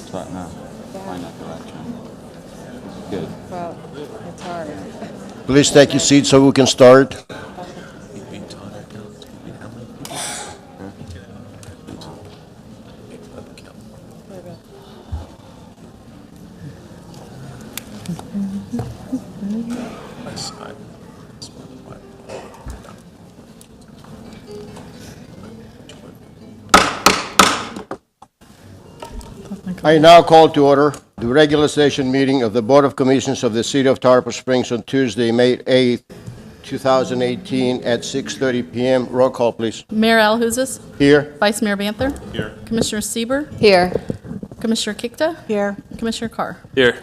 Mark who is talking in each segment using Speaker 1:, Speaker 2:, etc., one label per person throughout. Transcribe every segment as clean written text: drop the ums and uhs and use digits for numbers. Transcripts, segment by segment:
Speaker 1: Start now. Find out the right time. Good.
Speaker 2: Well, it's hard.
Speaker 3: Please take your seat so we can start. I now call to order the regular session meeting of the Board of Commissioners of the City of Tarpon Springs on Tuesday, May 8th, 2018 at 6:30 p.m. Roll call, please.
Speaker 4: Mayor Alahouzes,
Speaker 3: Here.
Speaker 4: Vice Mayor Banther. Here. Commissioner Sieber,
Speaker 2: Here.
Speaker 4: Commissioner Kikta,
Speaker 2: Here.
Speaker 4: Commissioner Carr.
Speaker 5: Here.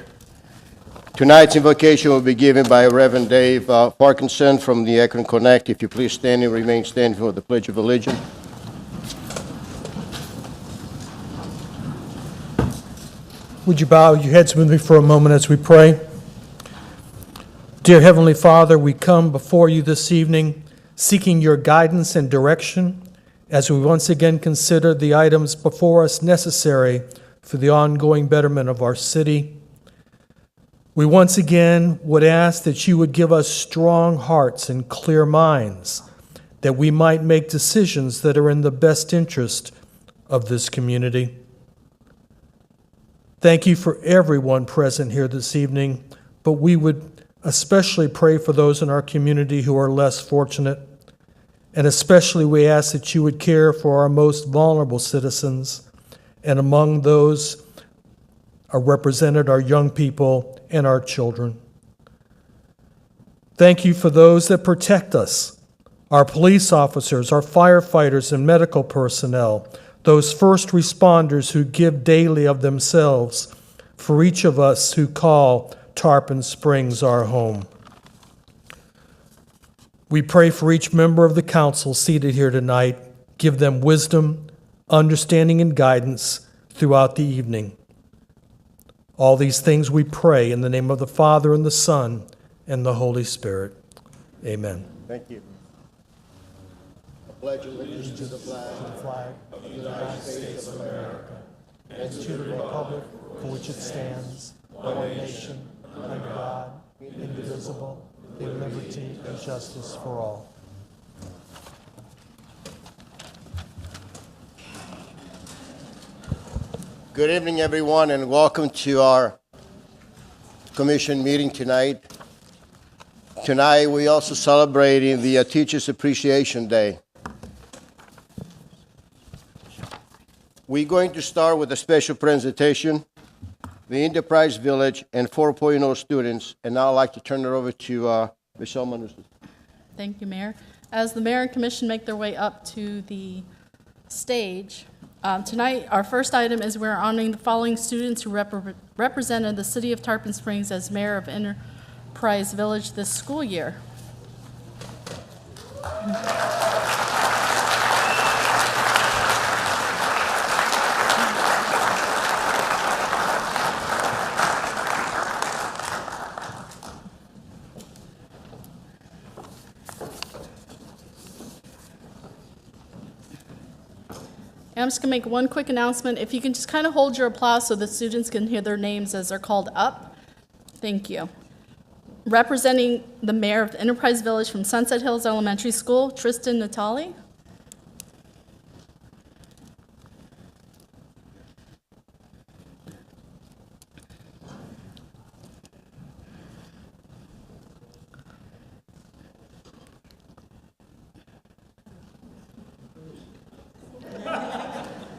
Speaker 3: Tonight's invocation will be given by Reverend Dave Parkinson from the Akron Connect. If you please stand and remain standing for the Pledge of Allegiance.
Speaker 6: Would you bow your heads with me for a moment as we pray? Dear Heavenly Father, we come before you this evening seeking your guidance and direction as we once again consider the items before us necessary for the ongoing betterment of our city. We once again would ask that you would give us strong hearts and clear minds, that we might make decisions that are in the best interest of this community. Thank you for everyone present here this evening, but we would especially pray for those in our community who are less fortunate. And especially we ask that you would care for our most vulnerable citizens, and among those are represented our young people and our children. Thank you for those that protect us, our police officers, our firefighters and medical personnel, those first responders who give daily of themselves for each of us who call Tarpon Springs our home. We pray for each member of the council seated here tonight. Give them wisdom, understanding, and guidance throughout the evening. All these things we pray in the name of the Father, and the Son, and the Holy Spirit. Amen.
Speaker 3: Thank you. I pledge allegiance to the flag
Speaker 6: Of the United States of America, and to the republic for which it stands, one nation, under God, indivisible, with liberty and justice for all.
Speaker 3: Good evening, everyone, and welcome to our commission meeting tonight. Tonight, we also celebrating the Teachers Appreciation Day. We're going to start with a special presentation, the Enterprise Village and 4.0 students, and now I'd like to turn it over to Michelle Manussi.
Speaker 4: Thank you, Mayor. As the Mayor and Commission make their way up to the stage, tonight our first item is we're honoring the following students who represented the City of Tarpon Springs as Mayor of Enterprise Village this school year. I'm just going to make one quick announcement. If you can just kind of hold your applause so the students can hear their names as they're called up. Thank you. Representing the Mayor of Enterprise Village from Sunset Hills Elementary School, Tristan Natali.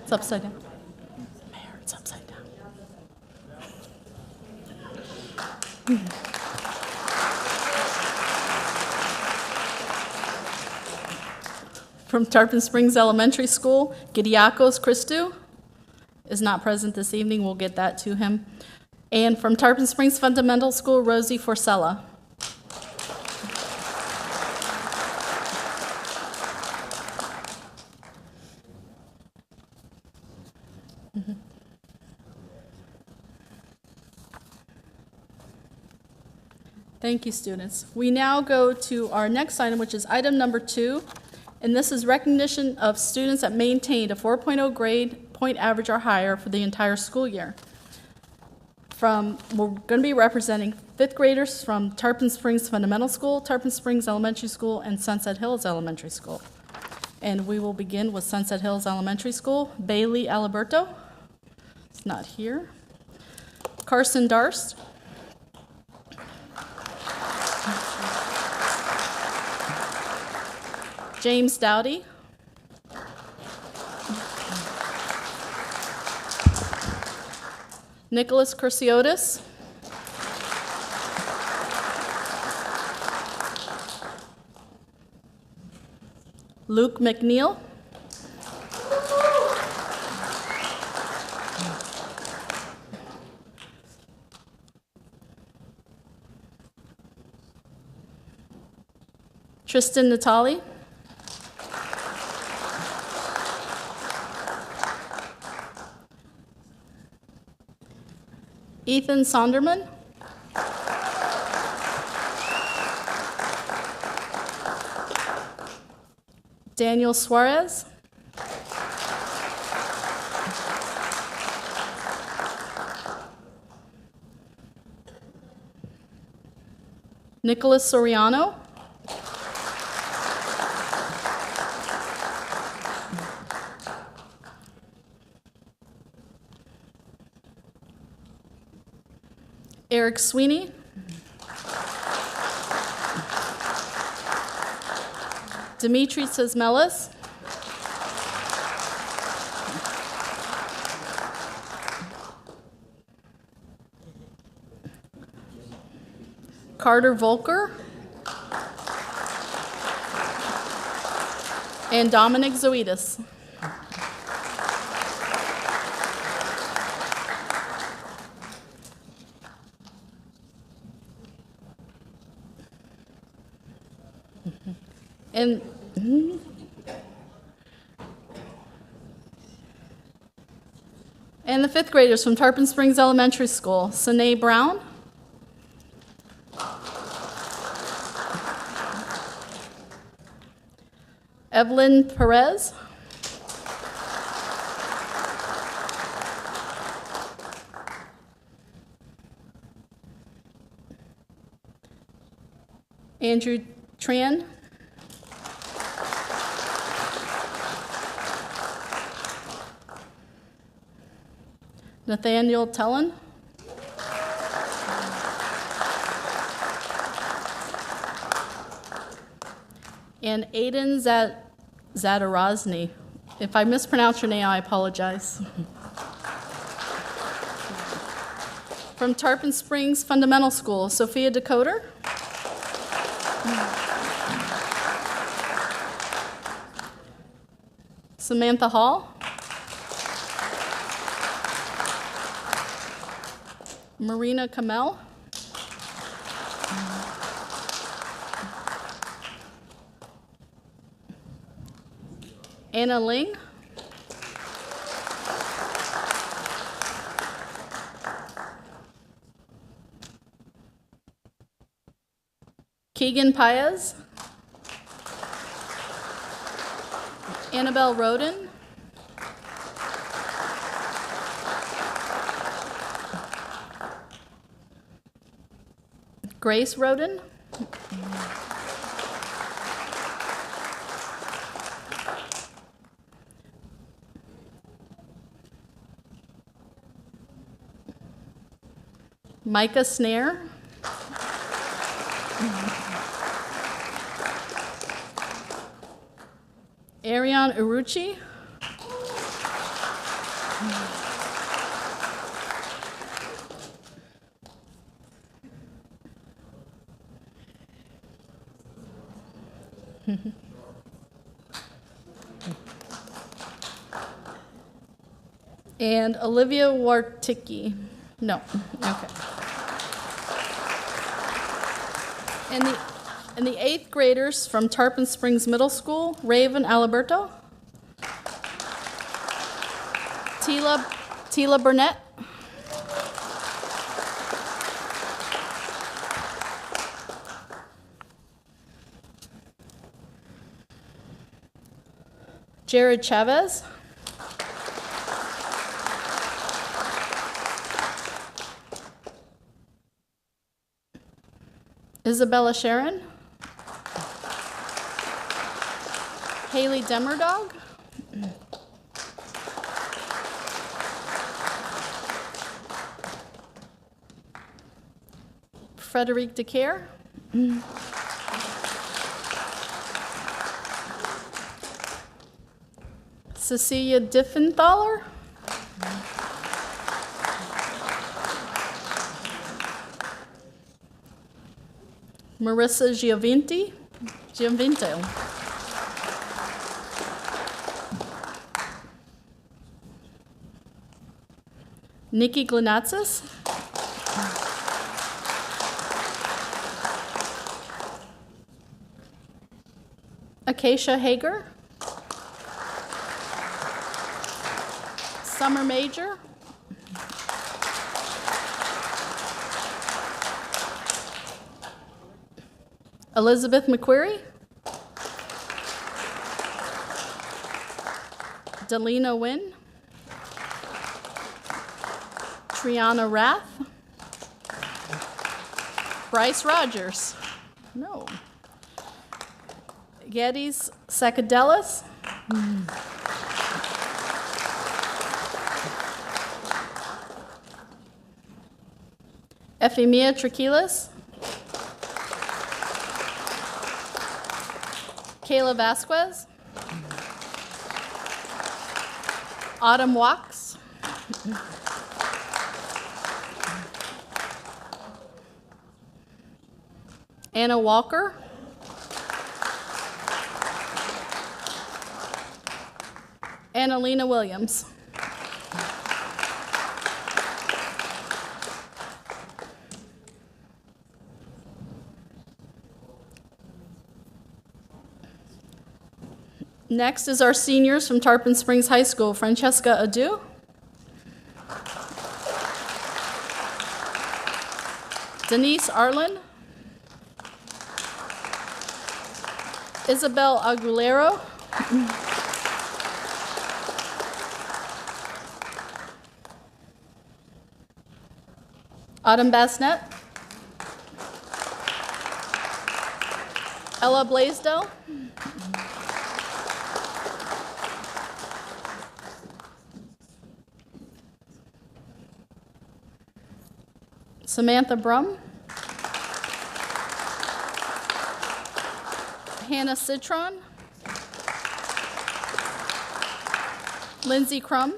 Speaker 4: It's upside down. Mayor, it's upside down. From Tarpon Springs Elementary School, Gidiakos Christou is not present this evening. We'll get that to him. And from Tarpon Springs Fundamental School, Rosie Forcella. Thank you, students. We now go to our next item, which is item number 2, and this is recognition of students that maintained a 4.0 grade point average or higher for the entire school year. We're going to be representing fifth graders from Tarpon Springs Fundamental School, Tarpon Springs Elementary School, and Sunset Hills Elementary School. And we will begin with Sunset Hills Elementary School. Bailey Aliberto, it's not here. Carson Darst. James Dowdy. Nicholas Cursiotis. Luke McNeil. Tristan Natali. Ethan Sonderman. Daniel Suarez. Nicholas Soriano. Eric Sweeney. Dimitri Sismelis. Carter Volker. And Dominic Zoidis. And the fifth graders from Tarpon Springs Elementary School, Sanae Brown. Evelyn Perez. Andrew Tran. Nathaniel Tellen. And Aiden Zadarozny. If I mispronounce your name, I apologize. From Tarpon Springs Fundamental School, Sophia Decoder. Samantha Hall. Marina Kamel. Anna Ling. Keegan Paez. Annabelle Roden. Grace Roden. Micah Snare. Ariane Uruchi. And Olivia Warticki. No, okay. And the eighth graders from Tarpon Springs Middle School, Raven Aliberto. Tila Burnett. Jared Chavez. Isabella Sharon, Haley Demerdog, Frederic DeCare, Cecilia Diffenthaler, Marissa Giovinte, Nikki Glenatsis, Acacia Hager, Summer Major, Elizabeth McQuarrie, Delina Wynn, Triana Rath, Bryce Rogers, no, Geddes Sakadelis, Ephemia Traquilas, Kayla Vasquez, Autumn Wax, Anna Walker, Annalena Williams. Next is our seniors from Tarpon Springs High School, Francesca Adu, Denise Arlen, Isabel Aguilero, Autumn Bassnett, Ella Blaisdell, Samantha Brum, Hannah Citron, Lindsay Crum,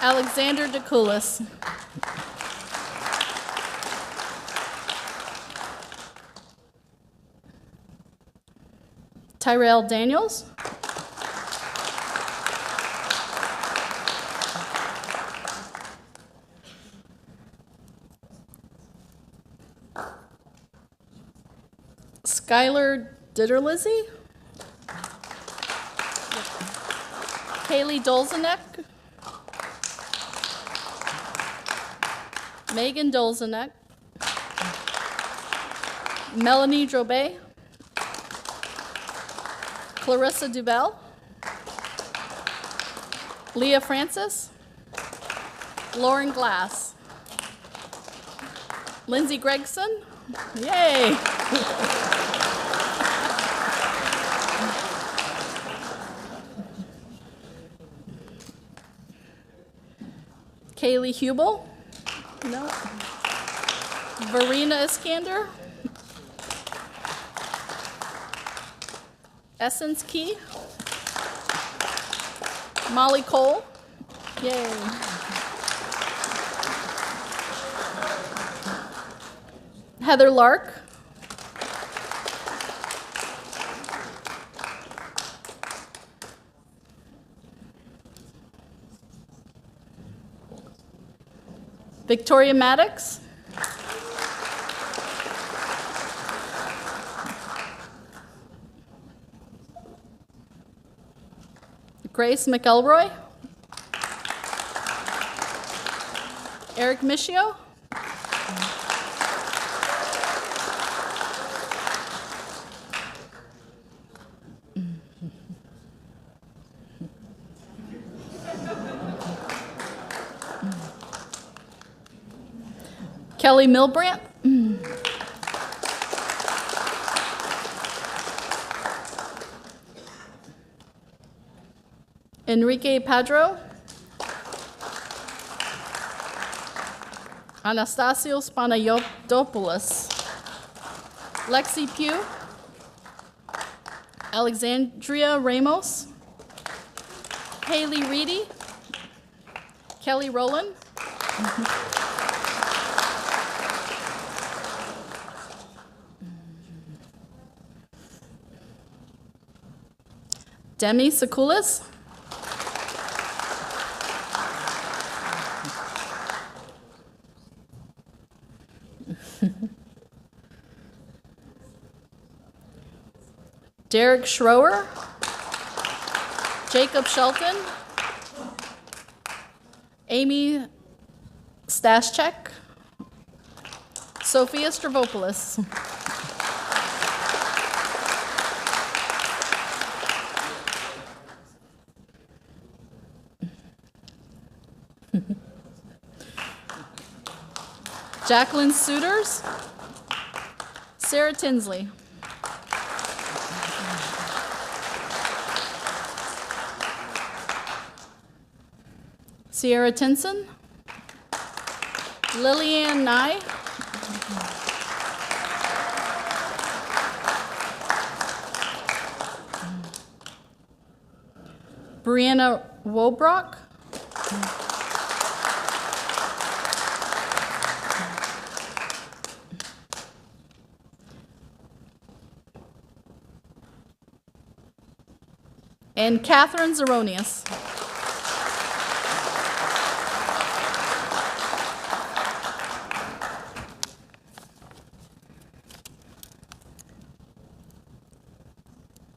Speaker 4: Alexander DeCoulis, Tyrell Daniels, Skylar Ditterlizzy, Kaylee Dolzanek, Megan Dolzanek, Melanie Drobet, Clarissa Dubell, Leah Francis, Lauren Glass, Lindsay Gregson, yay! Kaylee Hubel, no. Verena Iskander, Essence Key, Molly Cole, yay. Heather Lark, Victoria Maddox, Grace McElroy, Eric Michio, Kelly Milbrandt, Enrique Padro. Anastasios Panayotopoulos. Lexi Pugh. Alexandria Ramos. Haley Reedy. Kelly Rowland. Demi Sakulis. Derek Schroer. Jacob Shelton. Amy Staschek. Sophia Stravopoulos. Jacqueline Suiters. Sarah Tinsley. Sierra Tinson. Lillian Nye. Brianna Wobrock. And Catherine Zeronius.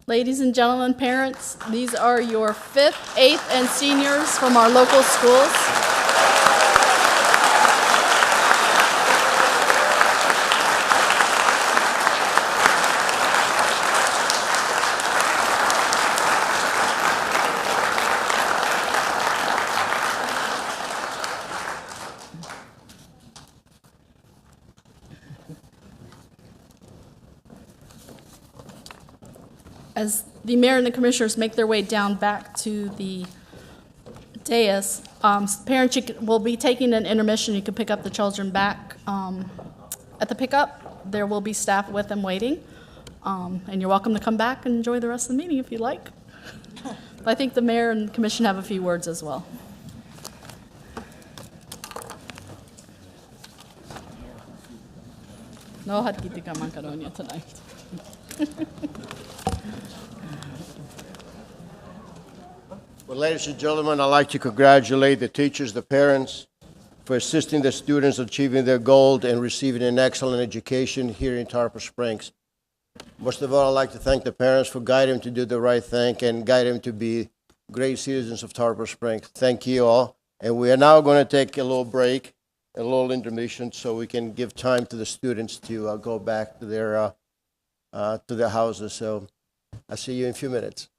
Speaker 4: Ladies and gentlemen, parents, these are your 5th, 8th, and seniors from our local schools. As the mayor and the commissioners make their way down back to the dais, parents, will be taking an intermission. You can pick up the children back at the pickup. There will be staff with them waiting. And you're welcome to come back and enjoy the rest of the meeting if you'd like. But I think the mayor and the commission have a few words as well. No hadkiti ka man karoon tonight.
Speaker 3: Well, ladies and gentlemen, I'd like to congratulate the teachers, the parents, for assisting the students achieving their goal and receiving an excellent education here in Tarpon Springs. Most of all, I'd like to thank the parents for guiding them to do the right thing and guide them to be great citizens of Tarpon Springs. Thank you all. And we are now going to take a little break, a little intermission, so we can give time to the students to go back to their houses. So I'll see you in a few minutes.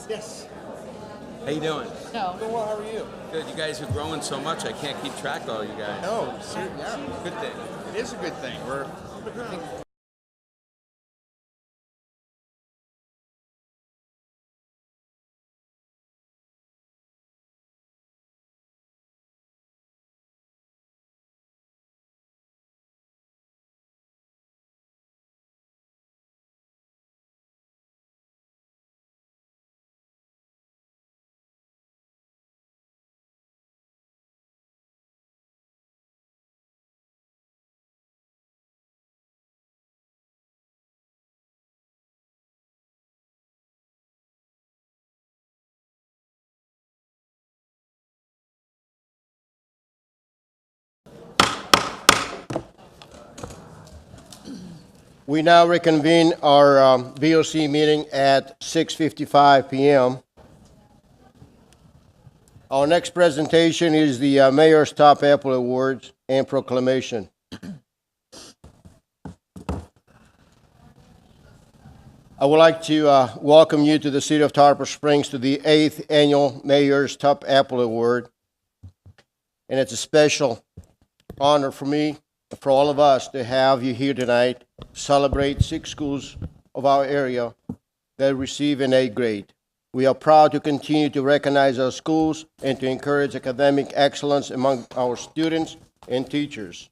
Speaker 2: Yes.
Speaker 5: How you doing?
Speaker 4: No.
Speaker 2: Doing well, how are you?
Speaker 5: Good. You guys are growing so much, I can't keep track of all you guys.
Speaker 2: Oh, yeah.
Speaker 5: Good thing.
Speaker 2: It is a good thing. We're
Speaker 3: We now reconvene our VOC meeting at 6:55 p.m. Our next presentation is the Mayor's Top Apple Awards and Proclamation. I would like to welcome you to the City of Tarpon Springs to the 8th Annual Mayor's Top Apple Award. And it's a special honor for me, for all of us, to have you here tonight to celebrate 6 schools of our area that receive an A grade. We are proud to continue to recognize our schools and to encourage academic excellence among our students and teachers.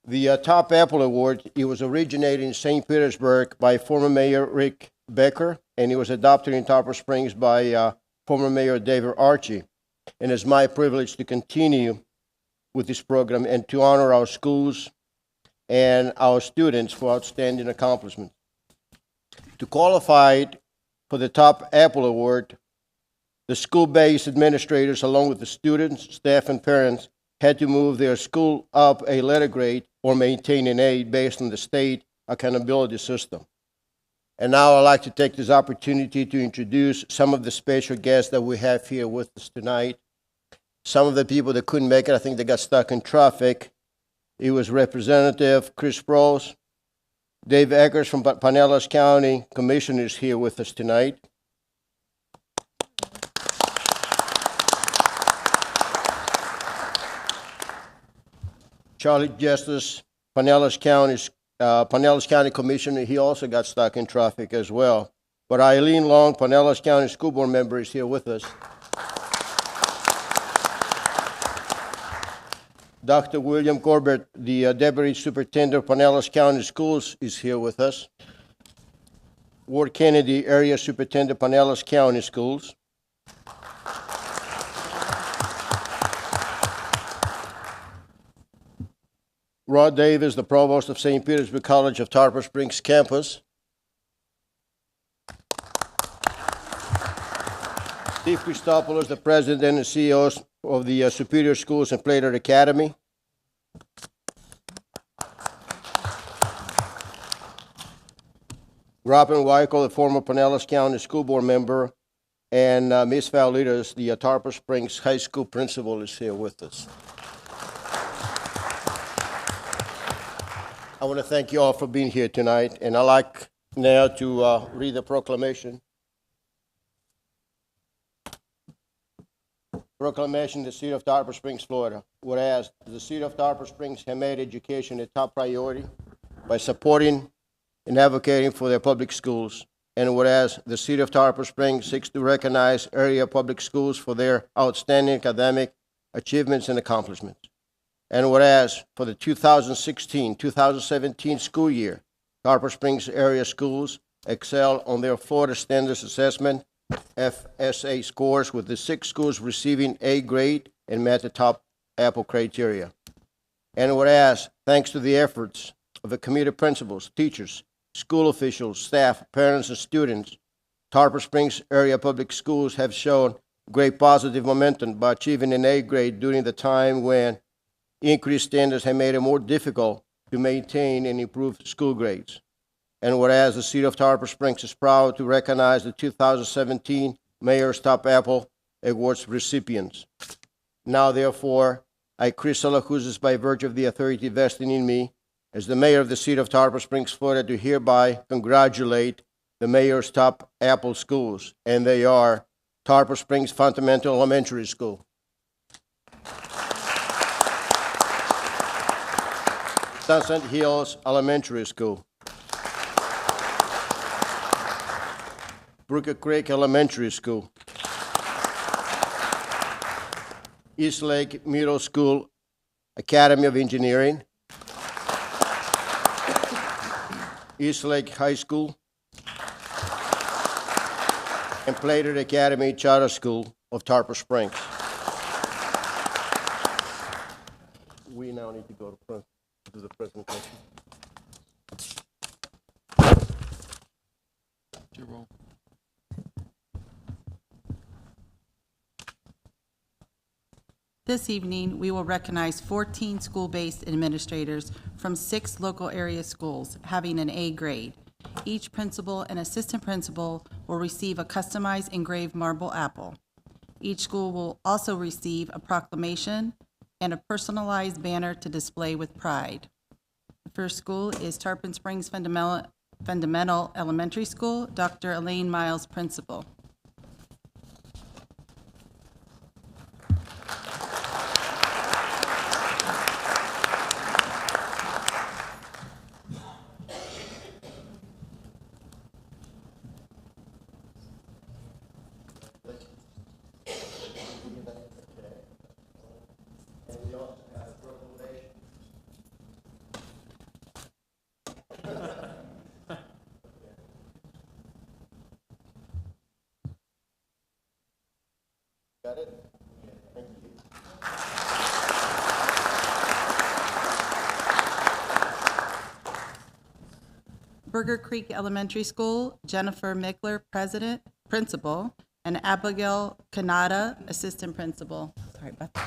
Speaker 3: The Top Apple Award, it was originated in St. Petersburg by former Mayor Rick Becker, and it was adopted in Tarpon Springs by former Mayor David Archie. And it's my privilege to continue with this program and to honor our schools and our students for outstanding accomplishments. To qualify for the Top Apple Award, the school-based administrators, along with the students, staff, and parents, had to move their school up a letter grade or maintain an A based on the state accountability system. And now I'd like to take this opportunity to introduce some of the special guests that we have here with us tonight. Some of the people that couldn't make it, I think they got stuck in traffic. It was Representative Chris Prose. Dave Eggers from Pinellas County Commissioner is here with us tonight. Charlie Justice, Pinellas County Commissioner, he also got stuck in traffic as well. But Eileen Long, Pinellas County School Board member, is here with us. Dr. William Corbett, the Deputy Superintendent of Pinellas County Schools, is here with us. Ward Kennedy, Area Superintendent, Pinellas County Schools. Rod Davis, the Provost of St. Petersburg College of Tarpon Springs campus. Steve Christopoulos, the President and CEO of the Superior Schools and Plato Academy. Robin Weichel, the former Pinellas County School Board member, and Ms. Validas, the Tarpon Springs High School principal, is here with us. I want to thank you all for being here tonight, and I'd like now to read the proclamation. Proclamation of the City of Tarpon Springs, Florida. Whereas the City of Tarpon Springs has made education a top priority by supporting and advocating for their public schools. And whereas the City of Tarpon Springs seeks to recognize area public schools for their outstanding academic achievements and accomplishments. And whereas for the 2016-2017 school year, Tarpon Springs area schools excel on their Florida Standards Assessment FSA scores, with the 6 schools receiving A grade and met the top Apple criteria. And whereas, thanks to the efforts of the community principals, teachers, school officials, staff, parents, and students, Tarpon Springs area public schools have shown great positive momentum by achieving an A grade during the time when increased standards have made it more difficult to maintain and improve school grades. And whereas the City of Tarpon Springs is proud to recognize the 2017 Mayor's Top Apple Awards recipients. Now, therefore, I, Chris Salahuzis, by virtue of the authority vested in me as the Mayor of the City of Tarpon Springs, Florida, do hereby congratulate the mayor's top Apple schools, and they are Tarpon Springs Fundamental Elementary School, Sunset Hills Elementary School, Brooker Creek Elementary School, East Lake Middle School Academy of Engineering, East Lake High School, and Plated Academy Charter School of Tarpon Springs. We now need to go to do the presentation.
Speaker 1: Your roll.
Speaker 7: This evening, we will recognize 14 school-based administrators from 6 local area schools having an A grade. Each principal and assistant principal will receive a customized engraved marble apple. Each school will also receive a proclamation and a personalized banner to display with pride. The first school is Tarpon Springs Fundamental Elementary School, Dr. Elaine Miles, principal.
Speaker 3: Got it? Thank you.
Speaker 7: Burger Creek Elementary School, Jennifer Mickler, principal, and Abigail Kanata, assistant principal. Sorry about that.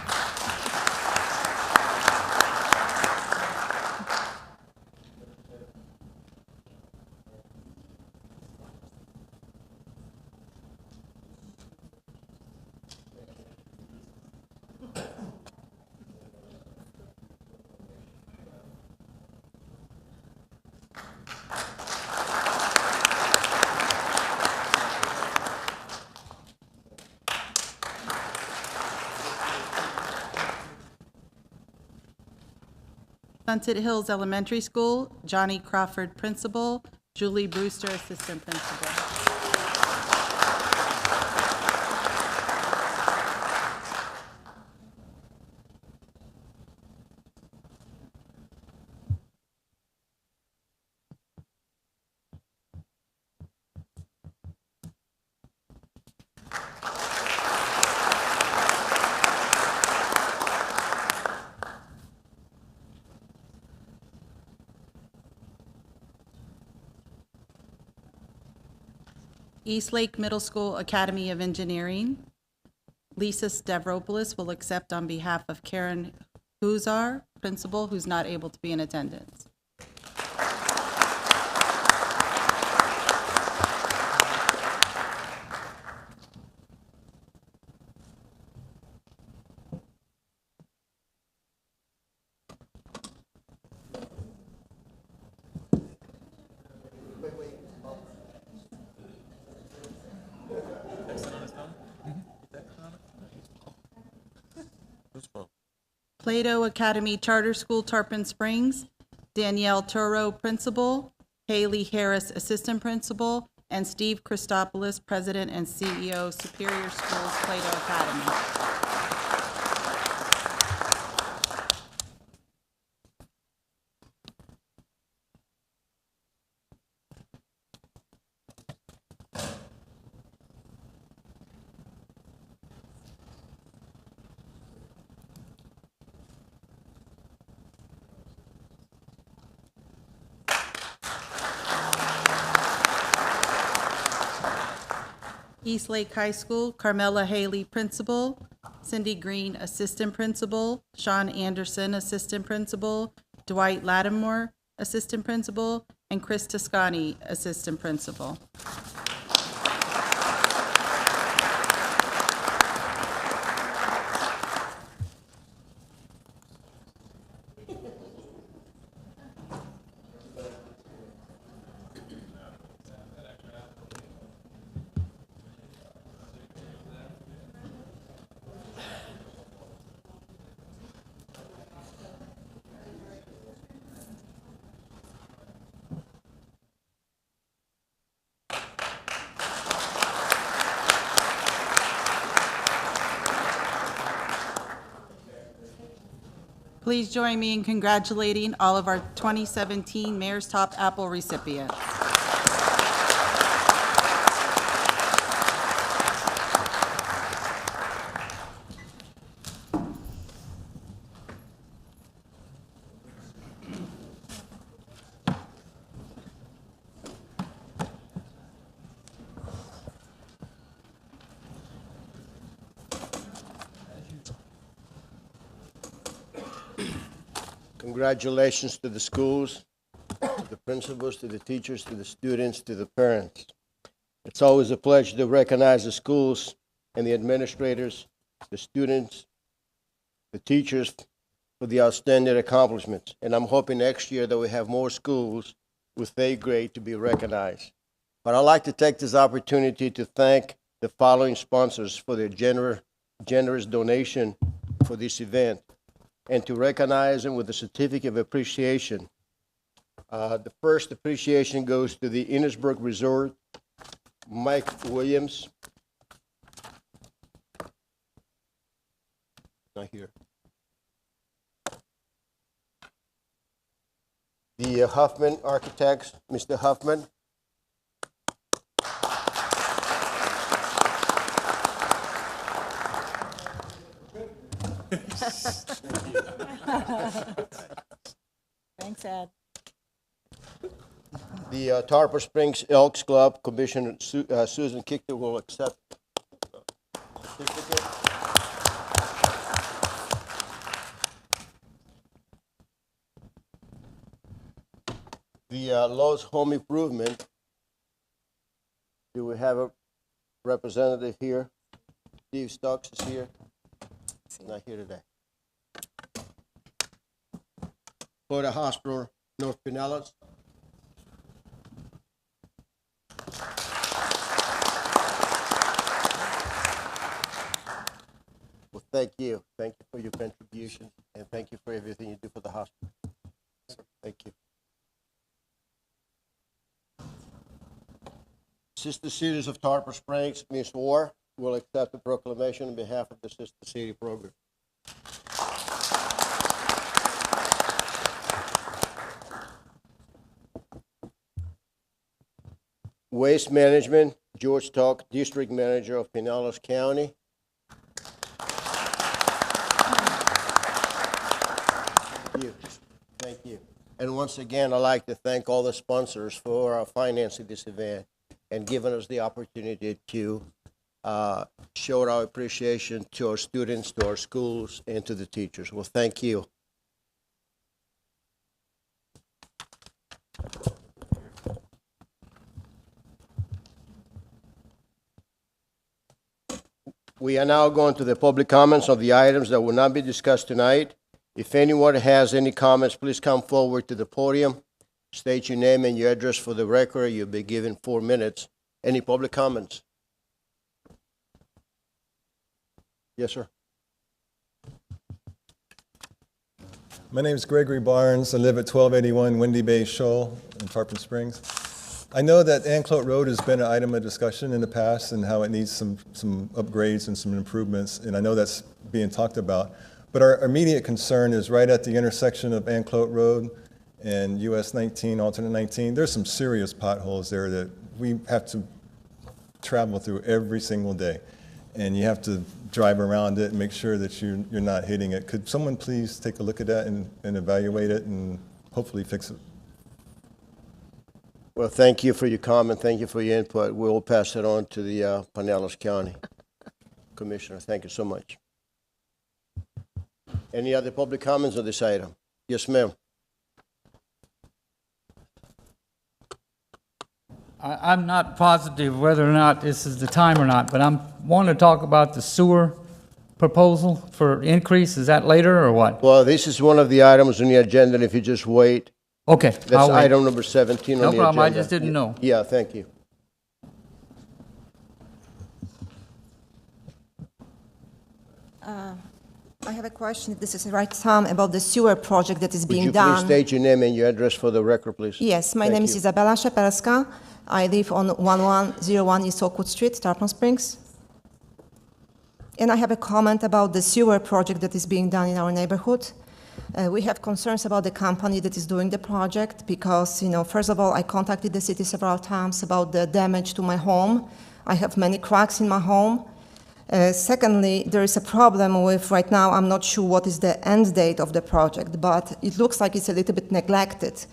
Speaker 7: Sunset Hills Elementary School, Johnny Crawford, principal, Julie Brewster, assistant principal. Eastlake Middle School Academy of Engineering. Lisa Stavropoulos will accept on behalf of Karen Huzar, principal, who's not able to be in attendance. Plato Academy Charter School, Tarpon Springs, Danielle Toro, principal, Haley Harris, assistant principal, and Steve Christopoulos, president and CEO, Superior Schools, Plato Academy. Eastlake High School, Carmela Haley, principal, Cindy Green, assistant principal, Sean Anderson, assistant principal, Dwight Lattimore, assistant principal, and Chris Toscani, assistant principal. Please join me in congratulating all of our 2017 Mayor's Top Apple recipients.
Speaker 3: Congratulations to the schools, to the principals, to the teachers, to the students, to the parents. It's always a pleasure to recognize the schools and the administrators, the students, the teachers for the outstanding accomplishments. And I'm hoping next year that we have more schools with A grade to be recognized. But I'd like to take this opportunity to thank the following sponsors for their generous donation for this event, and to recognize them with a certificate of appreciation. The first appreciation goes to the Innisbrook Resort, Mike Williams. Not here. The Huffman Architects, Mr. Huffman.
Speaker 8: Thanks, Ed.
Speaker 3: The Tarpon Springs Elks Club, Commissioner Susan Kichter will accept certificate. The Lowe's Home Improvement, do we have a representative here? Steve Stokes is here. He's not here today. Florida Hospital, North Pinellas. Well, thank you. Thank you for your contribution, and thank you for everything you do for the hospital. Thank you. Sister Cities of Tarpon Springs, Ms. Orr will accept the proclamation on behalf of the Sister City program. Waste Management, George Talk, District Manager of Pinellas County. Thank you. Thank you. And once again, I'd like to thank all the sponsors for financing this event and giving us the opportunity to show our appreciation to our students, to our schools, and to the teachers. Well, thank you. We are now going to the public comments of the items that will not be discussed tonight. If anyone has any comments, please come forward to the podium. State your name and your address for the record. You'll be given 4 minutes. Any public comments? Yes, sir.
Speaker 9: My name is Gregory Barnes. I live at 1281 Windy Bay Shoal in Tarpon Springs. I know that Anclote Road has been an item of discussion in the past and how it needs some upgrades and some improvements, and I know that's being talked about. But our immediate concern is right at the intersection of Anclote Road and US 19, alternate 19. There's some serious potholes there that we have to travel through every single day, and you have to drive around it and make sure that you're not hitting it. Could someone please take a look at that and evaluate it and hopefully fix it?
Speaker 3: Well, thank you for your comment. Thank you for your input. We'll pass it on to the Pinellas County Commissioner. Thank you so much. Any other public comments on this item? Yes, ma'am.
Speaker 10: I'm not positive whether or not this is the time or not, but I want to talk about the sewer proposal for increase. Is that later or what?
Speaker 3: Well, this is one of the items on the agenda, and if you just wait,
Speaker 10: Okay.
Speaker 3: that's
Speaker 10: I'll wait.
Speaker 3: item number 17 on the
Speaker 10: No
Speaker 3: agenda.
Speaker 10: problem, I just didn't know.
Speaker 3: Yeah, thank you.
Speaker 8: I have a question, if this is the right time, about the sewer project that is
Speaker 3: Would
Speaker 8: being
Speaker 3: you
Speaker 8: done.
Speaker 3: please state your name and your address for the record, please?
Speaker 8: Yes, my
Speaker 3: Thank
Speaker 8: name is
Speaker 3: you.
Speaker 8: Isabella Szepelska. I live on 1101 East Oakwood Street, Tarpon Springs. And I have a comment about the sewer project that is being done in our neighborhood. We have concerns about the company that is doing the project because, first of all, I contacted the city several times about the damage to my home. I have many cracks in my home. Secondly, there is a problem with, right now, I'm not sure what is the end date of the project, but it looks like it's a little bit neglected.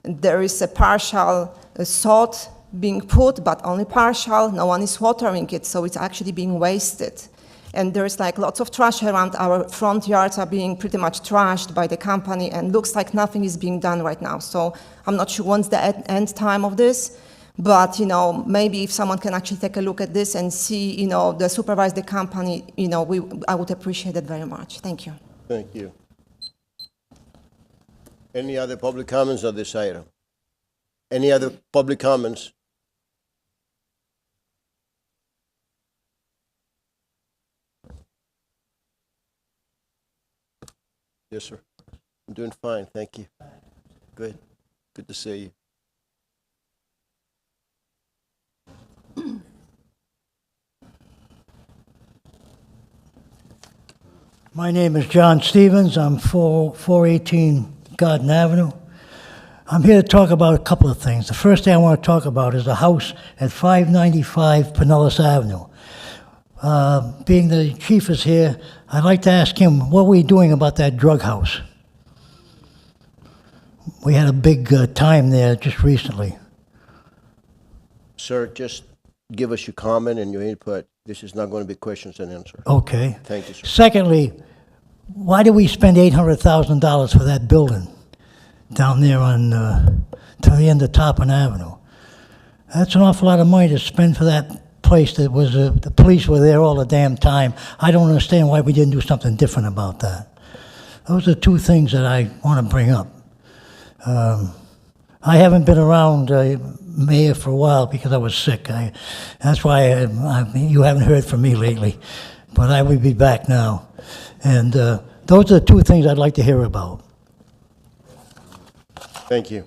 Speaker 8: There is a partial sod being put, but only partial. No one is watering it, so it's actually being wasted. And there's like lots of trash around. Our front yards are being pretty much trashed by the company, and looks like nothing is being done right now. So I'm not sure when's the end time of this, but maybe if someone can actually take a look at this and see, supervise the company, I would appreciate it very much. Thank you.
Speaker 3: Thank you. Any other public comments on this item? Any other public comments? Yes, sir. I'm doing fine, thank you. Good. Good to see you.
Speaker 11: My name is John Stevens. I'm 418 Garden Avenue. I'm here to talk about a couple of things. The first thing I want to talk about is the house at 595 Pinellas Avenue. Being the chief is here, I'd like to ask him, what are we doing about that drug house? We had a big time there just recently.
Speaker 3: Sir, just give us your comment and your input. This is not going to be questions and answers.
Speaker 11: Okay.
Speaker 3: Thank you, sir.
Speaker 11: Secondly, why did we spend $800,000 for that building down there on to the end of Tarpon Avenue? That's an awful lot of money to spend for that place that was, the police were there all the damn time. I don't understand why we didn't do something different about that. Those are two things that I want to bring up. I haven't been around Mayor for a while because I was sick. That's why you haven't heard from me lately, but I will be back now. And those are the two things I'd like to hear about.
Speaker 3: Thank you.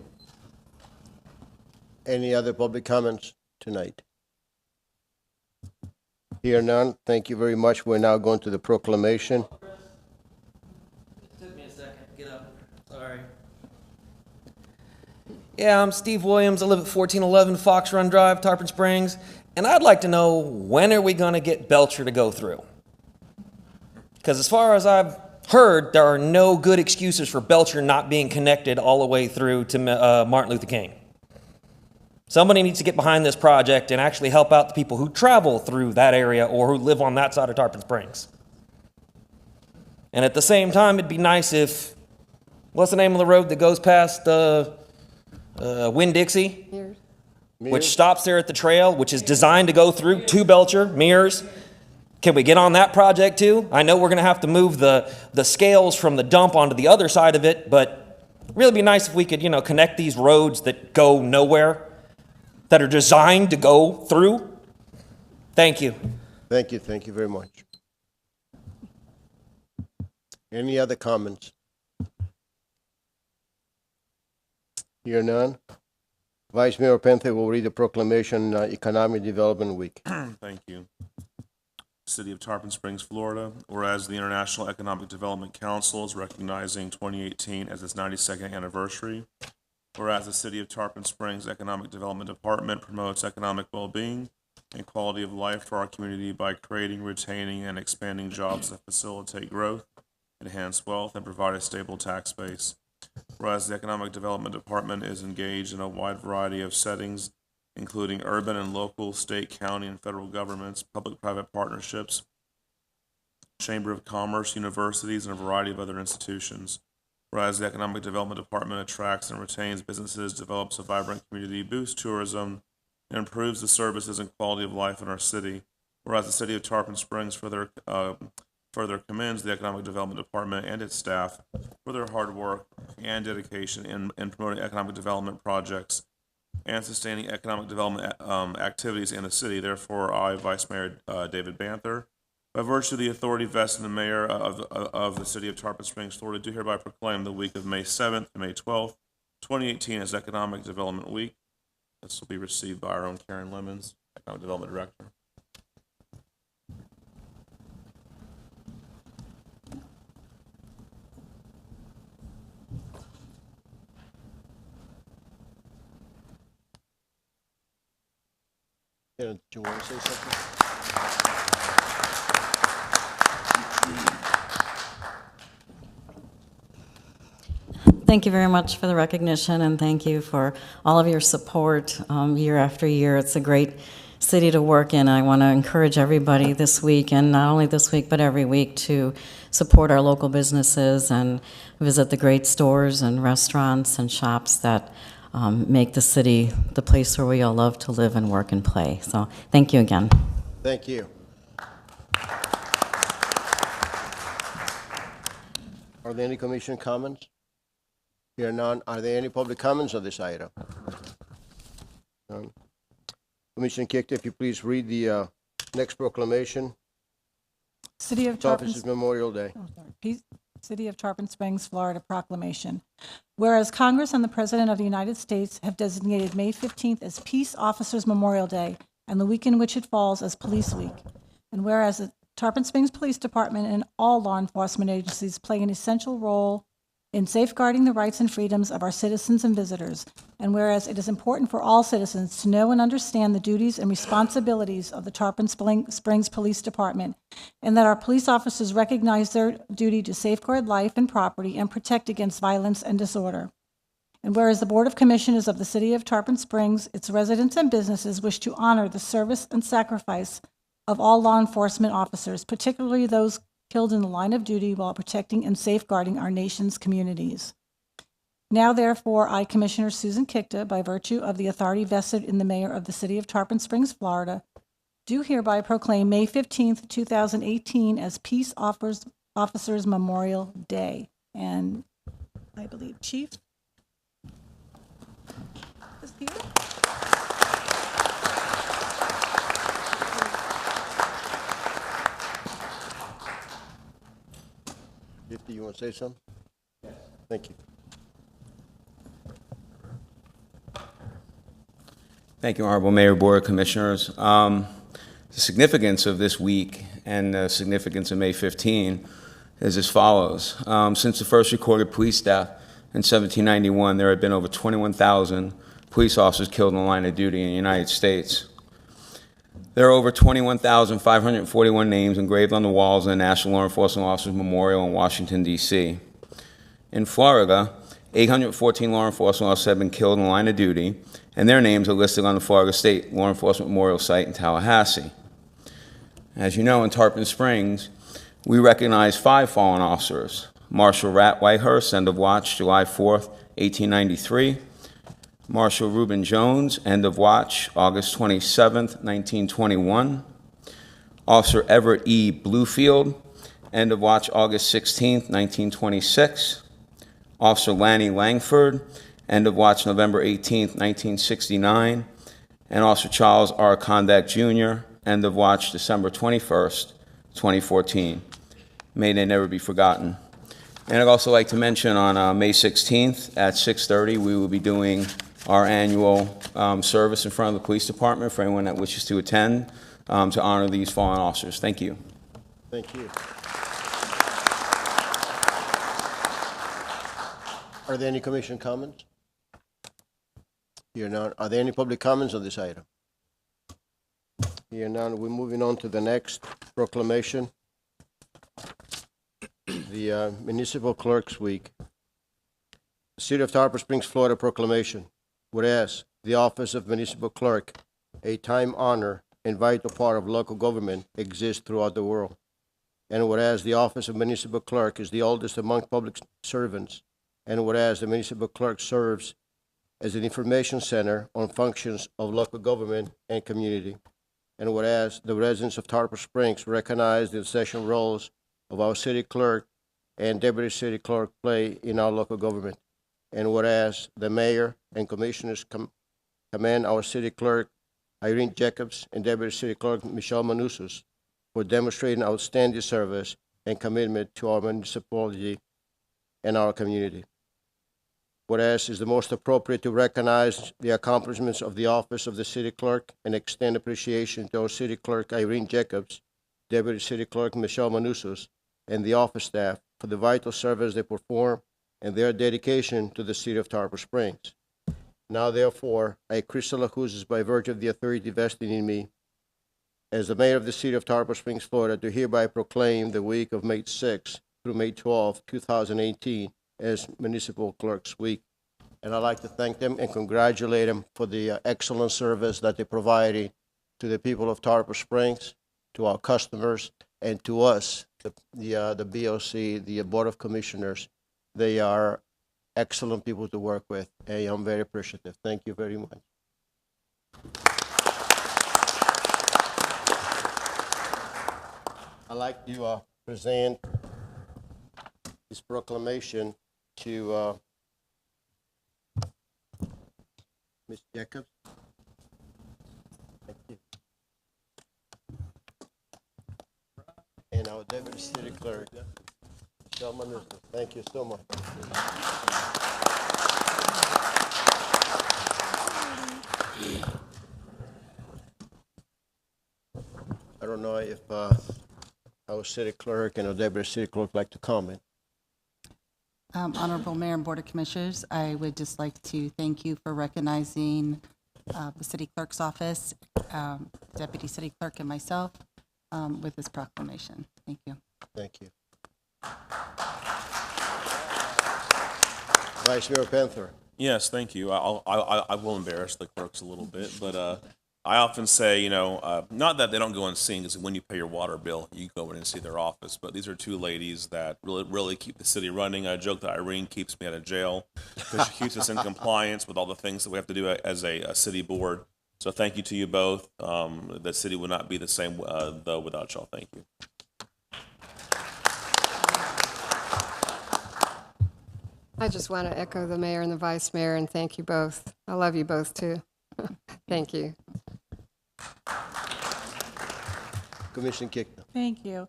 Speaker 3: Any other public comments tonight? Here none. Thank you very much. We're now going to the proclamation.
Speaker 12: Took me a second. Get up. Sorry. Yeah, I'm Steve Williams. I live at 1411 Fox Run Drive, Tarpon Springs. And I'd like to know, when are we going to get Belcher to go through? Because as far as I've heard, there are no good excuses for Belcher not being connected all the way through to Martin Luther King. Somebody needs to get behind this project and actually help out the people who travel through that area or who live on that side of Tarpon Springs. And at the same time, it'd be nice if, what's the name of the road that goes past Winn-Dixie? Which stops there at the trail, which is designed to go through to Belcher, Mears. Can we get on that project too? I know we're going to have to move the scales from the dump onto the other side of it, but it'd really be nice if we could, connect these roads that go nowhere, that are designed to go through. Thank you.
Speaker 3: Thank you. Thank you very much. Any other comments? Hear none. Vice Mayor Pente will read the proclamation, Economic Development Week.
Speaker 13: Thank you. City of Tarpon Springs, Florida, whereas the International Economic Development Council is recognizing 2018 as its 92nd anniversary. Whereas the City of Tarpon Springs Economic Development Department promotes economic well-being and quality of life for our community by creating, retaining, and expanding jobs that facilitate growth, enhance wealth, and provide a stable tax base. Whereas the Economic Development Department is engaged in a wide variety of settings, including urban and local, state, county, and federal governments, public-private partnerships, Chamber of Commerce, universities, and a variety of other institutions. Whereas the Economic Development Department attracts and retains businesses, develops a vibrant community, boosts tourism, and improves the services and quality of life in our city. Whereas the City of Tarpon Springs further commends the Economic Development Department and its staff for their hard work and dedication in promoting economic development projects and sustaining economic development activities in the city. Therefore, I, Vice Mayor David Banther, by virtue of the authority vested in the mayor of the City of Tarpon Springs, Florida, do hereby proclaim the week of May 7th to May 12th, 2018 as Economic Development Week. This will be received by our own Karen Lemons, Economic Development Director.
Speaker 3: Karen, do you want to say something?
Speaker 14: Thank you very much for the recognition, and thank you for all of your support year after year. It's a great city to work in. I want to encourage everybody this week, and not only this week, but every week, to support our local businesses and visit the great stores and restaurants and shops that make the city the place where we all love to live and work and play. So thank you again.
Speaker 3: Thank you. Are there any commission comments? Here none. Are there any public comments on this item? None. Commissioner Kichter, if you please read the next proclamation.
Speaker 15: City of
Speaker 3: Its office
Speaker 15: Tarpon
Speaker 3: is Memorial Day.
Speaker 15: City of Tarpon Springs, Florida proclamation. Whereas Congress and the President of the United States have designated May 15th as Peace Officers Memorial Day and the week in which it falls as Police Week. And whereas the Tarpon Springs Police Department and all law enforcement agencies play an essential role in safeguarding the rights and freedoms of our citizens and visitors. And whereas it is important for all citizens to know and understand the duties and responsibilities of the Tarpon Springs Police Department, and that our police officers recognize their duty to safeguard life and property and protect against violence and disorder. And whereas the Board of Commissioners of the City of Tarpon Springs, its residents and businesses wish to honor the service and sacrifice of all law enforcement officers, particularly those killed in the line of duty while protecting and safeguarding our nation's communities. Now, therefore, I, Commissioner Susan Kichter, by virtue of the authority vested in the Mayor of the City of Tarpon Springs, Florida, do hereby proclaim May 15th, 2018 as Peace Officers Memorial Day. And I believe Chief is here.
Speaker 3: Do you want to say something? Yes. Thank you.
Speaker 16: Thank you, Honorable Mayor, Board of Commissioners. The significance of this week and the significance of May 15 is as follows. Since the first recorded police death in 1791, there have been over 21,000 police officers killed in the line of duty in the United States. There are over 21,541 names engraved on the walls of the National Law Enforcement Officers Memorial in Washington, D.C. In Florida, 814 law enforcement officers have been killed in the line of duty, and their names are listed on the Florida State Law Enforcement Memorial Site in Tallahassee. As you know, in Tarpon Springs, we recognize 5 fallen officers: Marshal Rat Whitehurst, end of watch July 4th, 1893; Marshal Reuben Jones, end of watch August 27th, 1921; Officer Everett E. Bluefield, end of watch August 16th, 1926; Officer Lanny Langford, end of watch November 18th, 1969; and Officer Charles R. Kondak Jr., end of watch December 21st, 2014. May they never be forgotten. And I'd also like to mention on May 16th at 6:30, we will be doing our annual service in front of the police department for anyone that wishes to attend to honor these fallen officers. Thank you.
Speaker 3: Thank you. Are there any commission comments? Here none. Are there any public comments on this item? Here none. We're moving on to the next proclamation. The Municipal Clerks Week. The City of Tarpon Springs, Florida proclamation. Whereas the office of municipal clerk, a time-honored and vital part of local government, exists throughout the world. And whereas the office of municipal clerk is the oldest among public servants, and whereas the municipal clerk serves as an information center on functions of local government and community, and whereas the residents of Tarpon Springs recognize the essential roles of our city clerk and deputy city clerk play in our local government, and whereas the mayor and commissioners commend our city clerk Irene Jacobs and deputy city clerk Michelle Manousos for demonstrating outstanding service and commitment to our municipality and our community. Whereas it's the most appropriate to recognize the accomplishments of the office of the city clerk and extend appreciation to our city clerk Irene Jacobs, deputy city clerk Michelle Manousos, and the office staff for the vital service they perform and their dedication to the city of Tarpon Springs. Now therefore, I, Crystal Lacuzes, by virtue of the authority vested in me, as the mayor of the city of Tarpon Springs, Florida, do hereby proclaim the week of May 6th through May 12th, 2018, as Municipal Clerks Week. And I'd like to thank them and congratulate them for the excellent service that they provided to the people of Tarpon Springs, to our customers, and to us, the BOC, the Board of Commissioners. They are excellent people to work with, and I'm very appreciative. Thank you very much. I'd like to present this proclamation to Ms. Jacobs. Thank you. And our Deputy City Clerk, Michelle Manuza. Thank you so much. I don't know if our City Clerk and our Deputy City Clerk like to comment.
Speaker 7: Honorable Mayor and Board of Commissioners, I would just like to thank you for recognizing the City Clerk's Office, Deputy City Clerk, and myself with this proclamation. Thank you.
Speaker 3: Thank you. Vice Mayor Panther.
Speaker 13: Yes, thank you. I will embarrass the clerks a little bit, but I often say, not that they don't go and sing, because when you pay your water bill, you go in and see their office. But these are two ladies that really keep the city running. I joke that Irene keeps me out of jail because she keeps us in compliance with all the things that we have to do as a city board. So thank you to you both. The city would not be the same though without y'all. Thank you.
Speaker 17: I just want to echo the mayor and the vice mayor and thank you both. I love you both too. Thank you.
Speaker 3: Commissioner Kickner.
Speaker 15: Thank you.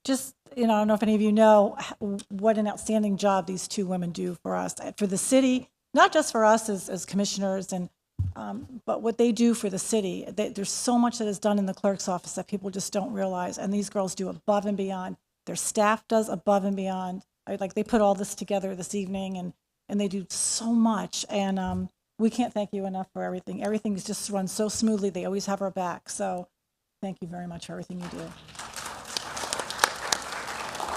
Speaker 15: Just, I don't know if any of you know what an outstanding job these two women do for us, for the city, not just for us as commissioners, but what they do for the city. There's so much that is done in the clerk's office that people just don't realize, and these girls do above and beyond. Their staff does above and beyond. They put all this together this evening, and they do so much, and we can't thank you enough for everything. Everything is just run so smoothly. They always have our back. So thank you very much for everything you do.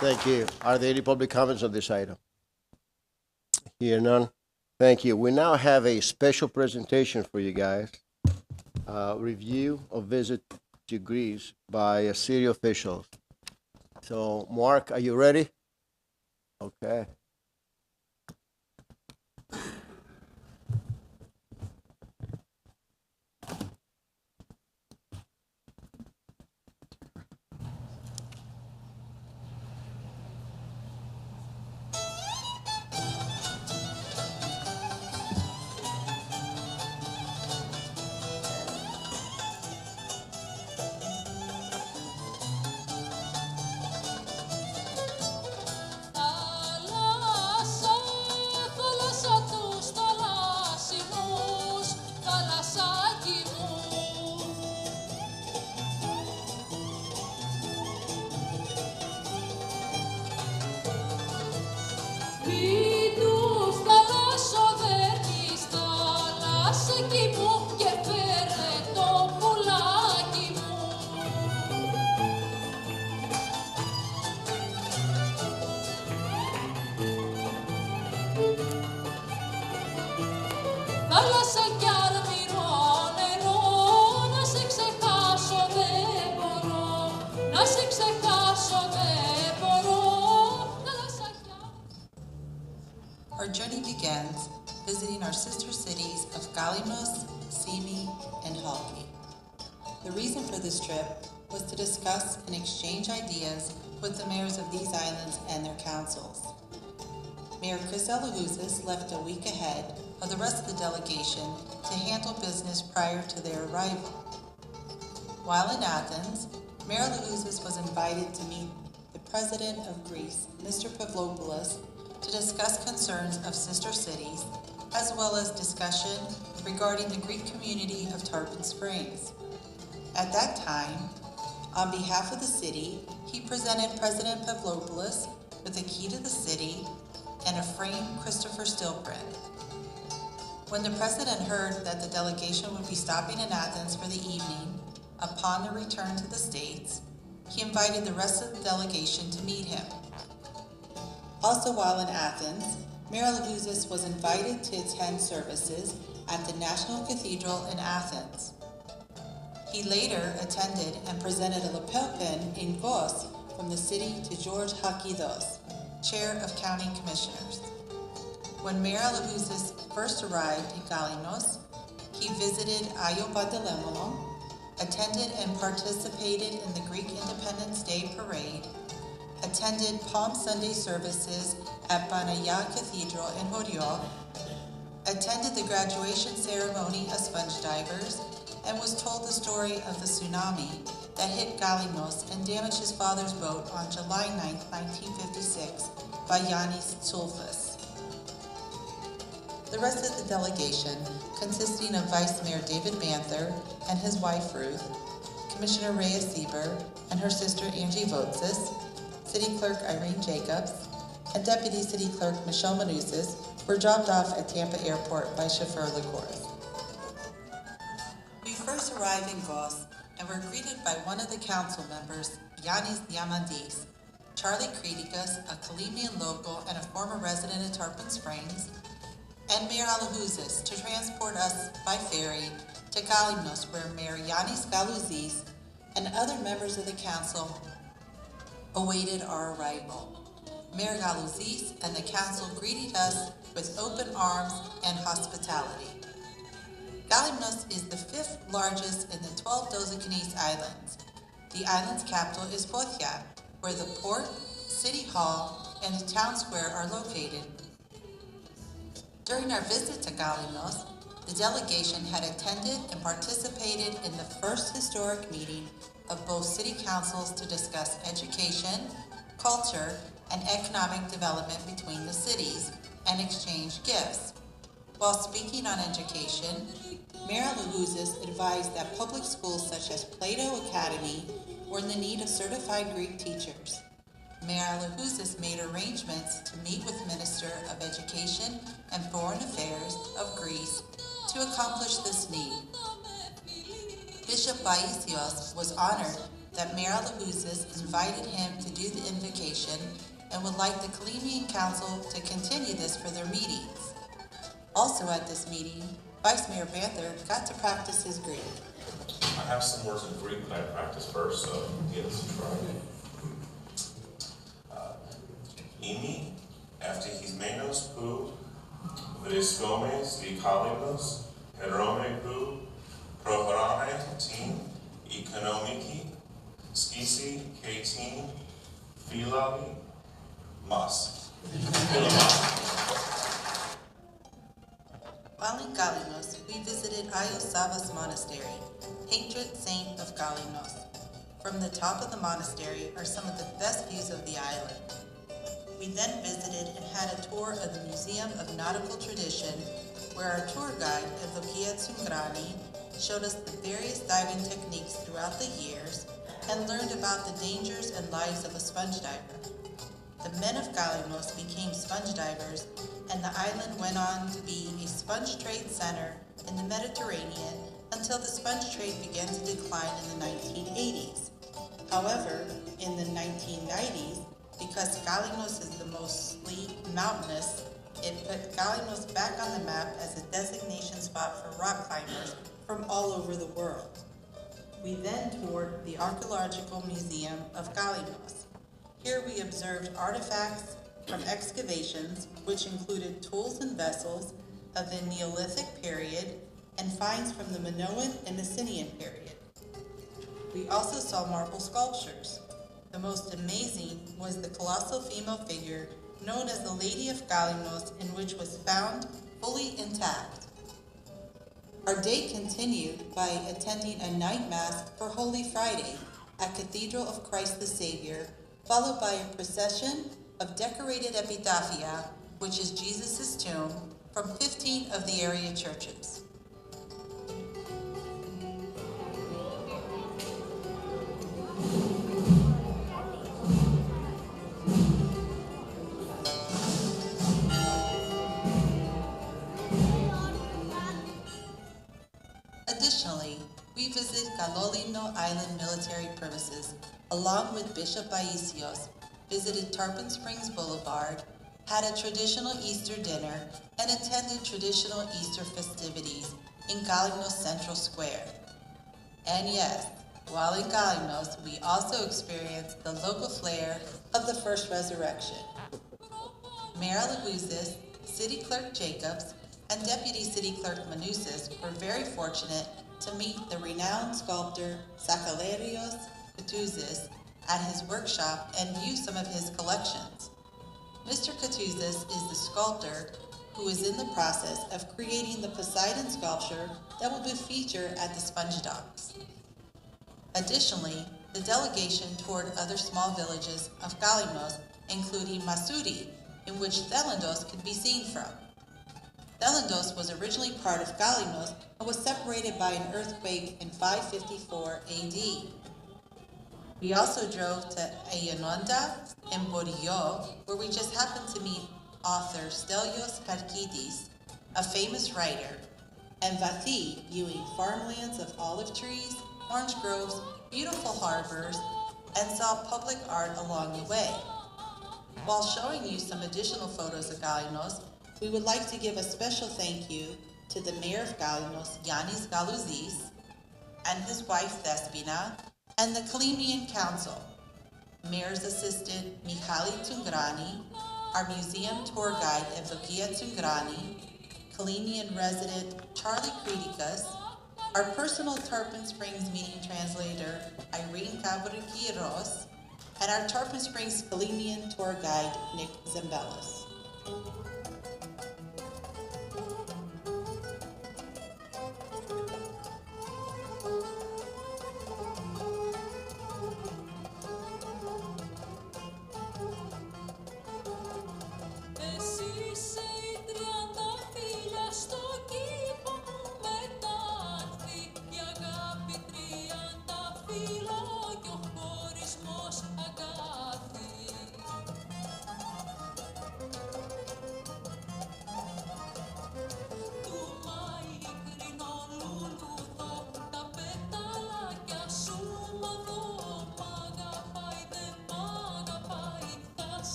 Speaker 3: Thank you. Are there any public comments on this item? Here none. Thank you. We now have a special presentation for you guys. Review of visit to Greece by city officials. So, Mark, are you ready? Okay.
Speaker 7: Our journey begins visiting our sister cities of Galimos, Simi, and Halki. The reason for this trip was to discuss and exchange ideas with the mayors of these islands and their councils. Mayor Chris Elahuzis left a week ahead of the rest of the delegation to handle business prior to their arrival. While in Athens, Mayor Elahuzis was invited to meet the President of Greece, Mr. Pavlopoulos, to discuss concerns of sister cities, as well as discussion regarding the Greek community of Tarpon Springs. At that time, on behalf of the city, he presented President Pavlopoulos with a key to the city and a framed Christopher still print. When the president heard that the delegation would be stopping in Athens for the evening, upon their return to the States, he invited the rest of the delegation to meet him. Also while in Athens, Mayor Alahouzis was invited to attend services at the National Cathedral in Athens. He later attended and presented a lapel pin in Gos from the city to George Hakidos, Chair of County Commissioners. When Mayor Alahouzis first arrived in Galinos, he visited Ayo Panteleimono, attended and participated in the Greek Independence Day Parade, attended Palm Sunday services at Panagia Cathedral in Horio, attended the graduation ceremony of sponge divers, and was told the story of the tsunami that hit Galinos and damaged his father's boat on July 9, 1956 by Yannis Tsoulfas. The rest of the delegation, consisting of Vice Mayor David Banther and his wife Ruth, Commissioner Rhea Sieber and her sister Angie Votsis, City Clerk Irene Jacobs, and Deputy City Clerk Michelle Manousis were dropped off at Tampa Airport by chauffeur LaCourse. We first arrived in Gos and were greeted by one of the council members, Yannis Diamandis, Charlie Kriticus, a Calimian local and a former resident of Tarpon Springs, and Mayor Alahouzis to transport us by ferry to Galinos, where Mayor Yannis Galouzis and other members of the council awaited our arrival. Mayor Galouzis and the council greeted us with open arms and hospitality. Galinos is the 5th largest in the 12 Dodecanese Islands. The island's capital is Fotia, where the port, city hall, and the town square are located. During our visit to Galinos, the delegation had attended and participated in the first historic meeting of both city councils to discuss education, culture, and economic development between the cities and exchange gifts. While speaking on education, Mayor Alahouzis advised that public schools such as Plato Academy were in the need of certified Greek teachers. Mayor Alahouzis made arrangements to meet with Minister of Education and Foreign Affairs of Greece to accomplish this need. Bishop Paisios was honored that Mayor Alahouzis invited him to do the invocation and would like the Calimian Council to continue this for their meetings. Also at this meeting, Vice Mayor Banther got to practice his Greek.
Speaker 13: I have some words in Greek that I practice first, so let's try it. Imi, ευτυχισμένος που βρισκόμαι στη Κάλυμνος, χαίρομαι που προχωράμε την οικονομική σκήση και την φύλακη μας.
Speaker 7: While in Galinos, we visited Iosavas Monastery, patron saint of Galinos. From the top of the monastery are some of the best views of the island. We then visited and had a tour of the Museum of Nautical Tradition, where our tour guide, Evdokia Tsungrani, showed us the various diving techniques throughout the years and learned about the dangers and lives of a sponge diver. The men of Galinos became sponge divers, and the island went on to be a sponge trade center in the Mediterranean until the sponge trade began to decline in the 1980s. However, in the 1990s, because Galinos is the mostly mountainous, it put Galinos back on the map as a destination spot for rock climbers from all over the world. We then toured the Archaeological Museum of Galinos. Here we observed artifacts from excavations, which included tools and vessels of the Neolithic period and finds from the Minoan and Mycenaean period. We also saw marble sculptures. The most amazing was the colossal female figure known as the Lady of Galinos, in which was found fully intact. Our day continued by attending a night mass for Holy Friday at Cathedral of Christ the Savior, followed by a procession of decorated epitaphia, which is Jesus' tomb, from 15 of the area churches. visit Calolino Island military premises, along with Bishop Baisios, visited Tarpon Springs Boulevard, had a traditional Easter dinner, and attended traditional Easter festivities in Galignos Central Square. And yes, while in Galignos, we also experienced the local flair of the first resurrection. Mayor Alagouzis, City Clerk Jacobs, and Deputy City Clerk Manousis were very fortunate to meet the renowned sculptor Sakalarios Katouzis at his workshop and view some of his collections. Mr. Katouzis is the sculptor who is in the process of creating the Poseidon sculpture that will be featured at the Sponge Docks. Additionally, the delegation toured other small villages of Galignos, including Masuri, in which Thelandos can be seen from. Thelandos was originally part of Galignos and was separated by an earthquake in 554 AD. We also drove to Ayononda and Borio, where we just happened to meet author Stelios Karkidis, a famous writer, and Vathi, viewing farmlands of olive trees, orange groves, beautiful harbors, and saw public art along the way. While showing you some additional photos of Galignos, we would like to give a special thank you to the Mayor of Galignos, Yanis Galouzis, and his wife Thespina, and the Kalimian Council, Mayor's Assistant Mihaly Tungrani, our museum tour guide Evdokia Tungrani, Kalimian resident Charlie Kritikas, our personal Tarpon Springs meeting translator Irene Cabriquiros, and our Tarpon Springs Kalimian tour guide Nick Zambelis.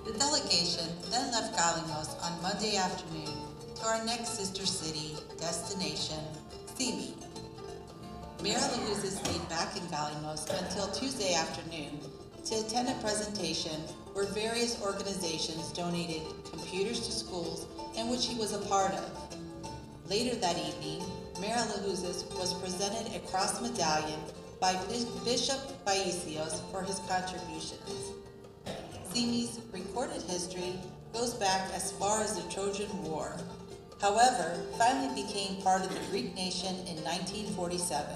Speaker 7: The delegation then left Galignos on Monday afternoon to our next sister city destination, Simi. Mayor Alagouzis stayed back in Galignos until Tuesday afternoon to attend a presentation where various organizations donated computers to schools in which he was a part of. Later that evening, Mayor Alagouzis was presented a cross medallion by Bishop Baisios for his contributions. Simi's recorded history goes back as far as the Trojan War. However, finally became part of the Greek nation in 1947.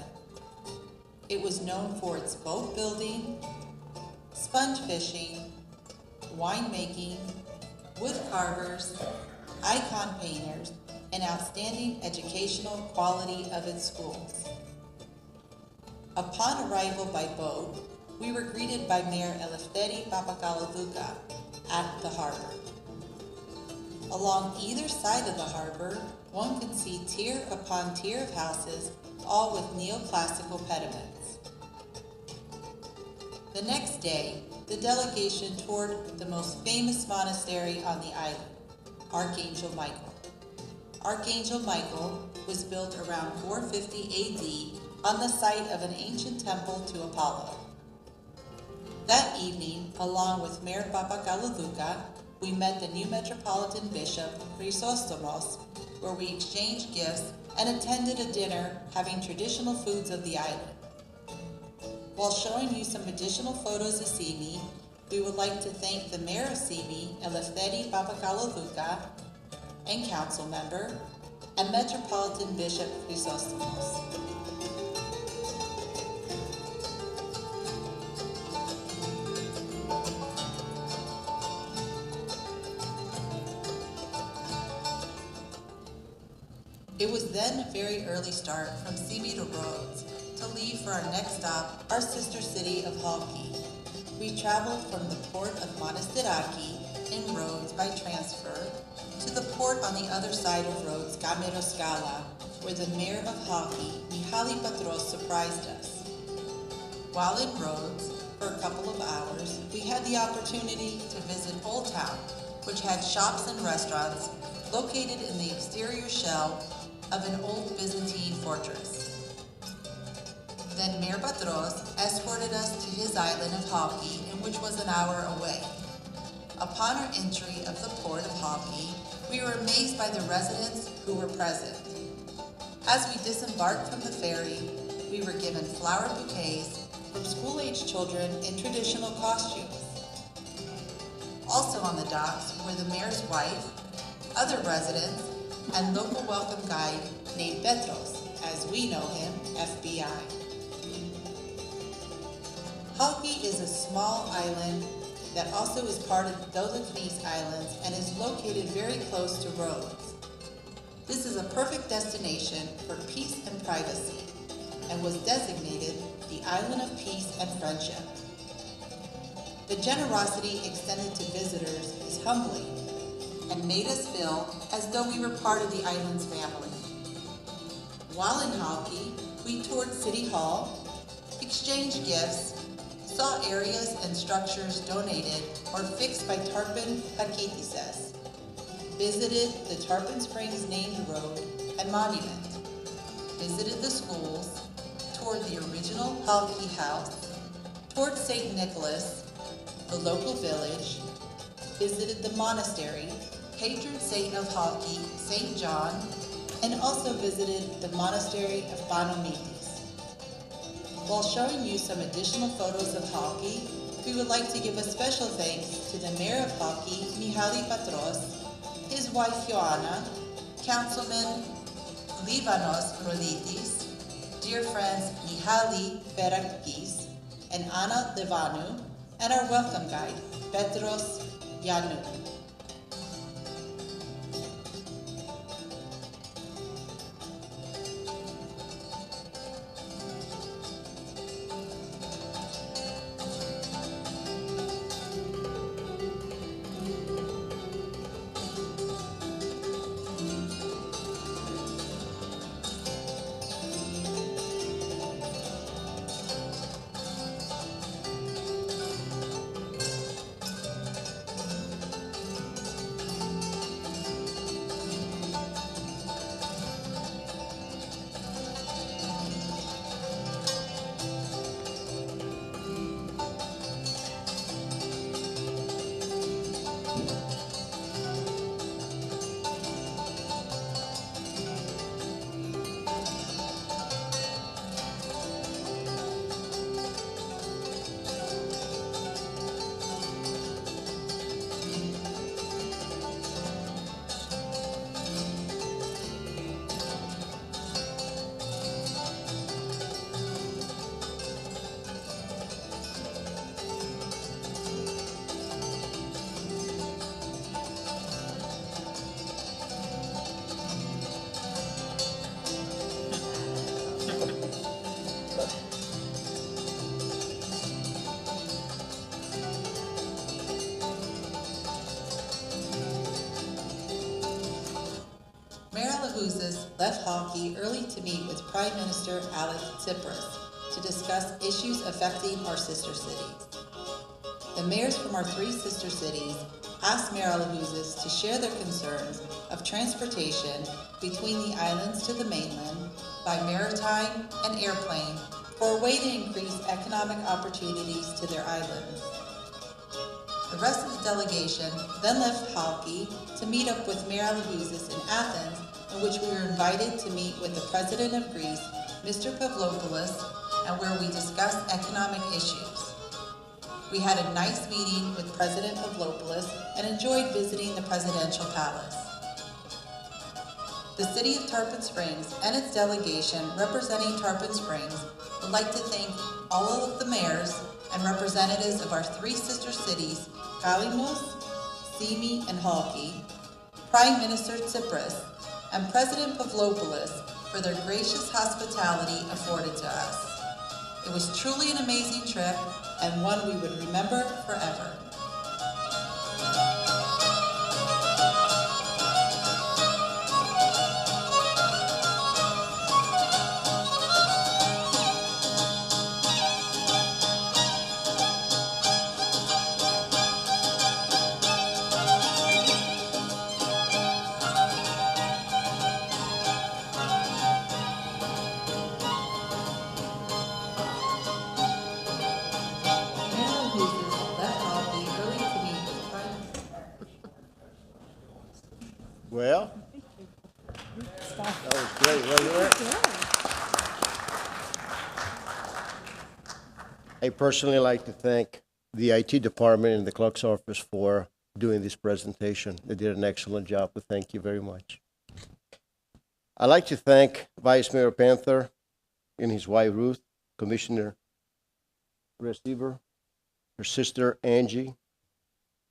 Speaker 7: It was known for its boat building, sponge fishing, winemaking, wood carvers, icon painters, and outstanding educational quality of its schools. Upon arrival by boat, we were greeted by Mayor Elefteri Papakalodouka at the harbor. Along either side of the harbor, one can see tier upon tier of houses, all with neoclassical pediments. The next day, the delegation toured the most famous monastery on the island, Archangel Michael. Archangel Michael was built around 450 AD on the site of an ancient temple to Apollo. That evening, along with Mayor Papakalodouka, we met the new Metropolitan Bishop, Chrysostomos, where we exchanged gifts and attended a dinner having traditional foods of the island. While showing you some additional photos of Simi, we would like to thank the Mayor of Simi, Elefteri Papakalodouka, and council member, and Metropolitan Bishop Chrysostomos. It was then a very early start from Simi to Rhodes to leave for our next stop, our sister city of Halki. We traveled from the port of Monastiraki in Rhodes by transfer, to the port on the other side of Rhodes, Gamero Scala, where the mayor of Halki, Mihaly Patros, surprised us. While in Rhodes, for a couple of hours, we had the opportunity to visit Old Town, which had shops and restaurants located in the exterior shell of an old Byzantine fortress. Then Mayor Patros escorted us to his island of Halki, which was an hour away. Upon our entry of the port of Halki, we were amazed by the residents who were present. As we disembarked from the ferry, we were given flower bouquets from school-age children in traditional costumes. Also on the docks were the mayor's wife, other residents, and local welcome guide named Petros, as we know him, FBI. Halki is a small island that also is part of the Doloknes Islands and is located very close to Rhodes. This is a perfect destination for peace and privacy and was designated the Island of Peace and Friendship. The generosity extended to visitors is humbling and made us feel as though we were part of the island's family. While in Halki, we toured City Hall, exchanged gifts, saw areas and structures donated or fixed by Tarpon Hakitises, visited the Tarpon Springs named road and monument, visited the schools, toured the original Halki House, toured St. Nicholas, the local village, visited the monastery, patron saint of Halki, St. John, and also visited the monastery of Bonomitis. While showing you some additional photos of Halki, we would like to give a special thanks to the mayor of Halki, Mihaly Patros, his wife Ioana, Councilman Livanos Roditis, dear friends Mihaly Perakis and Anna Levanu, and our welcome guide, Petros Yanu. Left Halki early to meet with Prime Minister Alex Tsipras to discuss issues affecting our sister cities. The mayors from our three sister cities asked Mayor Alahouzes to share their concerns of transportation between the islands to the mainland by maritime and airplane for a way to increase economic opportunities to their islands. The rest of the delegation then left Halki to meet up with Mayor Alahouzes in Athens, in which we were invited to meet with the President of Greece, Mr. Pavlopoulos, and where we discussed economic issues. We had a nice meeting with President Pavlopoulos and enjoyed visiting the Presidential Palace. The City of Tarpon Springs and its delegation representing Tarpon Springs would like to thank all of the mayors and representatives of our three sister cities, Kalimnos, Simi, and Halki, Prime Minister Tsipras, and President Pavlopoulos for their gracious hospitality afforded to us. It was truly an amazing trip and one we would remember forever.
Speaker 3: Well, that was great, wasn't it? I personally like to thank the IT department and the clerk's office for doing this presentation. They did an excellent job, but thank you very much. I'd like to thank Vice Mayor Panther and his wife Ruth, Commissioner Receiver, her sister Angie,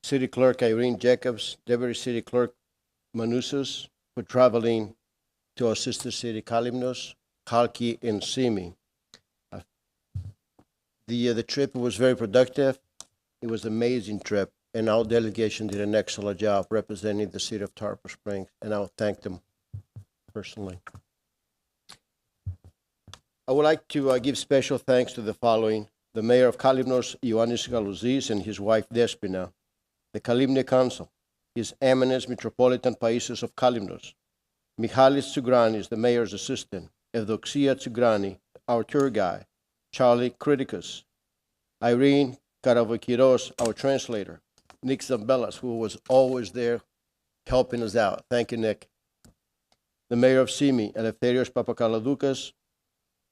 Speaker 3: City Clerk Irene Jacobs, Deputy City Clerk Manusas for traveling to our sister city Kalymnos, Halki, and Simi. The trip was very productive. It was an amazing trip, and our delegation did an excellent job representing the city of Tarpon Springs, and I'll thank them personally. I would like to give special thanks to the following: the mayor of Kalymnos, Ioannis Galouzis, and his wife Despina, the Kalymne Council, His Eminence Metropolitan Paisios of Kalymnos, Michalis Tsougranis, the mayor's assistant, Evdoxia Tsougrani, our tour guide, Charlie Kriticus, Irene Karavokiros, our translator, Nick Zambelas, who was always there helping us out. Thank you, Nick. The mayor of Simi, Eleftherios Papakaladoukas,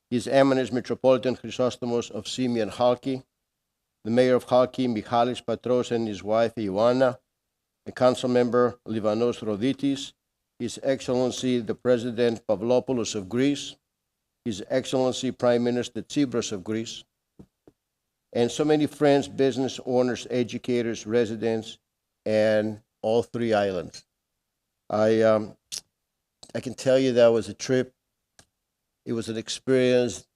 Speaker 3: His Eminence Metropolitan Chrysostomos of Simi and Halki, the mayor of Halki, Michalis Patros, and his wife, Ioanna, the council member, Livanos Roditis, His Excellency, the President Pavlopoulos of Greece, His Excellency, Prime Minister Tsipras of Greece, and so many friends, business owners, educators, residents, and all three islands. I can tell you that was a trip. It was an experience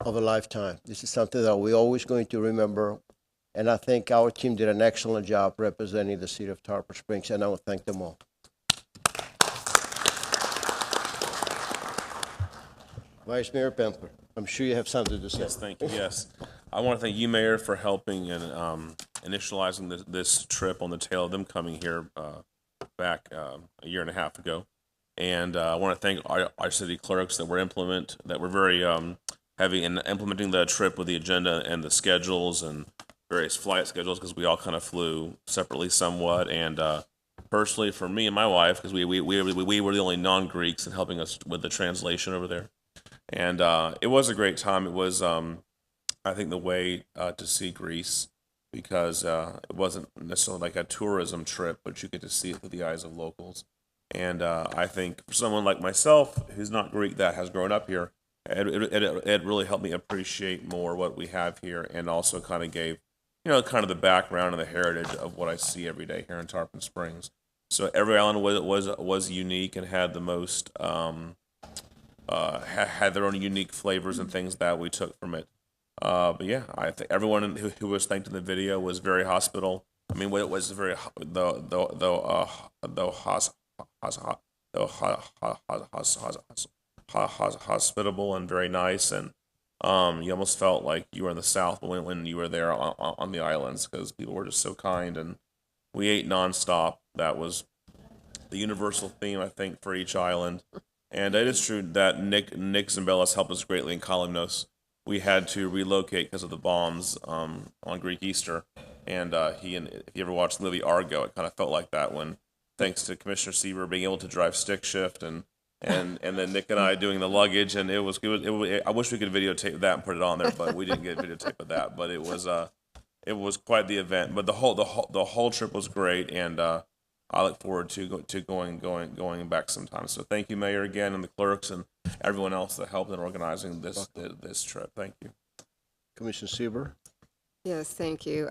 Speaker 3: of a lifetime. This is something that we're always going to remember, and I think our team did an excellent job representing the city of Tarpon Springs, and I want to thank them all. Vice Mayor Pempler, I'm sure you have something to say.
Speaker 13: Yes, thank you. Yes. I want to thank you, Mayor, for helping and initializing this trip on the tail of them coming here back a year and a half ago. And I want to thank our city clerks that were very heavy in implementing the trip with the agenda and the schedules and various flight schedules, because we all kind of flew separately somewhat. And personally, for me and my wife, because we were the only non-Greeks in helping us with the translation over there. And it was a great time. It was, I think, the way to see Greece, because it wasn't necessarily like a tourism trip, but you get to see it through the eyes of locals. And I think for someone like myself, who's not Greek, that has grown up here, it really helped me appreciate more what we have here, and also kind of gave, kind of the background and the heritage of what I see every day here in Tarpon Springs. So every island was unique and had the most, had their own unique flavors and things that we took from it. But yeah, I think everyone who was thanked in the video was very hospitable. I mean, it was very hospitable and very nice, and you almost felt like you were in the South when you were there on the islands, because people were just so kind, and we ate nonstop. That was the universal theme, I think, for each island. And it is true that Nick Zambelas helped us greatly in Kalymnos. We had to relocate because of the bombs on Greek Easter, and if you ever watched the movie Argo, it kind of felt like that when, thanks to Commissioner Seaver being able to drive stick shift, and then Nick and I doing the luggage, and it was I wish we could videotape that and put it on there, but we didn't get videotape of that. But it was quite the event. But the whole trip was great, and I look forward to going back sometime. So thank you, Mayor, again, and the clerks and everyone else that helped in organizing this trip. Thank you.
Speaker 3: Commissioner Seaver.
Speaker 17: Yes, thank you.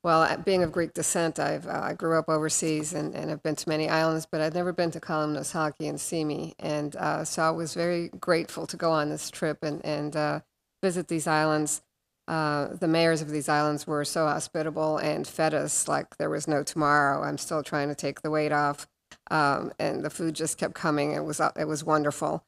Speaker 17: Well, being of Greek descent, I grew up overseas and have been to many islands, but I'd never been to Kalymnos, Halki, and Simi. And so I was very grateful to go on this trip and visit these islands. The mayors of these islands were so hospitable and fed us like there was no tomorrow. I'm still trying to take the weight off, and the food just kept coming. It was wonderful.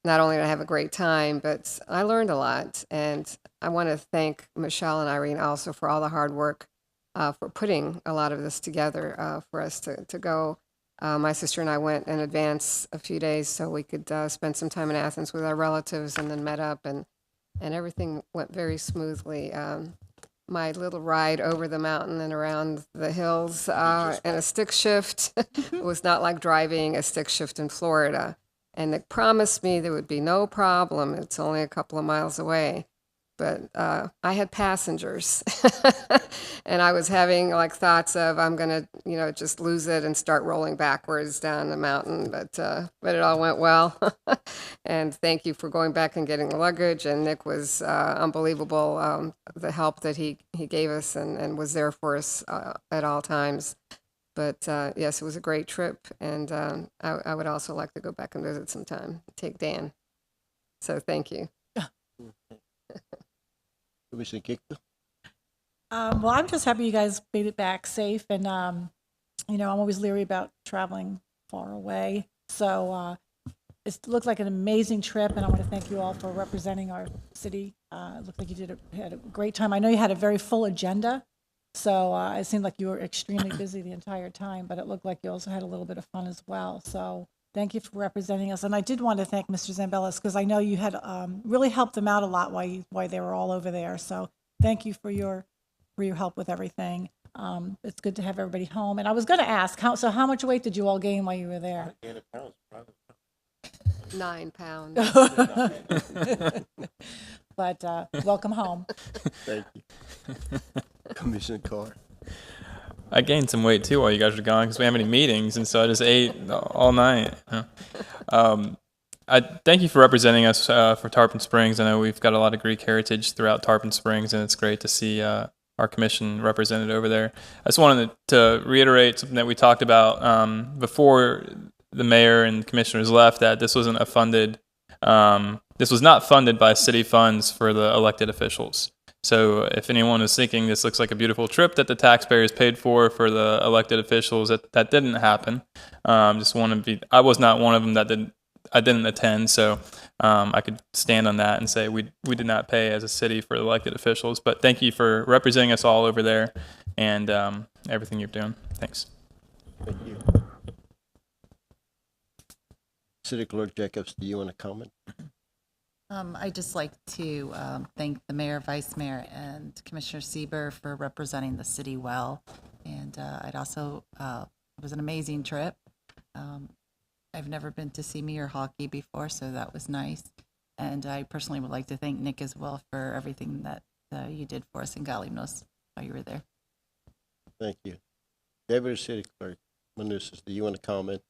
Speaker 17: Not only did I have a great time, but I learned a lot. And I want to thank Michelle and Irene also for all the hard work for putting a lot of this together for us to go. My sister and I went in advance a few days so we could spend some time in Athens with our relatives, and then met up, and everything went very smoothly. my little ride over the mountain and around the hills and a stick shift. It was not like driving a stick shift in Florida. And Nick promised me there would be no problem. It's only a couple of miles away. But I had passengers, and I was having like thoughts of I'm gonna, just lose it and start rolling backwards down the mountain. But it all went well, and thank you for going back and getting the luggage. And Nick was unbelievable, the help that he gave us and was there for us at all times. But yes, it was a great trip, and I would also like to go back and visit sometime. Take Dan. So thank you.
Speaker 3: Commissioner Kikto?
Speaker 15: Well, I'm just happy you guys made it back safe, and I'm always leery about traveling far away. So it looked like an amazing trip, and I want to thank you all for representing our city. It looked like you had a great time. I know you had a very full agenda, so it seemed like you were extremely busy the entire time, but it looked like you also had a little bit of fun as well. So thank you for representing us. And I did want to thank Mr. Zambellis because I know you had really helped them out a lot while they were all over there. So thank you for your help with everything. It's good to have everybody home. And I was going to ask, how much weight did you all gain while you were there?
Speaker 17: 9 pounds.
Speaker 15: But welcome home.
Speaker 3: Thank you. Commissioner Carr.
Speaker 18: I gained some weight too while you guys were gone because we haven't any meetings, and so I just ate all night. I thank you for representing us for Tarpon Springs. I know we've got a lot of Greek heritage throughout Tarpon Springs, and it's great to see our commission represented over there. I just wanted to reiterate something that we talked about before the mayor and commissioners left, that this wasn't this was not funded by city funds for the elected officials. So if anyone is thinking this looks like a beautiful trip that the taxpayers paid for the elected officials, that didn't happen. I was not one of them I didn't attend, so I could stand on that and say we did not pay as a city for elected officials. But thank you for representing us all over there and everything you're doing. Thanks.
Speaker 3: Thank you. City Clerk Jacobs, do you want to comment?
Speaker 7: I'd just like to thank the mayor, vice mayor, and Commissioner Sieber for representing the city well. And I'd also, it was an amazing trip. I've never been to Simi or hockey before, so that was nice. And I personally would like to thank Nick as well for everything that you did for us in Galimnos while you were there.
Speaker 3: Thank you. Deputy City Clerk Manousis, do you want to comment?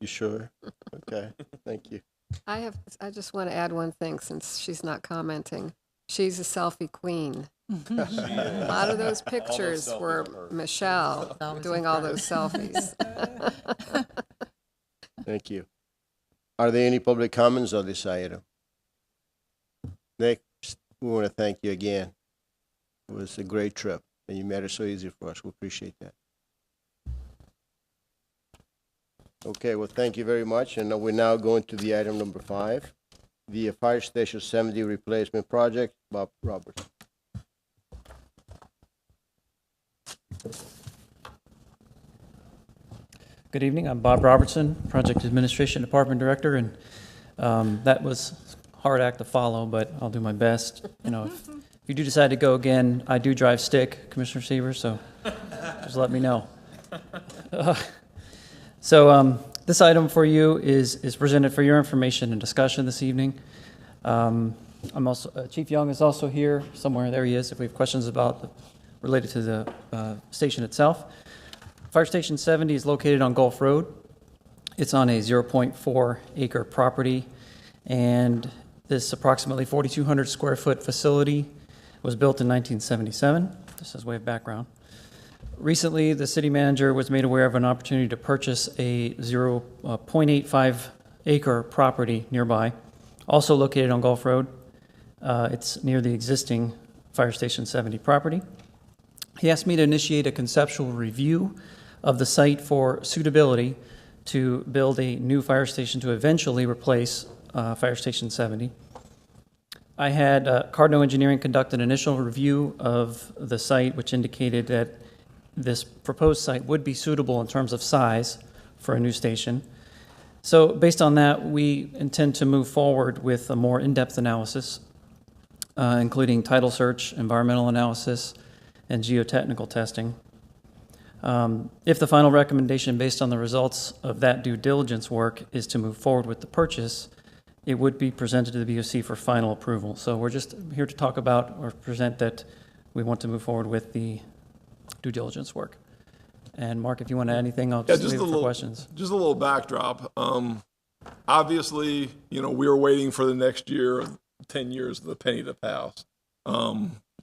Speaker 3: You sure? Okay, thank you.
Speaker 17: I just want to add one thing since she's not commenting. She's a selfie queen. A lot of those pictures were Michelle doing all those selfies.
Speaker 3: Thank you. Are there any public comments on this item? Nick, we want to thank you again. It was a great trip, and you made it so easy for us. We appreciate that. Okay, well, thank you very much. And we're now going to the item number 5, the Fire Station 70 replacement project. Bob Roberts.
Speaker 19: Good evening. I'm Bob Robertson, Project Administration Department Director, and that was a hard act to follow, but I'll do my best. If you do decide to go again, I do drive stick, Commissioner Sieber, so just let me know. So this item for you is presented for your information and discussion this evening. Chief Young is also here somewhere. There he is. If we have questions related to the station itself. Fire Station 70 is located on Gulf Road. It's on a 0.4 acre property, and this approximately 4,200 square foot facility was built in 1977. This is way of background. Recently, the city manager was made aware of an opportunity to purchase a 0.85 acre property nearby, also located on Gulf Road. It's near the existing Fire Station 70 property. He asked me to initiate a conceptual review of the site for suitability to build a new fire station to eventually replace Fire Station 70. I had Cardno Engineering conduct an initial review of the site, which indicated that this proposed site would be suitable in terms of size for a new station. So based on that, we intend to move forward with a more in-depth analysis. including title search, environmental analysis, and geotechnical testing. If the final recommendation based on the results of that due diligence work is to move forward with the purchase, it would be presented to the BOC for final approval. So we're just here to talk about or present that we want to move forward with the due diligence work. And Mark, if you want to add anything, I'll just leave it for questions.
Speaker 20: Just a little backdrop. Obviously, we were waiting for the next year, 10 years of the penny to pass.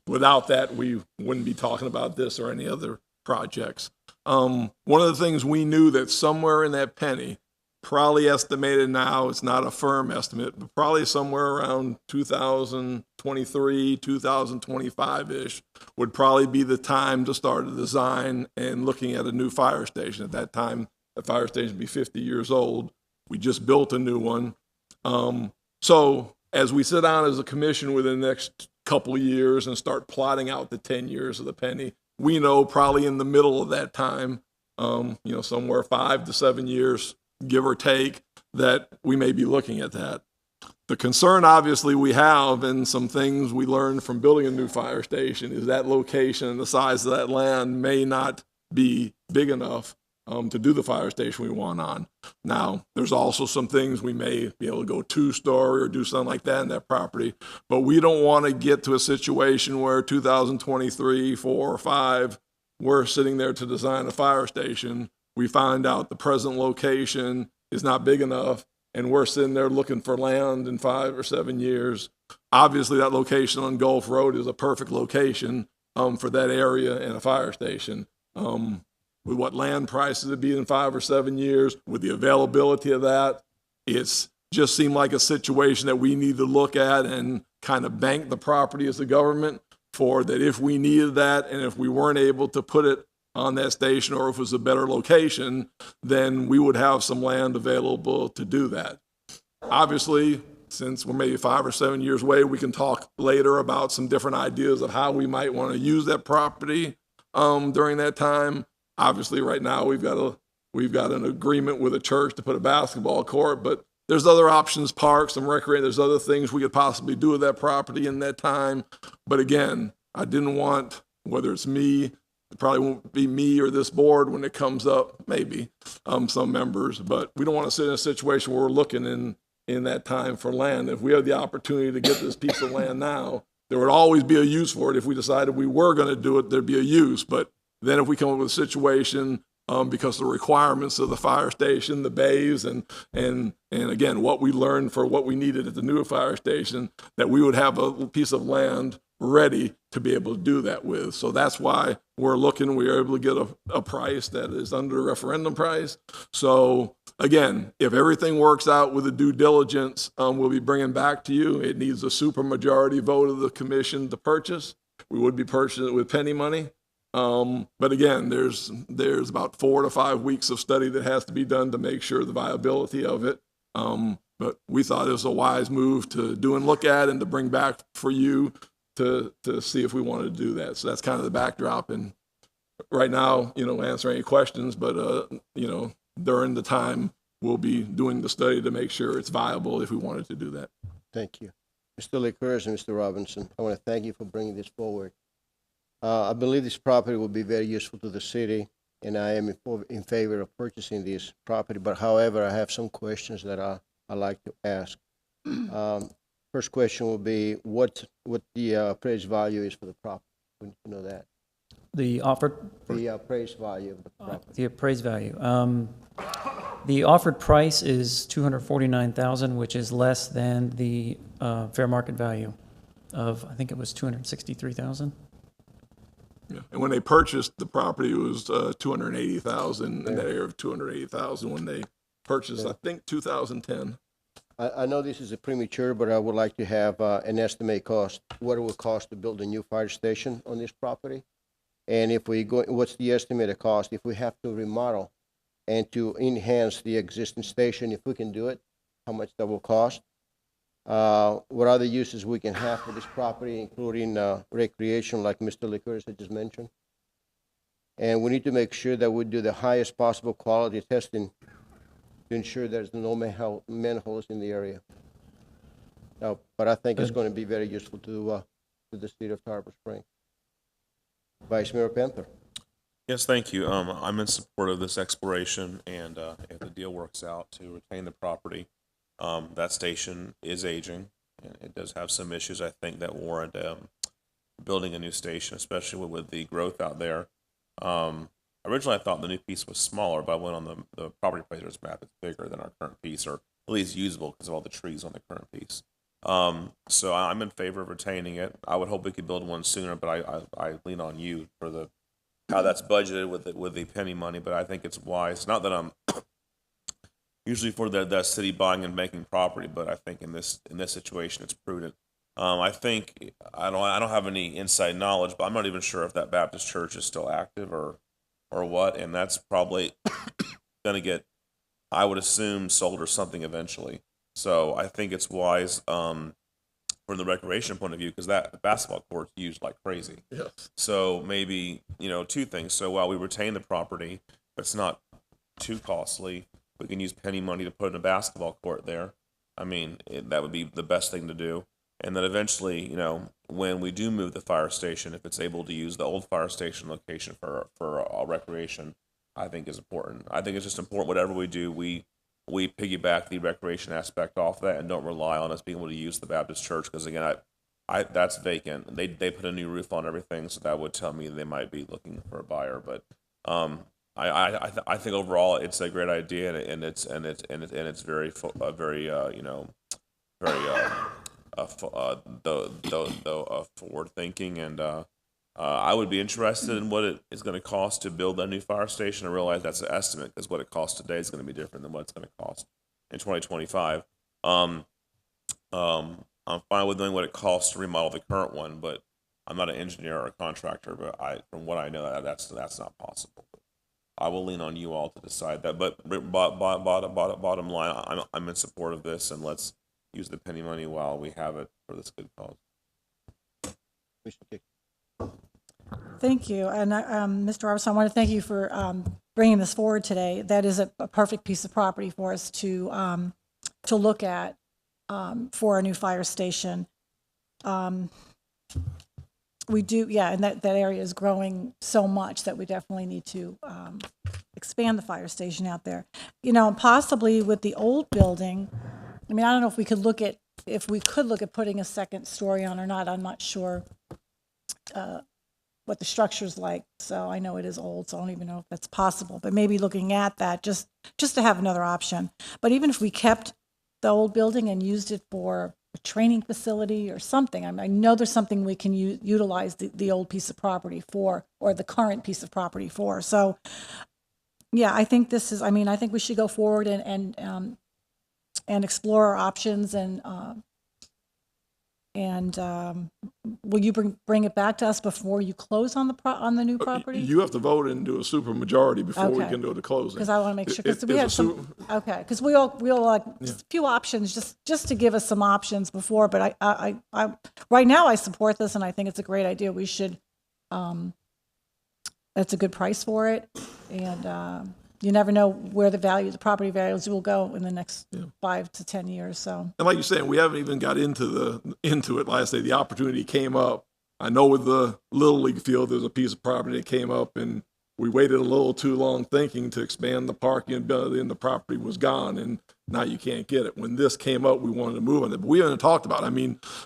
Speaker 20: Without that, we wouldn't be talking about this or any other projects. One of the things we knew that somewhere in that penny, probably estimated now, it's not a firm estimate, but probably somewhere around 2023, 2025-ish would probably be the time to start a design and looking at a new fire station. At that time, the fire station would be 50 years old. We just built a new one. So as we sit down as a commission within the next couple of years and start plotting out the 10 years of the penny, we know probably in the middle of that time, somewhere 5 to 7 years, give or take, that we may be looking at that. The concern obviously we have, and some things we learned from building a new fire station, is that location and the size of that land may not be big enough to do the fire station we want on. Now, there's also some things we may be able to go 2-story or do something like that in that property, but we don't want to get to a situation where 2023, 4, or 5, we're sitting there to design a fire station. We find out the present location is not big enough, and we're sitting there looking for land in 5 or 7 years. Obviously, that location on Gulf Road is a perfect location for that area and a fire station. With what land prices would be in 5 or 7 years, with the availability of that, it's just seemed like a situation that we need to look at and kind of bank the property as a government for that. If we needed that and if we weren't able to put it on that station, or if it was a better location, then we would have some land available to do that. Obviously, since we're maybe 5 or 7 years away, we can talk later about some different ideas of how we might want to use that property during that time. Obviously, right now we've got an agreement with a church to put a basketball court, but there's other options, parks and recreation. There's other things we could possibly do with that property in that time. But again, I didn't want, whether it's me, it probably won't be me or this board when it comes up, maybe some members, but we don't want to sit in a situation where we're looking in that time for land. If we have the opportunity to get this piece of land now, there would always be a use for it. If we decided we were going to do it, there'd be a use. But then if we come up with a situation because of the requirements of the fire station, the bays, and again, what we learned for what we needed at the new fire station, that we would have a piece of land ready to be able to do that with. So that's why we're looking, we are able to get a price that is under the referendum price. So again, if everything works out with the due diligence, we'll be bringing back to you. It needs a supermajority vote of the commission to purchase. We would be purchasing it with penny money. But again, there's about 4 to 5 weeks of study that has to be done to make sure the viability of it. But we thought it was a wise move to do and look at and to bring back for you to see if we wanted to do that. So that's kind of the backdrop. And right now, answer any questions, but, during the time, we'll be doing the study to make sure it's viable if we wanted to do that.
Speaker 3: Thank you. Mr. Licorice and Mr. Robinson, I want to thank you for bringing this forward. I believe this property will be very useful to the city, and I am in favor of purchasing this property. But however, I have some questions that I like to ask. First question will be what the appraised value is for the property. We need to know that.
Speaker 19: The
Speaker 3: appraised value of the property.
Speaker 19: The appraised value. The offered price is $249,000, which is less than the fair market value of, I think it was $263,000.
Speaker 20: Yeah. And when they purchased the property, it was $280,000 in that area of $280,000 when they purchased, I think, 2010.
Speaker 3: I know this is a premature, but I would like to have an estimate cost. What it will cost to build a new fire station on this property? And if we go, what's the estimated cost if we have to remodel and to enhance the existing station? If we can do it, how much that will cost? What other uses we can have for this property, including recreation, like Mr. Licorice had just mentioned. And we need to make sure that we do the highest possible quality testing to ensure there's no manholes in the area. No, but I think it's going to be very useful to the city of Tarpon Springs. Vice Mayor Panther.
Speaker 13: Yes, thank you. I'm in support of this exploration, and if the deal works out to retain the property, that station is aging, and it does have some issues, I think, that warrant building a new station, especially with the growth out there. Originally, I thought the new piece was smaller, but I went on the property appraiser's map. It's bigger than our current piece, or at least usable because of all the trees on the current piece. So I'm in favor of retaining it. I would hope we could build one sooner, but I lean on you for how that's budgeted with the penny money. But I think it's wise. Not that I'm usually for the city buying and making property, but I think in this situation it's prudent. I think I don't have any inside knowledge, but I'm not even sure if that Baptist church is still active or what, and that's probably going to get, I would assume, sold or something eventually. So I think it's wise from the recreation point of view, because that basketball court's used like crazy.
Speaker 20: Yes.
Speaker 13: So maybe, two things. So while we retain the property, it's not too costly, we can use penny money to put in a basketball court there. I mean, that would be the best thing to do. And then eventually, when we do move the fire station, if it's able to use the old fire station location for recreation, I think is important. I think it's just important, whatever we do, we piggyback the recreation aspect off that and don't rely on us being able to use the Baptist church, because again, I that's vacant. They put a new roof on everything, so that would tell me they might be looking for a buyer. But I think overall it's a great idea, and it's very forward thinking, and I would be interested in what it is going to cost to build a new fire station. I realize that's an estimate, because what it costs today is going to be different than what it's going to cost in 2025. I'm fine with knowing what it costs to remodel the current one, but I'm not an engineer or a contractor. But from what I know, that's not possible. I will lean on you all to decide that. But bottom line, I'm in support of this, and let's use the penny money while we have it for this good cause.
Speaker 15: Thank you. And Mr. Robertson, I want to thank you for bringing this forward today. That is a perfect piece of property for us to look at for a new fire station. We do, and that area is growing so much that we definitely need to expand the fire station out there. Possibly with the old building, I mean, I don't know if we could look at putting a second story on or not. I'm not sure what the structure's like. So I know it is old, so I don't even know if that's possible. But maybe looking at that just to have another option. But even if we kept the old building and used it for a training facility or something, I know there's something we can utilize the old piece of property for, or the current piece of property for. So yeah, I think I think we should go forward and explore our options, and will you bring it back to us before you close on the new property?
Speaker 20: You have to vote and do a super majority before we can do the closing.
Speaker 15: Because I want to make sure, because we have because we all like just a few options, just to give us some options before. But I right now I support this, and I think it's a great idea. We should. That's a good price for it, and you never know where the property values will go in the next 5 to 10 years. So,
Speaker 20: and like you're saying, we haven't even got into it. Like I say, the opportunity came up. I know with the Little League field, there's a piece of property that came up, and we waited a little too long thinking to expand the parking ability, and the property was gone, and now you can't get it. When this came up, we wanted to move on it, but we haven't talked about it.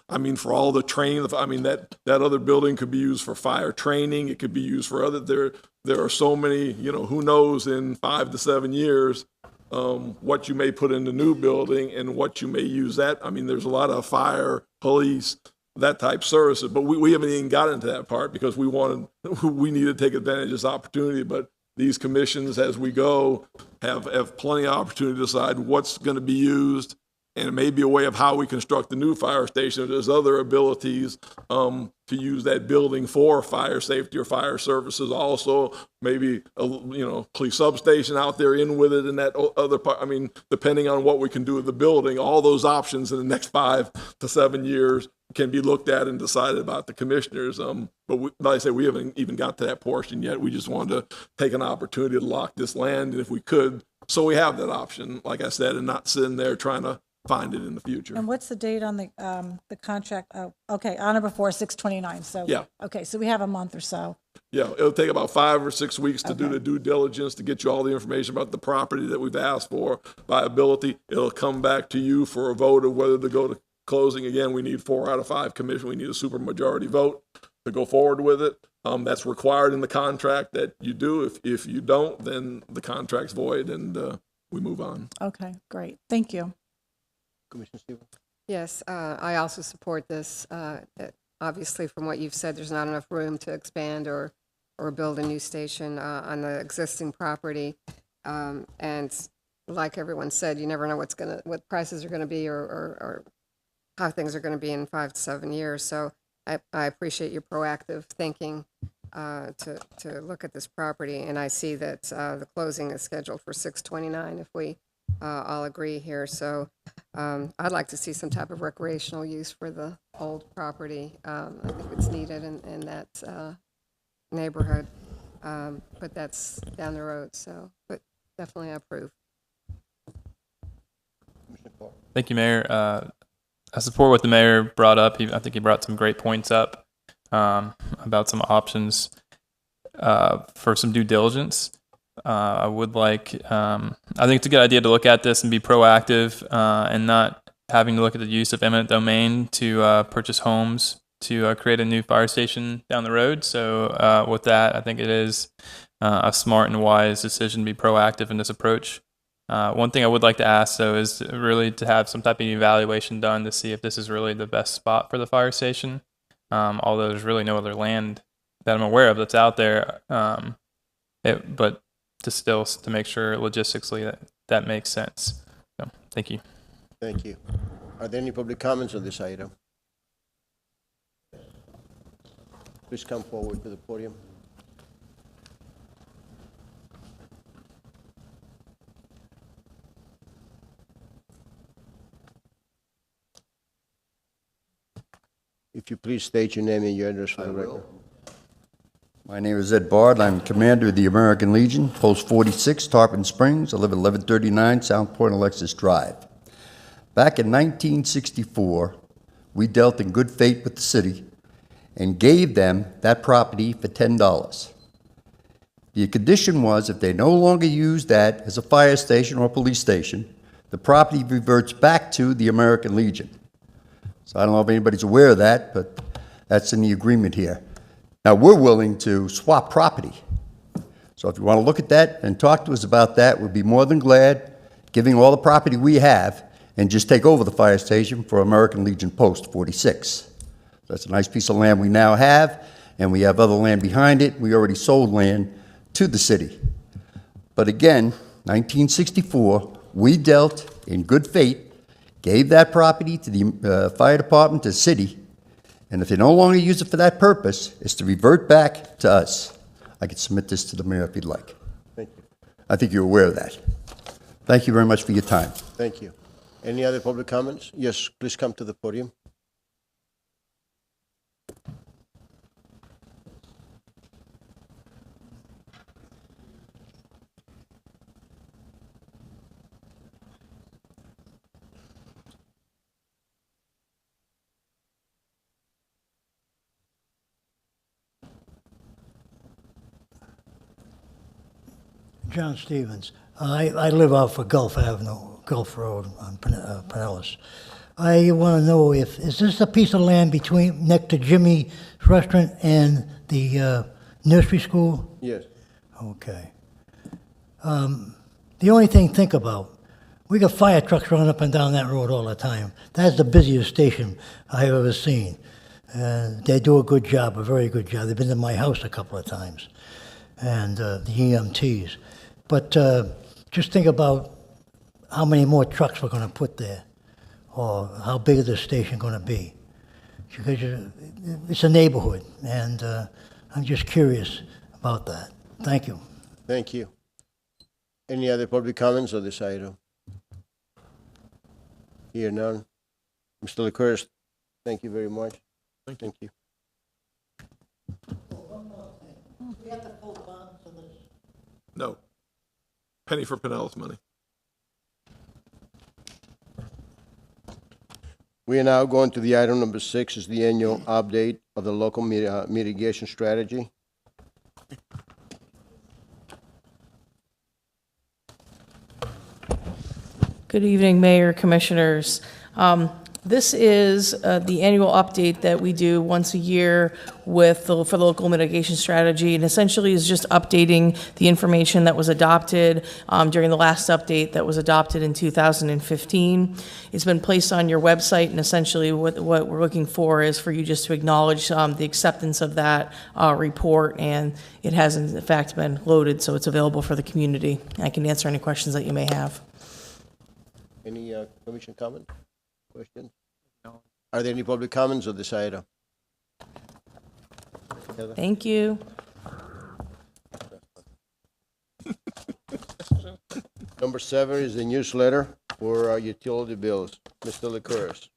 Speaker 20: I mean, for all the training, that other building could be used for fire training. It could be used for other. There are so many, who knows in 5 to 7 years what you may put in the new building and what you may use that. I mean, there's a lot of fire, police, that type services, but we haven't even got into that part because we need to take advantage of this opportunity. But these commissions, as we go, have plenty of opportunity to decide what's going to be used, and it may be a way of how we construct the new fire station. There's other abilities to use that building for fire safety or fire services. Also, maybe a police substation out there in with it, and that other part. I mean, depending on what we can do with the building, all those options in the next 5 to 7 years can be looked at and decided about the commissioners. But like I say, we haven't even got to that portion yet. We just wanted to take an opportunity to lock this land, and if we could, so we have that option, like I said, and not sitting there trying to find it in the future.
Speaker 15: And what's the date on the contract? Oh, okay, on or before 6/29, so.
Speaker 20: Yeah.
Speaker 15: Okay, so we have a month or so.
Speaker 20: Yeah, it'll take about 5 or 6 weeks to do the due diligence, to get you all the information about the property that we've asked for, viability. It'll come back to you for a vote of whether to go to closing. Again, we need 4 out of 5 commission. We need a supermajority vote to go forward with it. That's required in the contract that you do. If you don't, then the contract's void and we move on.
Speaker 15: Okay, great. Thank you.
Speaker 3: Commissioner Stevens?
Speaker 17: Yes, I also support this. Obviously, from what you've said, there's not enough room to expand or build a new station on the existing property. And like everyone said, you never know what prices are going to be or how things are going to be in 5 to 7 years. So I appreciate your proactive thinking to look at this property. And I see that the closing is scheduled for 6/29 if we all agree here. So I'd like to see some type of recreational use for the old property. I think it's needed in that neighborhood, but that's down the road. So, but definitely I approve.
Speaker 18: Thank you, Mayor. I support what the mayor brought up. I think he brought some great points up about some options for some due diligence. I would like, I think it's a good idea to look at this and be proactive and not having to look at the use of eminent domain to purchase homes to create a new fire station down the road. So with that, I think it is a smart and wise decision to be proactive in this approach. One thing I would like to ask, though, is really to have some type of evaluation done to see if this is really the best spot for the fire station. Although there's really no other land that I'm aware of that's out there. But to make sure logistically that makes sense. So, thank you.
Speaker 3: Thank you. Are there any public comments on this item? Please come forward to the podium. If you please state your name and your address for the record.
Speaker 21: My name is Ed Bard. I'm commander of the American Legion, Post 46, Tarpon Springs. I live at 1139 South Point Alexis Drive. Back in 1964, we dealt in good faith with the city and gave them that property for $10. The condition was if they no longer use that as a fire station or police station, the property reverts back to the American Legion. So I don't know if anybody's aware of that, but that's in the agreement here. Now, we're willing to swap property. So if you want to look at that and talk to us about that, we'd be more than glad, giving all the property we have, and just take over the fire station for American Legion Post 46. That's a nice piece of land we now have, and we have other land behind it. We already sold land to the city. But again, 1964, we dealt in good faith, gave that property to the fire department, to the city, and if they no longer use it for that purpose, it's to revert back to us. I can submit this to the mayor if you'd like.
Speaker 3: Thank you.
Speaker 21: I think you're aware of that. Thank you very much for your time.
Speaker 3: Thank you. Any other public comments? Yes, please come to the podium.
Speaker 11: John Stevens. I live off of Gulf Avenue, Gulf Road on Pinellas. I want to know is this a piece of land between, next to Jimmy's restaurant and the nursery school?
Speaker 3: Yes.
Speaker 11: Okay. The only thing to think about, we got fire trucks running up and down that road all the time. That's the busiest station I've ever seen. They do a good job, a very good job. They've been to my house a couple of times, and the EMTs. But just think about how many more trucks we're going to put there, or how big is the station going to be. Because it's a neighborhood, and I'm just curious about that. Thank you.
Speaker 3: Thank you. Any other public comments on this item? Here, none. Mr. LaCourse, thank you very much. Thank you.
Speaker 20: No. Penny for Pinellas money.
Speaker 3: We are now going to the item number 6, is the annual update of the local mitigation strategy.
Speaker 6: Good evening, Mayor, Commissioners. This is the annual update that we do once a year for the local mitigation strategy, and essentially is just updating the information that was adopted during the last update that was adopted in 2015. It's been placed on your website, and essentially what we're looking for is for you just to acknowledge the acceptance of that report, and it has in fact been loaded, so it's available for the community. I can answer any questions that you may have.
Speaker 3: Any commission comment? Questions? No. Are there any public comments on this item? Heather?
Speaker 6: Thank you.
Speaker 3: Number 7 is the newsletter for utility bills. Mr. Licouris.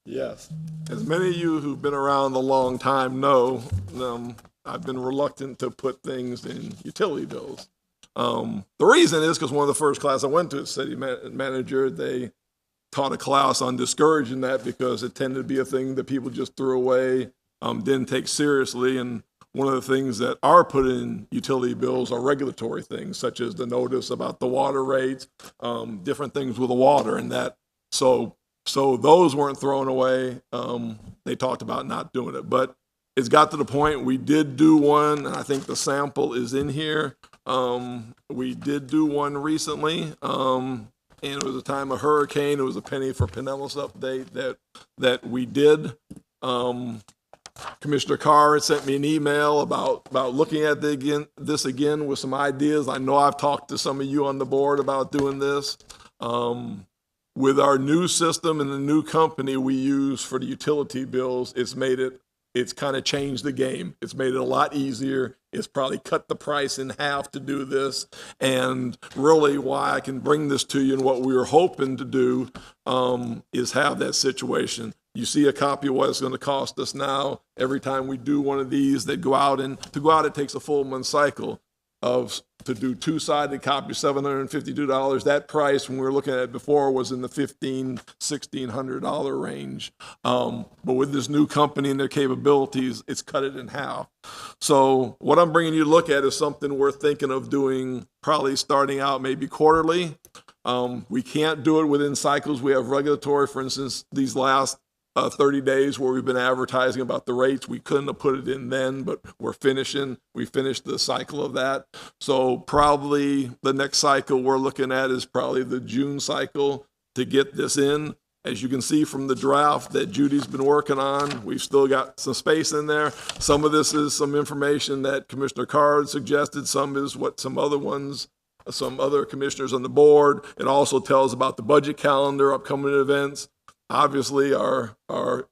Speaker 20: Yes. As many of you who've been around a long time know, I've been reluctant to put things in utility bills. The reason is because one of the first class I went to as city manager, they taught a class on discouraging that because it tended to be a thing that people just threw away, didn't take seriously. And one of the things that are put in utility bills are regulatory things, such as the notice about the water rates, different things with the water and that. So those weren't thrown away. They talked about not doing it, but it's got to the point we did do one, and I think the sample is in here. We did do one recently. And it was a time of hurricane. It was a penny for Pinellas update that we did. Commissioner Carr had sent me an email about looking at this again with some ideas. I know I've talked to some of you on the board about doing this. With our new system and the new company we use for the utility bills, it's kind of changed the game. It's made it a lot easier. It's probably cut the price in half to do this. And really why I can bring this to you and what we were hoping to do is have that situation. You see a copy of what it's going to cost us now. Every time we do one of these, they go out, and to go out, it takes a full month cycle to do two-sided copies, $752. That price, when we were looking at it before, was in the $1,600 range. But with this new company and their capabilities, it's cut it in half. So what I'm bringing you to look at is something we're thinking of doing, probably starting out maybe quarterly. We can't do it within cycles. We have regulatory, for instance, these last 30 days where we've been advertising about the rates. We couldn't have put it in then, but we finished the cycle of that. So probably the next cycle we're looking at is probably the June cycle to get this in. As you can see from the draft that Judy's been working on, we've still got some space in there. Some of this is some information that Commissioner Carr suggested. Some is what some other commissioners on the board. It also tells about the budget calendar, upcoming events. Obviously, our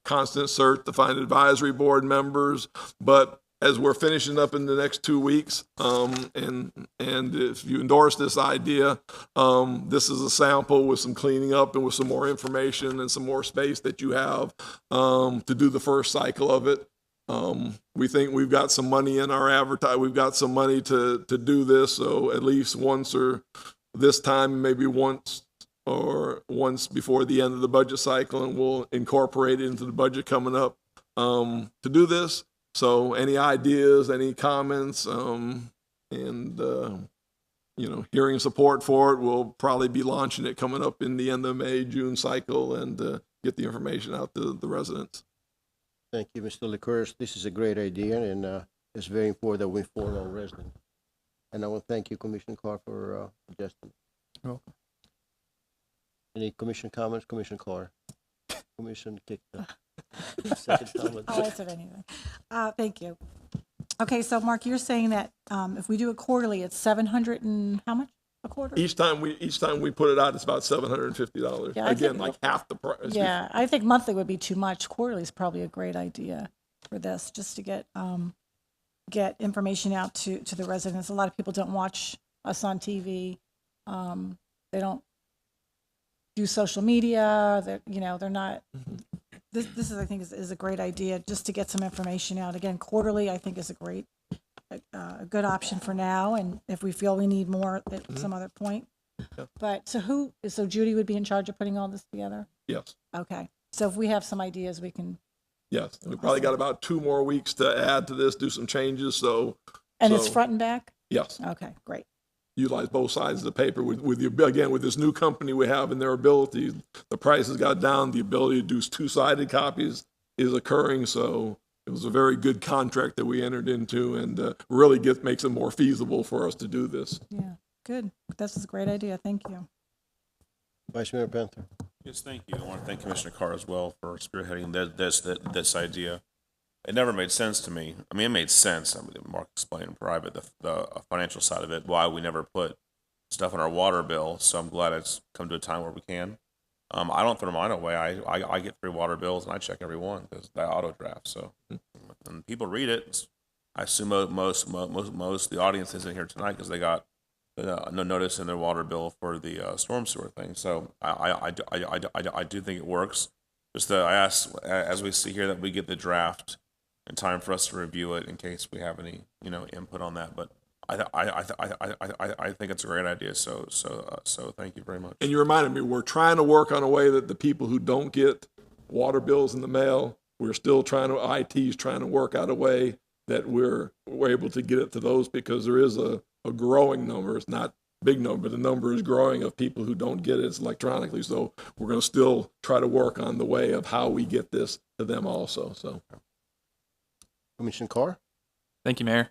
Speaker 20: constant search to find advisory board members, but as we're finishing up in the next 2 weeks, and if you endorse this idea, this is a sample with some cleaning up and with some more information and some more space that you have to do the first cycle of it. We think we've got some money in our advertise. We've got some money to do this, so at least once or this time, maybe once before the end of the budget cycle, and we'll incorporate it into the budget coming up to do this. So any ideas, any comments, hearing support for it, we'll probably be launching it coming up in the end of May, June cycle, and get the information out to the residents.
Speaker 3: Thank you, Mr. Licouris. This is a great idea, and it's very important that we inform our residents. And I want to thank you, Commissioner Clark, for suggesting.
Speaker 18: You're welcome.
Speaker 3: Any commission comments? Commissioner Clark? Commission kicked second comment.
Speaker 15: I'll answer it anyway. Thank you. Okay, so Mark, you're saying that if we do it quarterly, it's 700 and how much a quarter?
Speaker 20: Each time we put it out, it's about $750.
Speaker 15: Yeah,
Speaker 20: again, like half the price.
Speaker 15: Yeah, I think monthly would be too much. Quarterly is probably a great idea for this, just to get information out to the residents. A lot of people don't watch us on TV. They don't do social media. They're not. This is, I think, is a great idea, just to get some information out. Again, quarterly, I think, is a good option for now, and if we feel we need more at some other point. But so Judy would be in charge of putting all this together?
Speaker 20: Yes.
Speaker 15: Okay. So if we have some ideas, we can,
Speaker 20: Yes, we probably got about 2 more weeks to add to this, do some changes, so.
Speaker 15: and it's
Speaker 20: so-
Speaker 15: front and back?
Speaker 20: Yes.
Speaker 15: Okay, great.
Speaker 20: Utilize both sides of the paper with again, with this new company we have and their ability, the prices got down, the ability to do 2-sided copies is occurring, so it was a very good contract that we entered into and really makes it more feasible for us to do this.
Speaker 15: Yeah, good. This is a great idea. Thank you.
Speaker 3: Vice Mayor Panther.
Speaker 13: Yes, thank you. I want to thank Commissioner Carr as well for spearheading this idea. It never made sense to me. I mean, it made sense. I mean, Mark explained in private the financial side of it, why we never put stuff in our water bill. So I'm glad it's come to a time where we can. I don't throw mine away. I get 3 water bills and I check every one because they auto draft. So and people read it. I assume most of the audience isn't here tonight because they got no notice in their water bill for the storm sewer thing. So I do think it works. Just I ask, as we see here, that we get the draft in time for us to review it in case we have any input on that. But I think it's a great idea. So thank you very much.
Speaker 20: And you reminded me, we're trying to work on a way that the people who don't get water bills in the mail, we're still IT's trying to work out a way that we're able to get it to those, because there is a growing number. It's not big number, but the number is growing of people who don't get it electronically. So we're going to still try to work on the way of how we get this to them also. So,
Speaker 3: Commissioner Carr.
Speaker 18: Thank you, Mayor.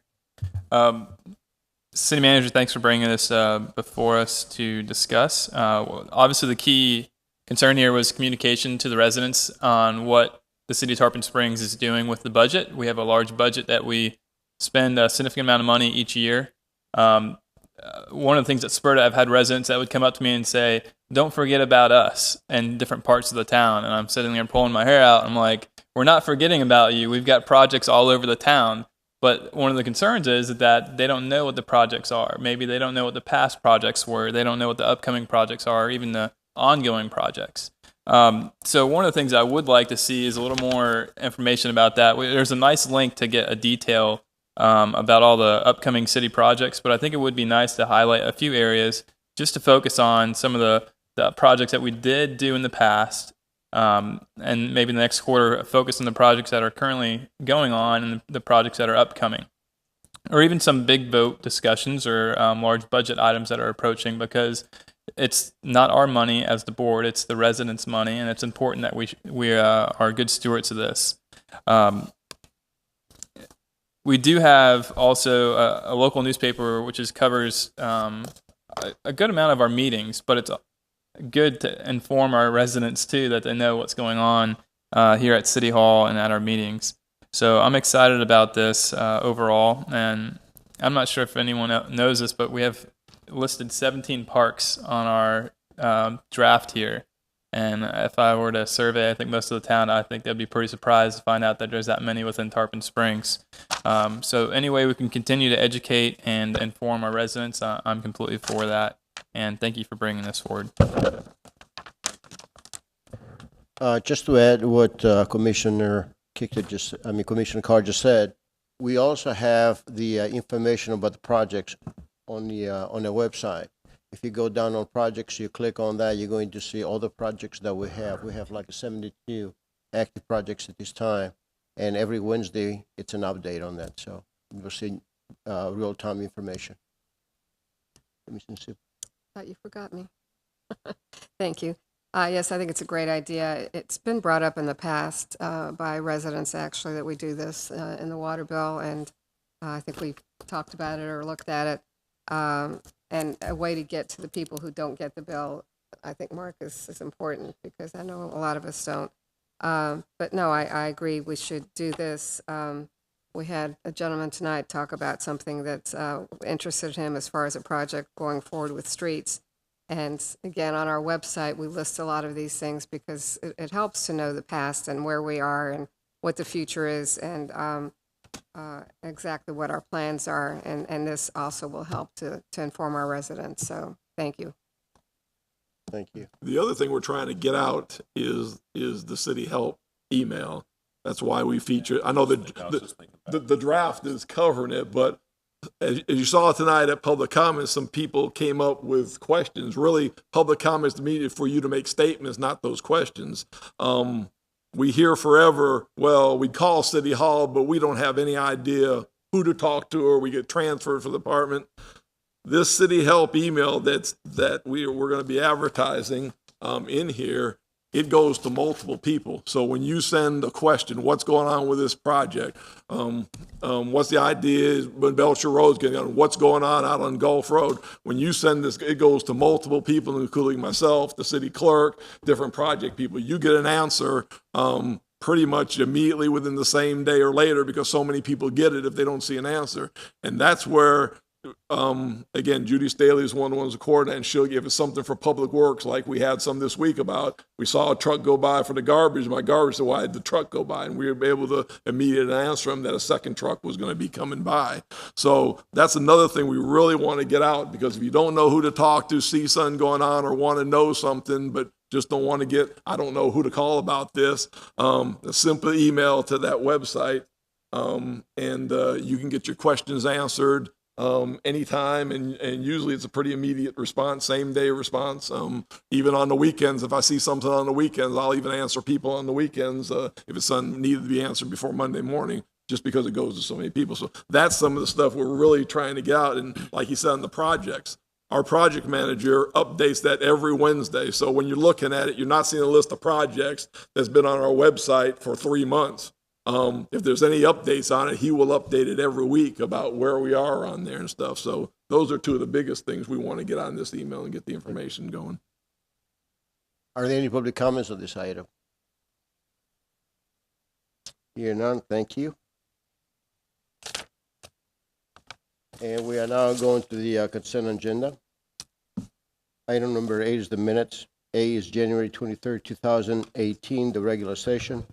Speaker 18: City Manager, thanks for bringing this before us to discuss. Obviously, the key concern here was communication to the residents on what the City of Tarpon Springs is doing with the budget. We have a large budget that we spend a significant amount of money each year. One of the things that spurred it, I've had residents that would come up to me and say, "Don't forget about us," in different parts of the town. And I'm sitting there pulling my hair out. I'm like, "We're not forgetting about you. We've got projects all over the town." But one of the concerns is that they don't know what the projects are. Maybe they don't know what the past projects were. They don't know what the upcoming projects are, or even the ongoing projects. So one of the things I would like to see is a little more information about that. There's a nice link to get a detail about all the upcoming city projects, but I think it would be nice to highlight a few areas just to focus on some of the projects that we did do in the past, and maybe the next quarter focus on the projects that are currently going on and the projects that are upcoming, or even some big vote discussions or large budget items that are approaching, because it's not our money as the board, it's the residents' money, and it's important that we are good stewards of this. We do have also a local newspaper which covers a good amount of our meetings, but it's good to inform our residents too, that they know what's going on here at City Hall and at our meetings. So I'm excited about this overall, and I'm not sure if anyone knows this, but we have listed 17 parks on our draft here. And if I were to survey, I think most of the town, I think they'd be pretty surprised to find out that there's that many within Tarpon Springs. So any way we can continue to educate and inform our residents, I'm completely for that. And thank you for bringing this forward.
Speaker 3: Just to add what Commissioner Carr just said, we also have the information about the projects on the website. If you go down on projects, you click on that, you're going to see all the projects that we have. We have like 72 active projects at this time, and every Wednesday it's an update on that. So you'll see real-time information. Commissioner Sipp.
Speaker 17: Thought you forgot me. Thank you. Yes, I think it's a great idea. It's been brought up in the past by residents, actually, that we do this in the water bill, and I think we've talked about it or looked at it. And a way to get to the people who don't get the bill, I think, Mark, is important, because I know a lot of us don't. But no, I agree we should do this. We had a gentleman tonight talk about something that's interested him as far as a project going forward with streets. And again, on our website, we list a lot of these things because it helps to know the past and where we are and what the future is, and exactly what our plans are, and this also will help to inform our residents. So thank you.
Speaker 3: Thank you.
Speaker 20: The other thing we're trying to get out is the city help email. That's why we feature. I know the draft is covering it, but as you saw tonight at public comments, some people came up with questions. Really, public comments needed for you to make statements, not those questions. we hear forever, well, we call City Hall, but we don't have any idea who to talk to, or we get transferred from the department. This City Help email that we're going to be advertising in here, it goes to multiple people. So when you send a question, what's going on with this project? What's the idea when Belcher Road's getting on? What's going on out on Gulf Road? When you send this, it goes to multiple people, including myself, the city clerk, different project people. You get an answer pretty much immediately within the same day or later, because so many people get it if they don't see an answer. And that's where, again, Judy Staley is one of the ones to coordinate, and she'll give us something for Public Works, like we had some this week about, we saw a truck go by for the garbage. My garbage said, why did the truck go by? And we were able to immediately answer them that a second truck was going to be coming by. So that's another thing we really want to get out, because if you don't know who to talk to, see something going on, or want to know something, but just don't want to get, I don't know who to call about this, a simple email to that website, and you can get your questions answered anytime, and usually it's a pretty immediate response, same day response. Even on the weekends, if I see something on the weekends, I'll even answer people on the weekends if it's needed to be answered before Monday morning, just because it goes to so many people. So that's some of the stuff we're really trying to get out. And like you said, on the projects, our project manager updates that every Wednesday. So when you're looking at it, you're not seeing a list of projects that's been on our website for 3 months. If there's any updates on it, he will update it every week about where we are on there and stuff. So those are two of the biggest things we want to get on this email and get the information going.
Speaker 3: Are there any public comments on this item? Hear none, thank you. And we are now going to the consent agenda. Item number 8 is the minutes. A is January 23rd, 2018, the regular session.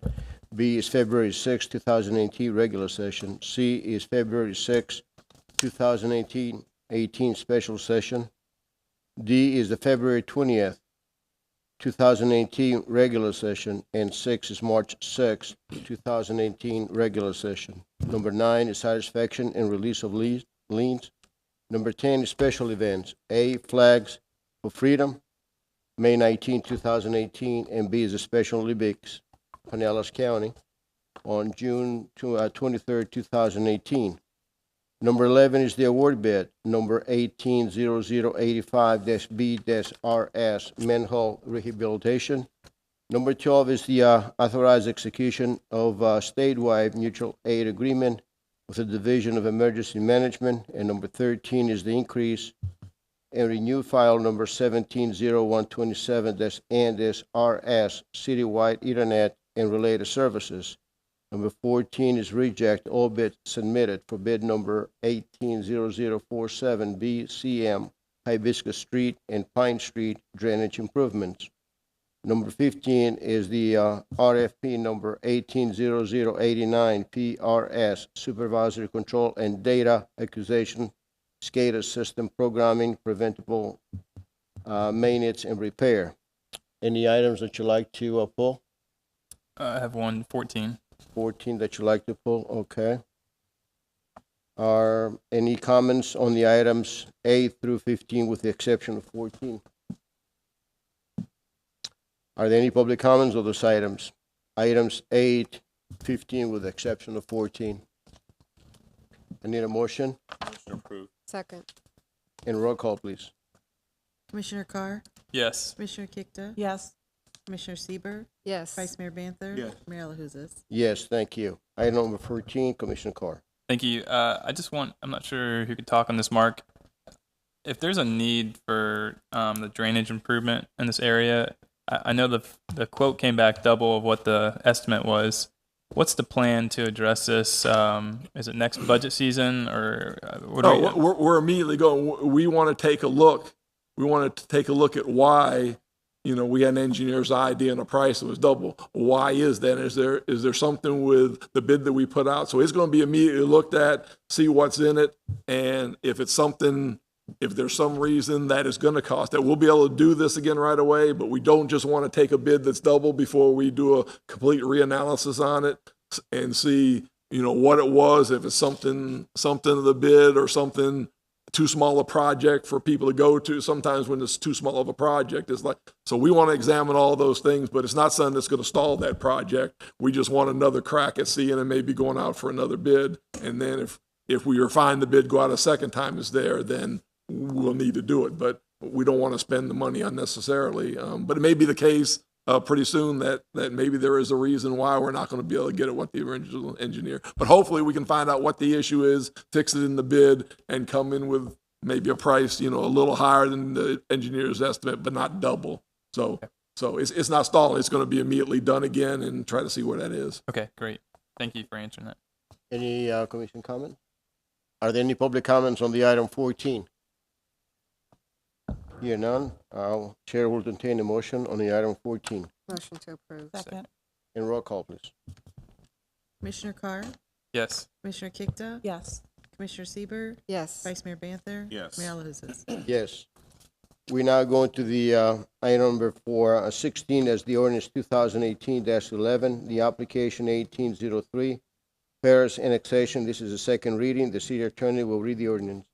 Speaker 3: B is February 6, 2018, regular session. C is February 6, 2018, special session. D is the February 20th, 2018, regular session. And 6 is March 6, 2018, regular session. Number 9 is satisfaction and release of liens. Number 10 is special events. A, flags for freedom, May 19, 2018, and B is the Special Olympics, Pinellas County, on June 23rd, 2018. Number 11 is the award bid, number 180085-B-RS, manhole rehabilitation. Number 12 is the authorized execution of statewide mutual aid agreement with the Division of Emergency Management. And number 13 is the increase and renew file number 170127-ANDES-RS, citywide Ethernet and related services. Number 14 is reject all bids submitted for bid number 180047-BCM, Hibiscus Street and Pine Street drainage improvements. Number 15 is the RFP number 180089-PRS, supervisory control and data acquisition, SCADA system programming, preventable maintenance and repair. Any items that you like to pull?
Speaker 18: I have 14.
Speaker 3: 14 that you like to pull, okay. Are any comments on the items A through 15 with the exception of 14? Are there any public comments on those items? Items 8, 15 with the exception of 14. I need a motion.
Speaker 13: Motion approved.
Speaker 17: Second.
Speaker 3: And roll call, please.
Speaker 7: Commissioner Carr?
Speaker 18: Yes.
Speaker 7: Commissioner Kikta?
Speaker 15: Yes.
Speaker 7: Commissioner Sieber,
Speaker 17: Yes.
Speaker 7: Vice Mayor Banther?
Speaker 13: Yes.
Speaker 7: Mayor LaHousas?
Speaker 3: Yes, thank you. Item number 14, Commissioner Carr.
Speaker 18: Thank you. I'm not sure who could talk on this, Mark. If there's a need for the drainage improvement in this area, I know the quote came back double of what the estimate was. What's the plan to address this? Is it next budget season, or what?
Speaker 20: We're immediately going. We want to take a look. We want to take a look at why. We had an engineer's idea and a price that was double. Why is that? Is there something with the bid that we put out? So it's going to be immediately looked at, see what's in it, and if it's something, if there's some reason that it's going to cost that, we'll be able to do this again right away. But we don't just want to take a bid that's double before we do a complete reanalysis on it and see, what it was. If it's something of the bid or something too small a project for people to go to. Sometimes when it's too small of a project, it's like, so we want to examine all those things, but it's not something that's going to stall that project. We just want another crack at seeing it, maybe going out for another bid. And then if we find the bid go out a second time is there, then we'll need to do it. But we don't want to spend the money unnecessarily. But it may be the case pretty soon that maybe there is a reason why we're not going to be able to get it what the original engineer. But hopefully we can find out what the issue is, fix it in the bid, and come in with maybe a price, a little higher than the engineer's estimate, but not double. So it's not stalling. It's going to be immediately done again and try to see where that is.
Speaker 18: Okay, great. Thank you for answering that.
Speaker 3: Any commission comments? Are there any public comments on the item 14? Here none. Chair will entertain a motion on the item 14.
Speaker 17: Motion to approve.
Speaker 15: Second.
Speaker 3: And roll call, please.
Speaker 7: Commissioner Carr?
Speaker 18: Yes.
Speaker 7: Commissioner Kikta?
Speaker 15: Yes.
Speaker 7: Commissioner Sieber,
Speaker 17: Yes.
Speaker 7: Vice Mayor Banther?
Speaker 13: Yes.
Speaker 7: Mayor LaHousas?
Speaker 3: Yes. We now go into the item number 16 as the ordinance 2018-11, the application 1803, Paris annexation. This is a second reading. The city attorney will read the ordinance.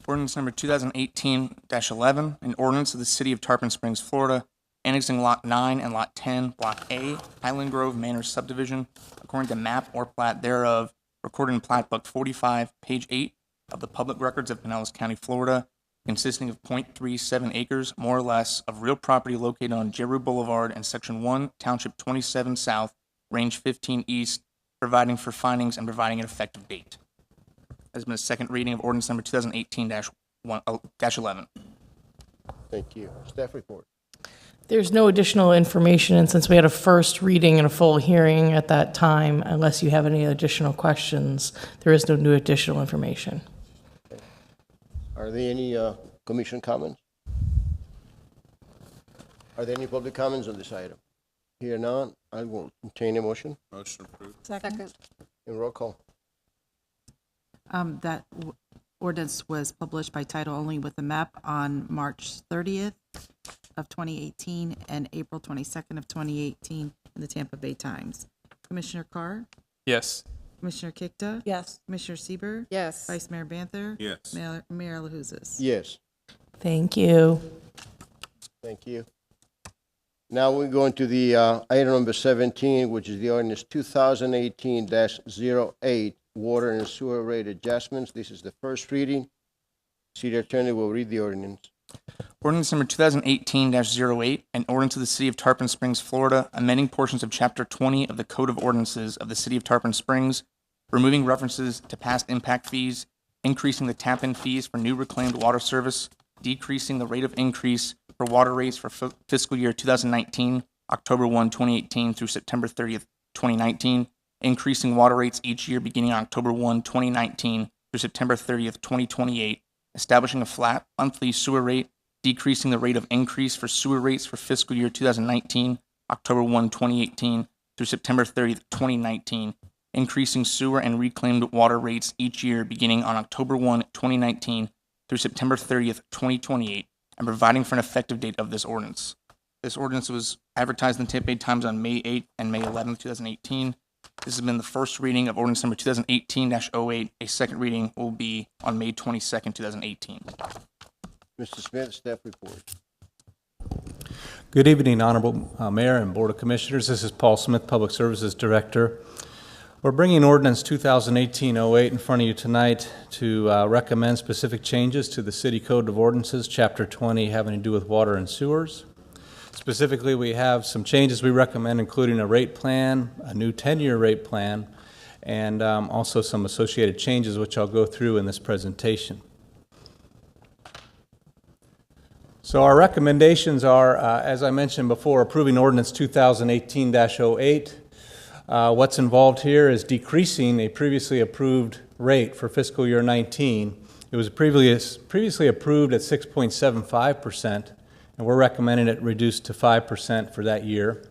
Speaker 4: Ordinance number 2018-11, an ordinance of the City of Tarpon Springs, Florida, annexing Lot 9 and Lot 10, Block A, Highland Grove Manor subdivision, according to map or plat thereof, recorded in Plat Book 45, page 8 of the Public Records of Pinellas County, Florida, consisting of 0.37 acres, more or less, of real property located on Jeru Boulevard and Section 1, Township 27 South, Range 15 East, providing for findings and providing an effective date. Has been a second reading of ordinance number 2018-11.
Speaker 3: Thank you. Staff report.
Speaker 6: There's no additional information, and since we had a first reading and a full hearing at that time, unless you have any additional questions, there is no new additional information.
Speaker 3: Are there any commission comments? Are there any public comments on this item? Here none. I will entertain a motion.
Speaker 13: Motion approved.
Speaker 15: Second.
Speaker 3: And roll call.
Speaker 7: That ordinance was published by title only with the map on March 30th of 2018 and April 22nd of 2018 in the Tampa Bay Times. Commissioner Carr?
Speaker 18: Yes.
Speaker 7: Commissioner Kikta?
Speaker 15: Yes.
Speaker 7: Commissioner Sieber,
Speaker 17: Yes.
Speaker 7: Vice Mayor Banther?
Speaker 13: Yes.
Speaker 7: Mayor LaHousas?
Speaker 3: Yes.
Speaker 6: Thank you.
Speaker 3: Thank you. Now we go into the item number 17, which is the ordinance 2018-08, water and sewer rate adjustments. This is the first reading. City attorney will read the ordinance.
Speaker 4: Ordinance number 2018-08, an ordinance of the City of Tarpon Springs, Florida, amending portions of Chapter 20 of the Code of Ordinances of the City of Tarpon Springs, removing references to past impact fees, increasing the tap-in fees for new reclaimed water service, decreasing the rate of increase for water rates for fiscal year 2019, October 1, 2018 through September 30th, 2019, increasing water rates each year beginning on October 1, 2019 through September 30th, 2028, establishing a flat monthly sewer rate, decreasing the rate of increase for sewer rates for fiscal year 2019, October 1, 2018 through September 30th, 2019, increasing sewer and reclaimed water rates each year beginning on October 1, 2019 through September 30th, 2028, and providing for an effective date of this ordinance. This ordinance was advertised in the Tampa Bay Times on May 8th and May 11th, 2018. This has been the first reading of ordinance number 2018-08. A second reading will be on May 22nd, 2018.
Speaker 3: Mr. Smith, staff report.
Speaker 22: Good evening, Honorable Mayor and Board of Commissioners. This is Paul Smith, Public Services Director. We're bringing ordinance 2018-08 in front of you tonight to recommend specific changes to the City Code of Ordinances, Chapter 20, having to do with water and sewers. Specifically, we have some changes we recommend, including a rate plan, a new 10-year rate plan, and also some associated changes, which I'll go through in this presentation. So our recommendations are, as I mentioned before, approving ordinance 2018-08. What's involved here is decreasing a previously approved rate for fiscal year 19. It was previously approved at 6.75%, and we're recommending it reduced to 5% for that year.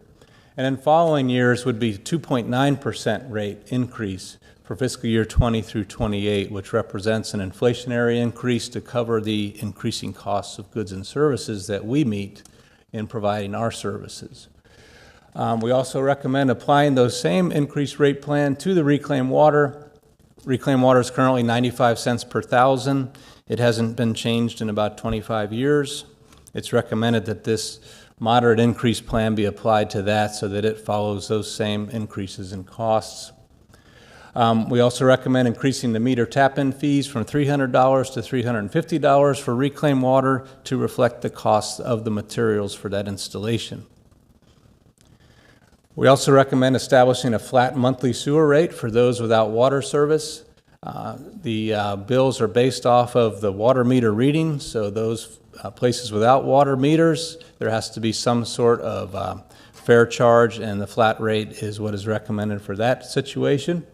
Speaker 22: And then following years would be 2.9% rate increase for fiscal year 20 through 28, which represents an inflationary increase to cover the increasing costs of goods and services that we meet in providing our services. We also recommend applying those same increased rate plan to the reclaimed water Reclaimed water is currently 95 cents per thousand. It hasn't been changed in about 25 years. It's recommended that this moderate increase plan be applied to that so that it follows those same increases in costs. We also recommend increasing the meter tap-in fees from $300 to $350 for reclaimed water to reflect the cost of the materials for that installation. We also recommend establishing a flat monthly sewer rate for those without water service. The bills are based off of the water meter reading, so those places without water meters, there has to be some sort of fair charge, and the flat rate is what is recommended for that situation.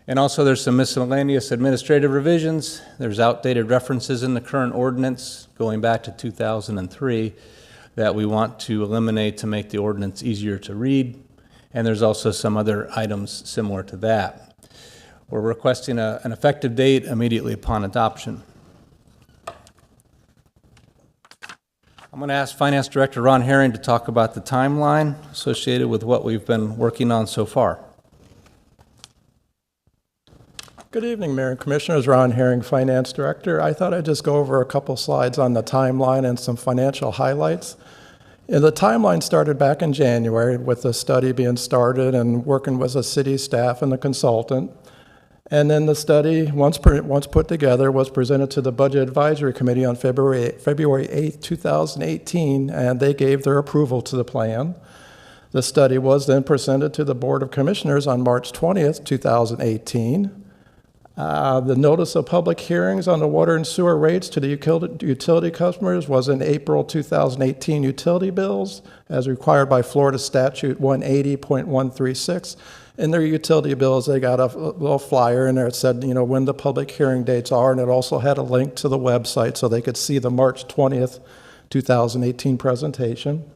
Speaker 22: And also there's some miscellaneous administrative revisions. There's outdated references in the current ordinance going back to 2003 that we want to eliminate to make the ordinance easier to read. And there's also some other items similar to that. We're requesting an effective date immediately upon adoption. I'm going to ask Finance Director Ron Herring to talk about the timeline associated with what we've been working on so far.
Speaker 2: Good evening, Mayor and Commissioners. Ron Herring, Finance Director. I thought I'd just go over a couple slides on the timeline and some financial highlights. And the timeline started back in January with the study being started and working with the city staff and the consultant. And then the study, once put together, was presented to the Budget Advisory Committee on February 8th, 2018, and they gave their approval to the plan. The study was then presented to the Board of Commissioners on March 20th, 2018. The notice of public hearings on the water and sewer rates to the utility customers was in April 2018 utility bills, as required by Florida Statute 180.136. In their utility bills, they got a little flyer in there. It said, you know, when the public hearing dates are, and it also had a link to the website so they could see the March 20th, 2018 presentation.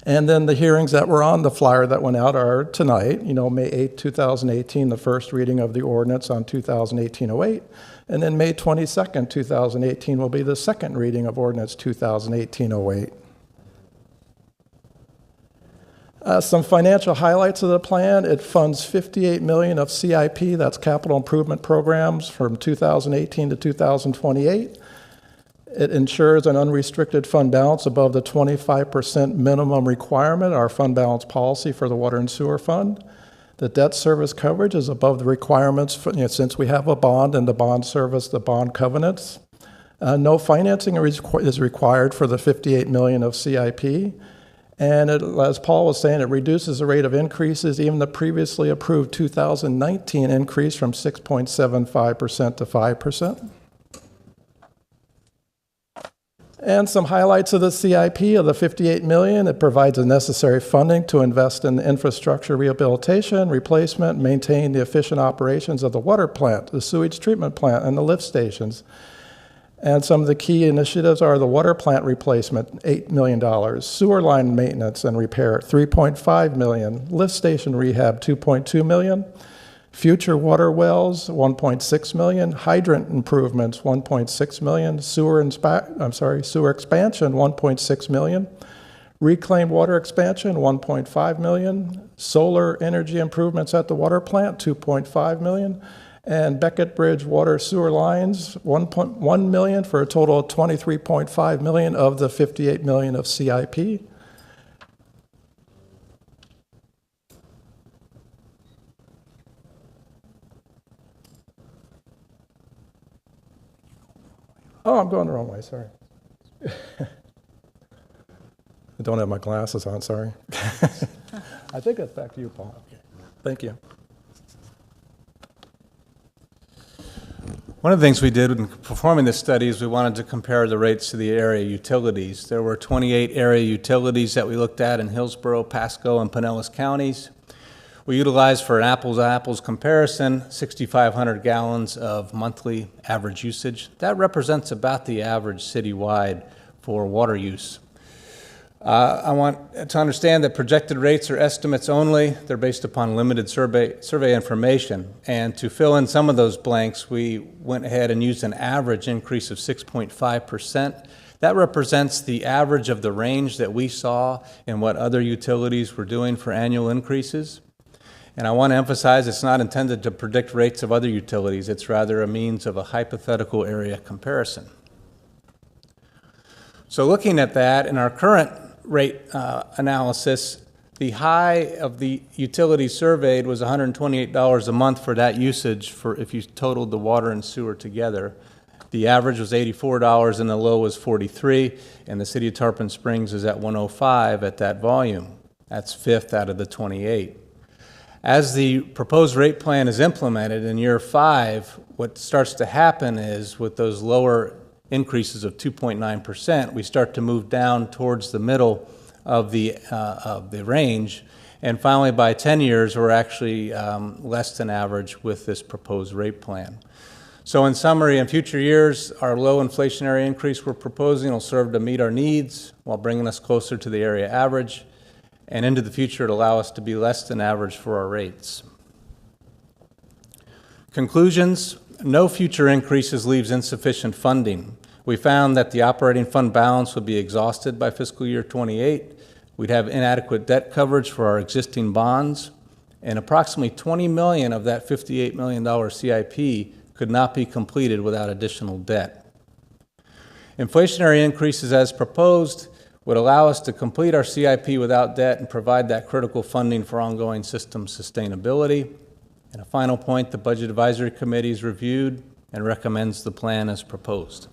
Speaker 2: And then the hearings that were on the flyer that went out are tonight, you know, May 8, 2018, the first reading of the ordinance on 2018-08. And then May 22nd, 2018 will be the second reading of ordinance 2018-08. Some financial highlights of the plan. It funds $58 million of CIP, that's capital improvement programs, from 2018 to 2028. It ensures an unrestricted fund balance above the 25% minimum requirement, our fund balance policy for the water and sewer fund. The debt service coverage is above the requirements for, since we have a bond and the bond service, the bond covenants. No financing is required for the $58 million of CIP. And it, as Paul was saying, it reduces the rate of increases, even the previously approved 2019 increase from 6.75% to 5%. And some highlights of the CIP of the $58 million. It provides the necessary funding to invest in infrastructure rehabilitation, replacement, and maintain the efficient operations of the water plant, the sewage treatment plant, and the lift stations. And some of the key initiatives are the water plant replacement, $8 million, sewer line maintenance and repair, $3.5 million, lift station rehab, $2.2 million, future water wells, $1.6 million, hydrant improvements, $1.6 million, sewer expansion, $1.6 million, reclaimed water expansion, $1.5 million, solar energy improvements at the water plant, $2.5 million, and Beckett Bridge water sewer lines, $1.1 million, for a total of $23.5 million of the $58 million of CIP. Oh, I'm going the wrong way, sorry. I don't have my glasses on, sorry. I think that's back to you, Paul. Thank you. One of the things we did in performing this study is we wanted to compare the rates to the area utilities. There were 28 area utilities that we looked at in Hillsborough, Pasco, and Pinellas counties. We utilized, for an apples-to-apples comparison, 6,500 gallons of monthly average usage. That represents about the average citywide for water use. I want to understand that projected rates are estimates only. They're based upon limited survey information. And to fill in some of those blanks, we went ahead and used an average increase of 6.5%. That represents the average of the range that we saw and what other utilities were doing for annual increases.
Speaker 22: And I want to emphasize it's not intended to predict rates of other utilities. It's rather a means of a hypothetical area comparison. So looking at that, in our current rate analysis, the high of the utilities surveyed was $128 a month for that usage for if you totaled the water and sewer together. The average was $84 and the low was $43, and the city of Tarpon Springs is at $105 at that volume. That's fifth out of the 28. As the proposed rate plan is implemented in year 5, what starts to happen is with those lower increases of 2.9%, we start to move down towards the middle of the range. And finally, by 10 years, we're actually less than average with this proposed rate plan. So in summary, in future years, our low inflationary increase we're proposing will serve to meet our needs while bringing us closer to the area average. And into the future, it'll allow us to be less than average for our rates. Conclusions: no future increases leaves insufficient funding. We found that the operating fund balance would be exhausted by fiscal year 28. We'd have inadequate debt coverage for our existing bonds, and approximately $20 million of that $58 million CIP could not be completed without additional debt. Inflationary increases as proposed would allow us to complete our CIP without debt and provide that critical funding for ongoing system sustainability. And a final point, the Budget Advisory Committee has reviewed and recommends the plan as proposed.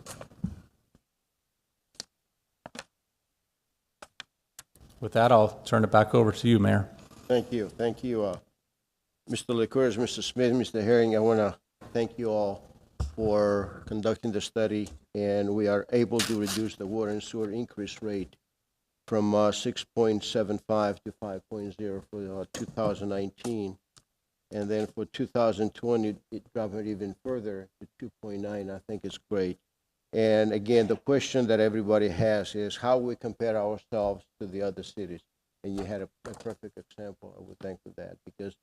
Speaker 22: With that, I'll turn it back over to you, Mayor.
Speaker 3: Thank you. Thank you, Mr. Licouris, Mr. Smith, Mr. Herring. I want to thank you all for conducting the study, and we are able to reduce the water and sewer increase rate from 6.75 to 5.0 for 2019. And then for 2020, it dropped it even further to 2.9. I think it's great. And again, the question that everybody has is how we compare ourselves to the other cities. And you had a perfect example. I would thank for that, because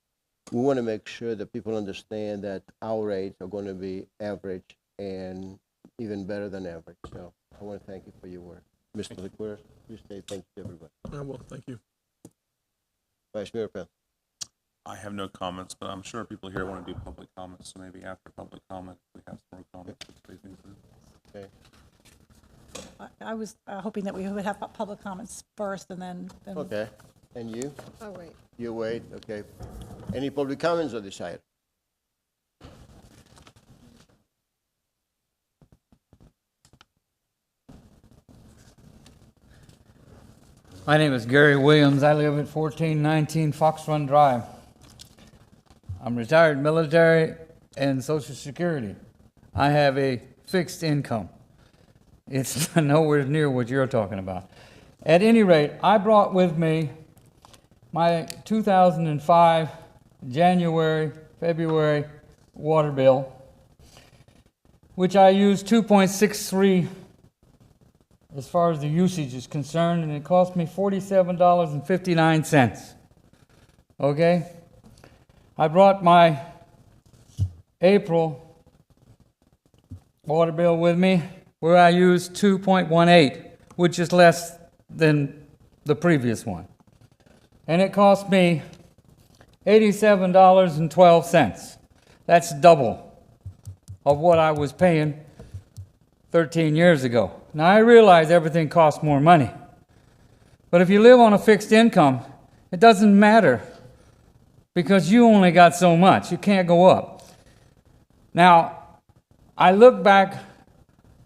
Speaker 3: we want to make sure that people understand that our rates are going to be average and even better than average. So I want to thank you for your work. Mr. Licouris, please say thank you to everybody.
Speaker 20: I will. Thank you.
Speaker 3: Vice Mayor Pell.
Speaker 13: I have no comments, but I'm sure people here want to do public comments, so maybe after public comment, we have some more comments.
Speaker 3: Okay.
Speaker 15: I was hoping that we would have public comments first and then.
Speaker 3: Okay. And you?
Speaker 17: Oh, wait.
Speaker 3: You wait. Okay. Any public comments on this item?
Speaker 10: My name is Gary Williams. I live at 1419 Fox Run Drive. I'm retired military and Social Security. I have a fixed income. It's nowhere near what you're talking about. At any rate, I brought with me my 2005 January, February water bill, which I used 2.63 as far as the usage is concerned, and it cost me $47.59. Okay? I brought my April water bill with me, where I used 2.18, which is less than the previous one. And it cost me $87.12. That's double of what I was paying 13 years ago. Now, I realize everything costs more money. But if you live on a fixed income, it doesn't matter, because you only got so much. You can't go up. Now, I look back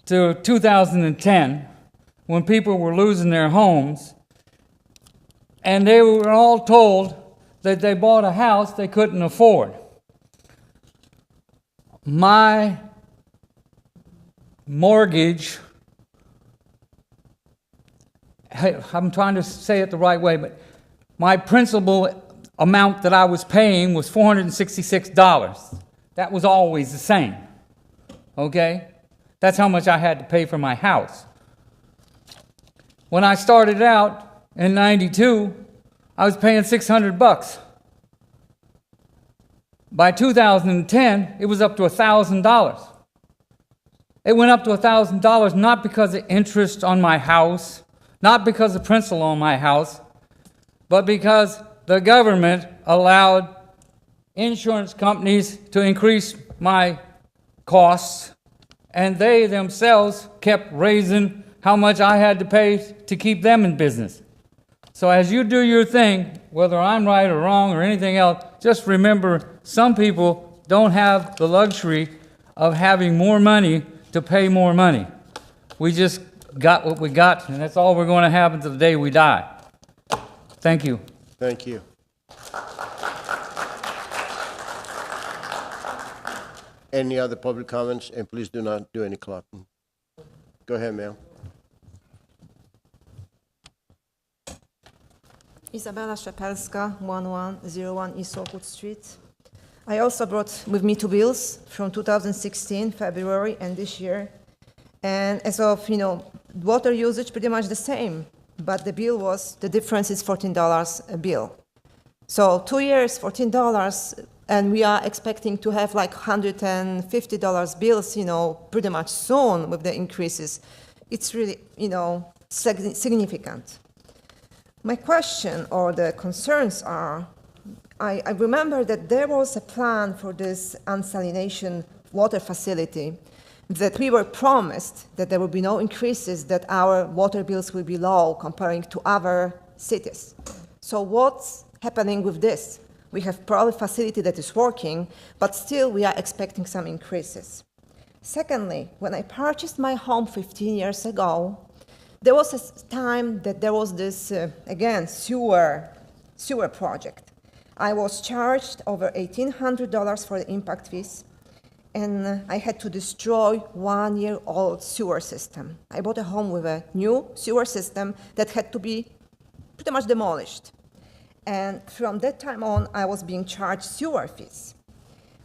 Speaker 10: to 2010, when people were losing their homes, and they were all told that they bought a house they couldn't afford. My mortgage, I'm trying to say it the right way, but my principal amount that I was paying was $466. That was always the same. Okay? That's how much I had to pay for my house. When I started out in 92, I was paying $600. By 2010, it was up to $1,000. It went up to $1,000 not because of interest on my house, not because of principal on my house, but because the government allowed insurance companies to increase my costs, and they themselves kept raising how much I had to pay to keep them in business. So as you do your thing, whether I'm right or wrong or anything else, just remember some people don't have the luxury of having more money to pay more money. We just got what we got, and that's all we're going to have until the day we die. Thank you.
Speaker 3: Thank you. Any other public comments? And please do not do any clapping. Go ahead, ma'am.
Speaker 8: Isabella Szepelska, 1101 East Oakwood Street. I also brought with me two bills from 2016, February, and this year. And as of, water usage pretty much the same, but the difference is $14 a bill. So 2 years, $14, and we are expecting to have like $150 bills, pretty much soon with the increases. It's really, significant. My question or the concerns are, I remember that there was a plan for this unsalination water facility, that we were promised that there will be no increases, that our water bills will be low comparing to other cities. So what's happening with this? We have probably a facility that is working, but still we are expecting some increases. Secondly, when I purchased my home 15 years ago, there was a time that there was this, sewer project. I was charged over $1,800 for the impact fees, and I had to destroy 1-year-old sewer system. I bought a home with a new sewer system that had to be pretty much demolished. And from that time on, I was being charged sewer fees.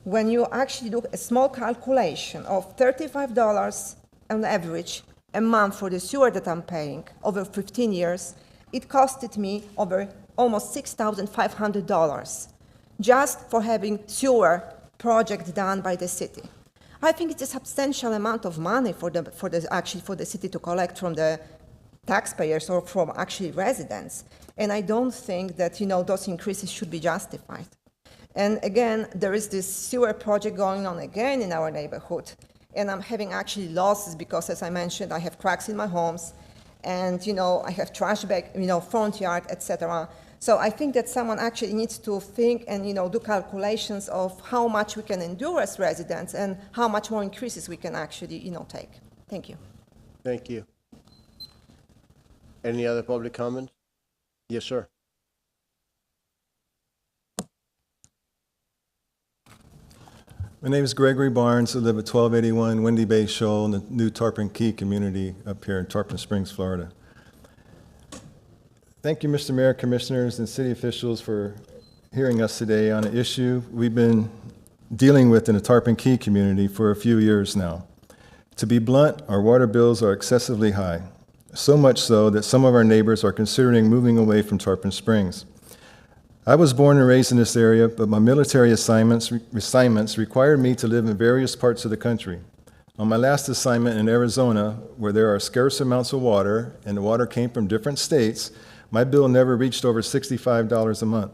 Speaker 8: When you actually do a small calculation of $35 on average a month for the sewer that I'm paying over 15 years, it costed me over almost $6,500 just for having sewer project done by the city. I think it's a substantial amount of money for the city to collect from the taxpayers or from actually residents. And I don't think that those increases should be justified. And again, there is this sewer project going on again in our neighborhood. And I'm having actually losses because, as I mentioned, I have cracks in my homes, and I have trash bag, front yard, etc. So I think that someone actually needs to think and do calculations of how much we can endure as residents and how much more increases we can actually take. Thank you.
Speaker 3: Thank you. Any other public comments? Yes, sir.
Speaker 9: My name is Gregory Barnes. I live at 1281 Windy Bay Shoal in the new Tarpon Key community up here in Tarpon Springs, Florida. Thank you, Mr. Mayor, commissioners, and city officials for hearing us today on an issue we've been dealing with in the Tarpon Key community for a few years now. To be blunt, our water bills are excessively high, so much so that some of our neighbors are considering moving away from Tarpon Springs. I was born and raised in this area, but my military assignments required me to live in various parts of the country. On my last assignment in Arizona, where there are scarce amounts of water and the water came from different states, my bill never reached over $65 a month.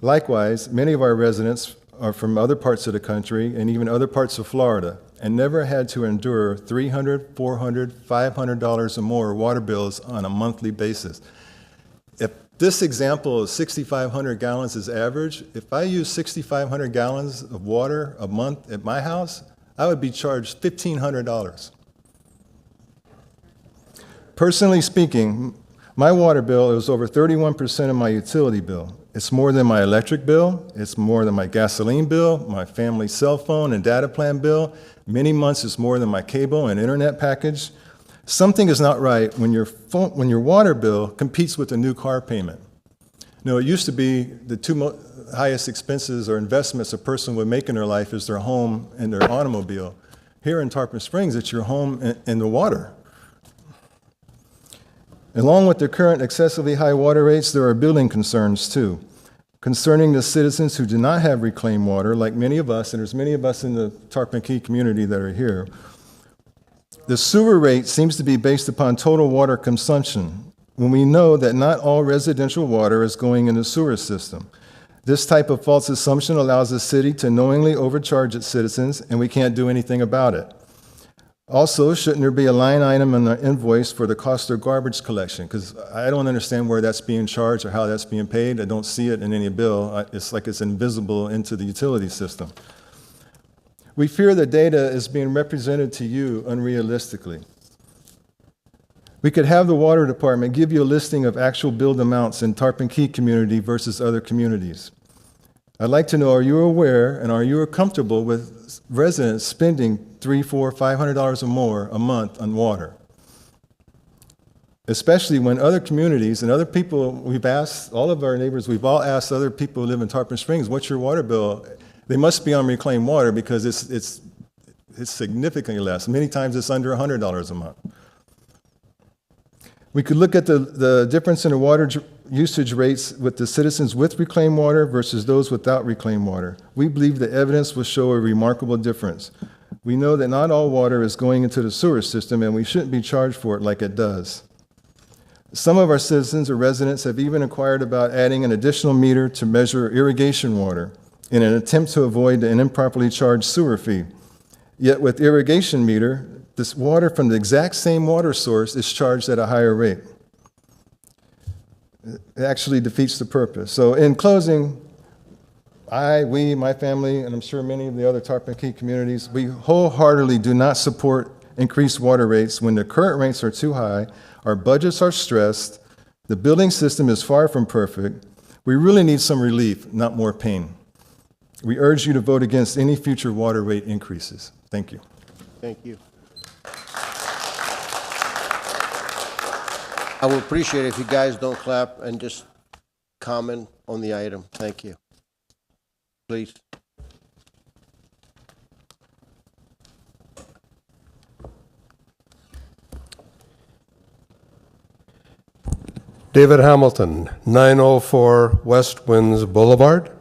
Speaker 9: Likewise, many of our residents are from other parts of the country and even other parts of Florida and never had to endure $300, $400, $500 or more water bills on a monthly basis. If this example of 6,500 gallons is average, if I use 6,500 gallons of water a month at my house, I would be charged $1,500. Personally speaking, my water bill is over 31% of my utility bill. It's more than my electric bill, it's more than my gasoline bill, my family cell phone and data plan bill. Many months it's more than my cable and internet package. Something is not right when your water bill competes with a new car payment. You know, it used to be the two highest expenses or investments a person would make in their life is their home and their automobile. Here in Tarpon Springs, it's your home and the water. Along with the current excessively high water rates, there are building concerns too, concerning the citizens who do not have reclaimed water, like many of us, and there's many of us in the Tarpon Key community that are here. The sewer rate seems to be based upon total water consumption, when we know that not all residential water is going in the sewer system. This type of false assumption allows the city to knowingly overcharge its citizens, and we can't do anything about it. Also, shouldn't there be a line item on the invoice for the cost of garbage collection? Because I don't understand where that's being charged or how that's being paid. I don't see it in any bill. It's like it's invisible into the utility system. We fear the data is being represented to you unrealistically. We could have the water department give you a listing of actual billed amounts in Tarpon Key community versus other communities. I'd like to know, are you aware and are you comfortable with residents spending $300, $400, $500 or more a month on water? Especially when other communities and other people, we've asked, all of our neighbors, we've all asked other people who live in Tarpon Springs, what's your water bill? They must be on reclaimed water because it's significantly less. Many times it's under $100 a month. We could look at the difference in the water usage rates with the citizens with reclaimed water versus those without reclaimed water. We believe the evidence will show a remarkable difference. We know that not all water is going into the sewer system, and we shouldn't be charged for it like it does. Some of our citizens or residents have even inquired about adding an additional meter to measure irrigation water in an attempt to avoid an improperly charged sewer fee. Yet with irrigation meter, this water from the exact same water source is charged at a higher rate. It actually defeats the purpose. So in closing, we, my family, and I'm sure many of the other Tarpon Key communities, we wholeheartedly do not support increased water rates when the current rates are too high, our budgets are stressed, the building system is far from perfect. We really need some relief, not more pain. We urge you to vote against any future water rate increases. Thank you.
Speaker 3: Thank you. I would appreciate it if you guys don't clap and just comment on the item. Thank you. Please.
Speaker 1: David Hamilton, 904 West Winds Boulevard.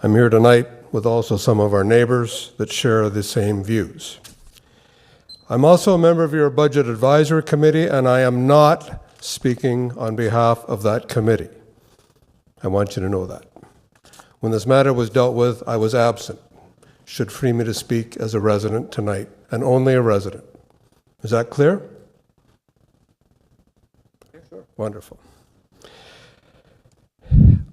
Speaker 1: I'm here tonight with also some of our neighbors that share the same views. I'm also a member of your Budget Advisory Committee, and I am not speaking on behalf of that committee. I want you to know that. When this matter was dealt with, I was absent. Should free me to speak as a resident tonight, and only a resident. Is that clear?
Speaker 3: Yeah, sure.
Speaker 1: Wonderful.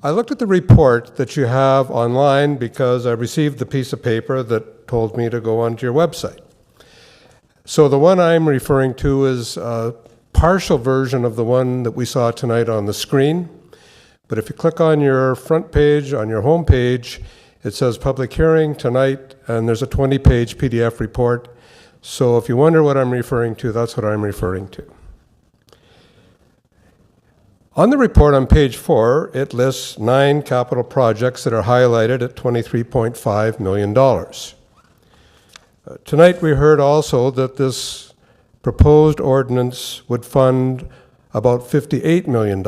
Speaker 1: I looked at the report that you have online because I received the piece of paper that told me to go onto your website. So the one I'm referring to is a partial version of the one that we saw tonight on the screen. But if you click on your front page, on your home page, it says public hearing tonight, and there's a 20-page PDF report. So if you wonder what I'm referring to, that's what I'm referring to. On the report on page 4, it lists 9 capital projects that are highlighted at $23.5 million. Tonight we heard also that this proposed ordinance would fund about $58 million.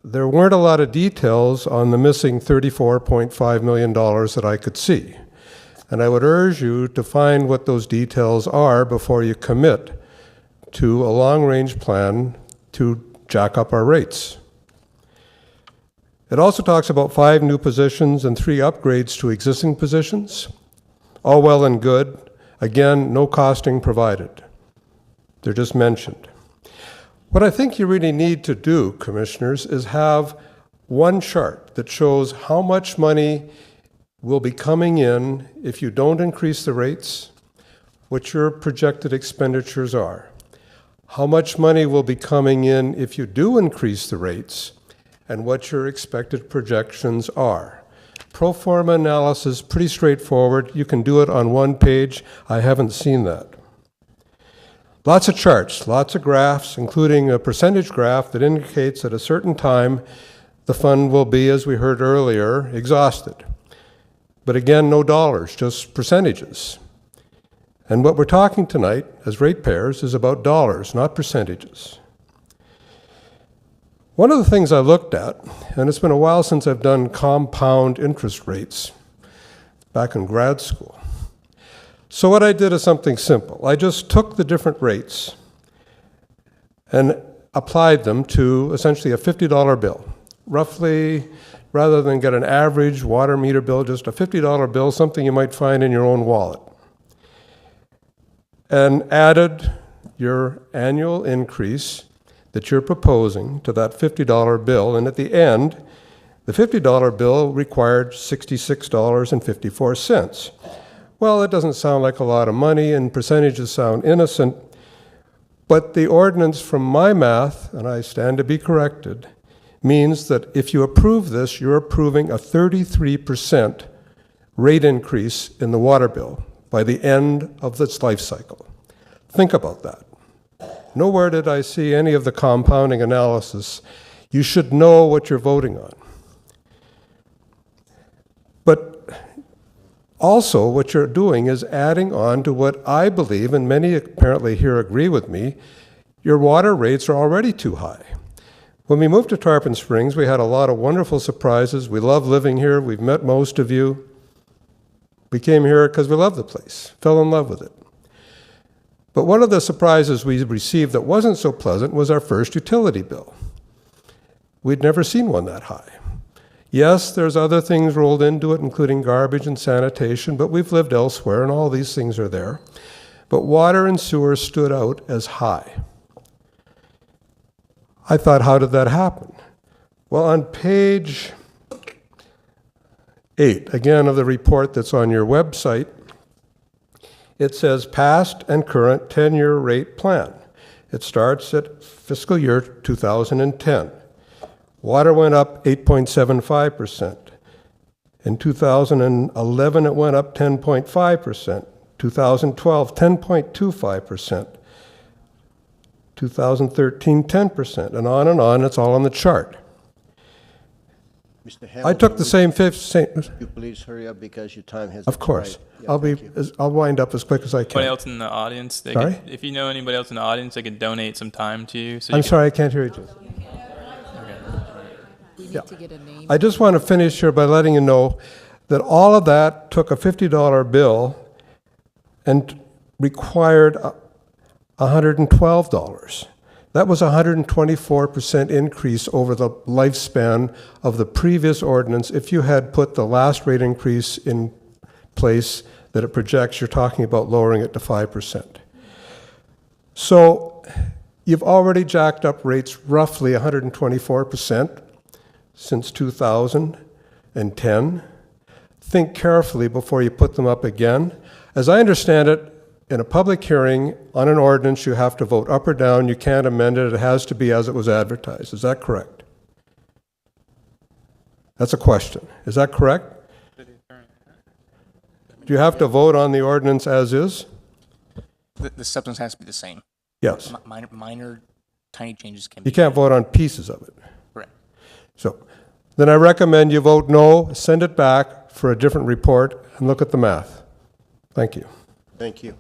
Speaker 1: There weren't a lot of details on the missing $34.5 million that I could see. And I would urge you to find what those details are before you commit to a long-range plan to jack up our rates. It also talks about 5 new positions and 3 upgrades to existing positions. All well and good. Again, no costing provided. They're just mentioned. What I think you really need to do, commissioners, is have one chart that shows how much money will be coming in if you don't increase the rates, what your projected expenditures are, how much money will be coming in if you do increase the rates, and what your expected projections are. Pro forma analysis, pretty straightforward. You can do it on one page. I haven't seen that. Lots of charts, lots of graphs, including a percentage graph that indicates at a certain time the fund will be, as we heard earlier, exhausted. But again, no dollars, just percentages. And what we're talking tonight as ratepayers is about dollars, not percentages. One of the things I looked at, and it's been a while since I've done compound interest rates, back in grad school. So what I did is something simple. I just took the different rates and applied them to essentially a $50 bill, roughly rather than get an average water meter bill, just a $50 bill, something you might find in your own wallet, and added your annual increase that you're proposing to that $50 bill, and at the end, the $50 bill required $66.54. Well, it doesn't sound like a lot of money, and percentages sound innocent, but the ordinance, from my math, and I stand to be corrected, means that if you approve this, you're approving a 33% rate increase in the water bill by the end of its life cycle. Think about that. Nowhere did I see any of the compounding analysis. You should know what you're voting on. But also, what you're doing is adding on to what I believe, and many apparently here agree with me, your water rates are already too high. When we moved to Tarpon Springs, we had a lot of wonderful surprises. We love living here. We've met most of you. We came here because we love the place, fell in love with it. But one of the surprises we received that wasn't so pleasant was our first utility bill. We'd never seen one that high. Yes, there's other things rolled into it, including garbage and sanitation, but we've lived elsewhere, and all these things are there. But water and sewer stood out as high. I thought, how did that happen? Well, on page 8, again, of the report that's on your website, it says past and current 10-year rate plan. It starts at fiscal year 2010. Water went up 8.75%. In 2011, it went up 10.5%. 2012, 10.25%. 2013, 10%, and on, it's all on the chart.
Speaker 3: Mr.
Speaker 1: I
Speaker 3: Hamilton,
Speaker 1: took the same
Speaker 3: would you please hurry up because your time has
Speaker 1: Of course.
Speaker 3: expired. Yeah,
Speaker 1: I'll wind up as quick as I
Speaker 18: Anybody
Speaker 1: can.
Speaker 18: else in the audience?
Speaker 1: Sorry?
Speaker 18: If you know anybody else in the audience, they could donate some time to you. So
Speaker 1: I'm
Speaker 18: you can-
Speaker 1: sorry, I can't hear you, Jason.
Speaker 5: We need
Speaker 1: Yeah.
Speaker 5: to get a name.
Speaker 1: I just want to finish here by letting you know that all of that took a $50 bill and required $112. That was a 124% increase over the lifespan of the previous ordinance. If you had put the last rate increase in place that it projects, you're talking about lowering it to 5%. So you've already jacked up rates roughly 124% since 2010. Think carefully before you put them up again. As I understand it, in a public hearing on an ordinance, you have to vote up or down. You can't amend it. It has to be as it was advertised. Is that correct? That's a question. Is that correct? Do you have to vote on the ordinance as is?
Speaker 4: The substance has to be the same.
Speaker 1: Yes.
Speaker 4: Minor, tiny changes can
Speaker 1: You
Speaker 4: be.
Speaker 1: can't vote on pieces of it.
Speaker 4: Correct.
Speaker 1: So then I recommend you vote no, send it back for a different report, and look at the math. Thank you.
Speaker 3: Thank you.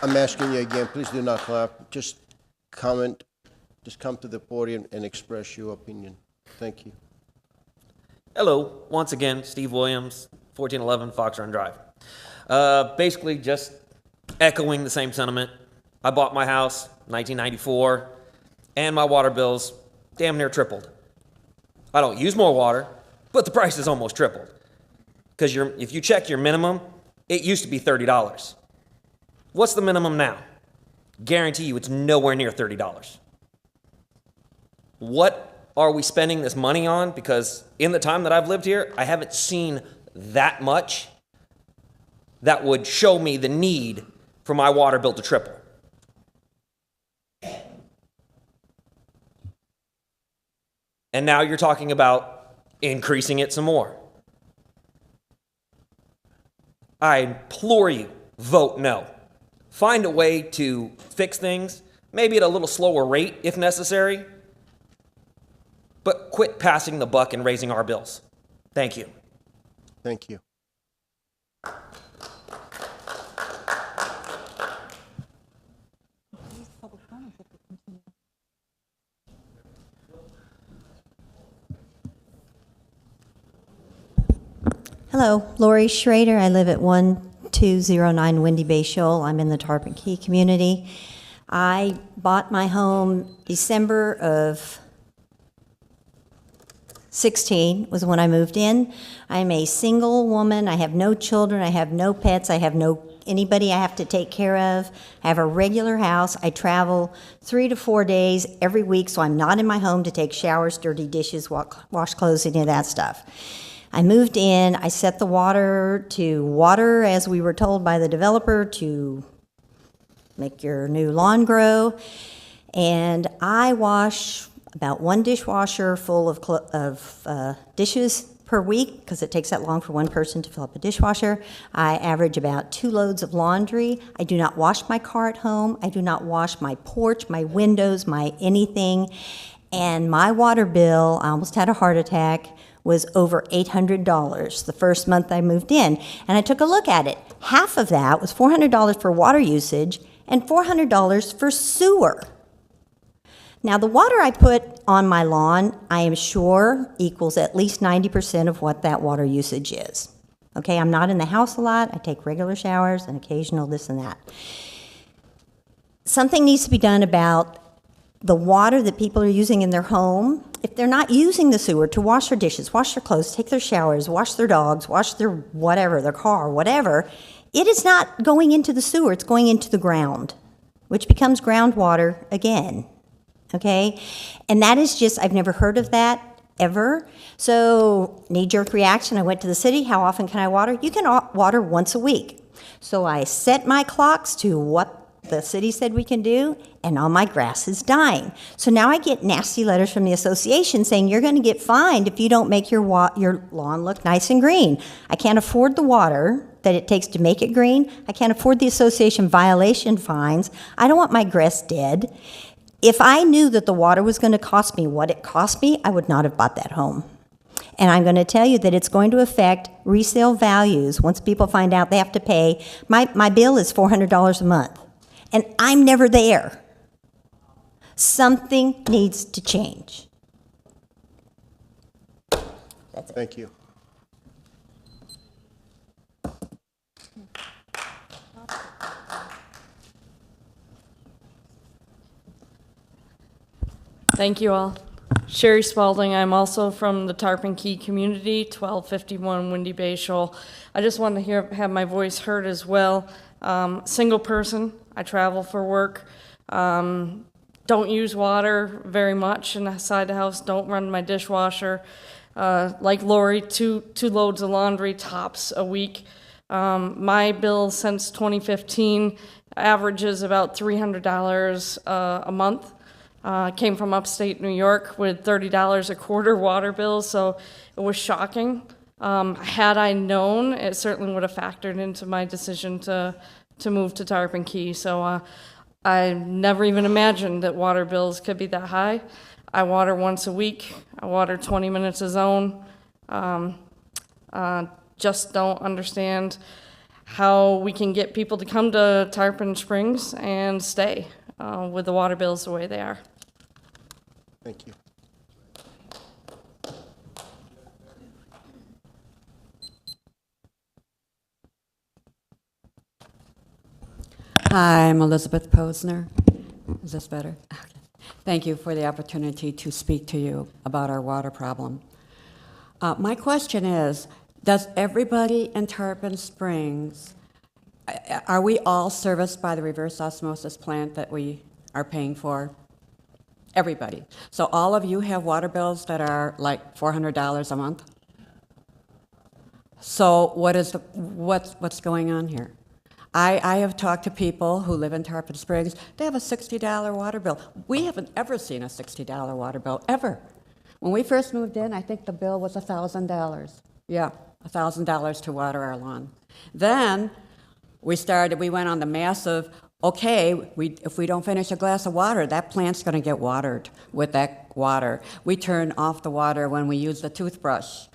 Speaker 3: I'm asking you again, please do not clap. Just comment, just come to the podium and express your opinion. Thank you.
Speaker 12: Hello, once again, Steve Williams, 1411 Fox Run Drive. Basically, just echoing the same sentiment. I bought my house 1994, and my water bills damn near tripled. I don't use more water, but the price is almost tripled. Because if you check your minimum, it used to be $30. What's the minimum now? Guarantee you it's nowhere near $30. What are we spending this money on? Because in the time that I've lived here, I haven't seen that much that would show me the need for my water bill to triple. And now you're talking about increasing it some more. I implore you, vote no. Find a way to fix things, maybe at a little slower rate if necessary, but quit passing the buck and raising our bills. Thank you.
Speaker 3: Thank you.
Speaker 23: Hello, Lori Schrader. I live at 1209 Windy Bay Shoal. I'm in the Tarpon Key community.
Speaker 5: I bought my home December of 16 was when I moved in. I'm a single woman. I have no children. I have no pets. I have no anybody I have to take care of. I have a regular house. I travel 3 to 4 days every week, so I'm not in my home to take showers, dirty dishes, wash clothes, any of that stuff. I moved in. I set the water to water, as we were told by the developer, to make your new lawn grow. And I wash about 1 dishwasher full of dishes per week, because it takes that long for one person to fill up a dishwasher. I average about 2 loads of laundry. I do not wash my car at home. I do not wash my porch, my windows, my anything. And my water bill, I almost had a heart attack, was over $800 the first month I moved in. And I took a look at it. Half of that was $400 for water usage and $400 for sewer. Now, the water I put on my lawn, I am sure equals at least 90% of what that water usage is. Okay, I'm not in the house a lot. I take regular showers and occasional this and that. Something needs to be done about the water that people are using in their home. If they're not using the sewer to wash their dishes, wash their clothes, take their showers, wash their dogs, wash their whatever, their car, whatever, it is not going into the sewer, it's going into the ground, which becomes groundwater again. Okay? And that is just, I've never heard of that ever. So, knee-jerk reaction, I went to the city. How often can I water? You can water once a week. So I set my clocks to what the city said we can do, and all my grass is dying. So now I get nasty letters from the association saying you're going to get fined if you don't make your lawn look nice and green. I can't afford the water that it takes to make it green. I can't afford the association violation fines. I don't want my grass dead. If I knew that the water was going to cost me what it cost me, I would not have bought that home. And I'm going to tell you that it's going to affect resale values once people find out they have to pay. My bill is $400 a month, and I'm never there. Something needs to change. That's it.
Speaker 3: Thank you.
Speaker 14: Thank you all. Sherry Spalding, I'm also from the Tarpon Key community, 1251 Windy Bay Shoal. I just wanted to have my voice heard as well. Single person, I travel for work, don't use water very much inside the house, don't run my dishwasher. Like Lori, two loads of laundry tops a week. My bill since 2015 averages about $300 a month. Came from upstate New York with $30 a quarter water bill, so it was shocking. Had I known, it certainly would have factored into my decision to move to Tarpon Key. So I never even imagined that water bills could be that high. I water once a week. I water 20 minutes a zone. Just don't understand how we can get people to come to Tarpon Springs and stay with the water bills the way they are.
Speaker 3: Thank you.
Speaker 23: Hi, I'm Elizabeth Posner. Is this better? Okay. Thank you for the opportunity to speak to you about our water problem. My question is, does everybody in Tarpon Springs, are we all serviced by the reverse osmosis plant that we are paying for? Everybody. So all of you have water bills that are like $400 a month? So what's going on here? I have talked to people who live in Tarpon Springs. They have a $60 water bill. We haven't ever seen a $60 water bill, ever. When we first moved in, I think the bill was $1,000. Yeah, $1,000 to water our lawn. Then we went on the massive, okay, if we don't finish a glass of water, that plant's going to get watered with that water. We turn off the water when we use the toothbrush.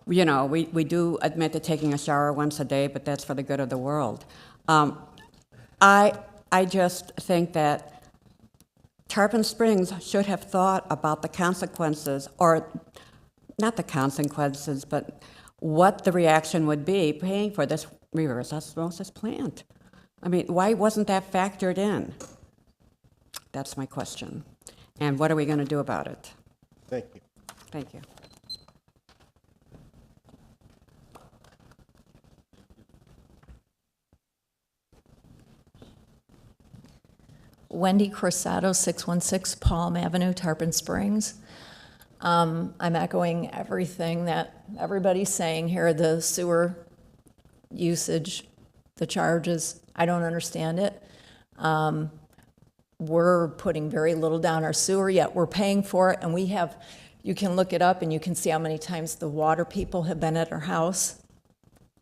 Speaker 23: You know, we do admit to taking a shower once a day, but that's for the good of the world. I just think that Tarpon Springs should have thought about the consequences, or not the consequences, but what the reaction would be paying for this reverse osmosis plant. I mean, why wasn't that factored in? That's my question. And what are we going to do about it?
Speaker 3: Thank you.
Speaker 23: Thank you.
Speaker 16: Wendy Corsato, 616 Palm Avenue, Tarpon Springs. I'm echoing everything that everybody's saying here. The sewer usage, the charges, I don't understand it. We're putting very little down our sewer, yet we're paying for it, and we have, you can look it up and you can see how many times the water people have been at our house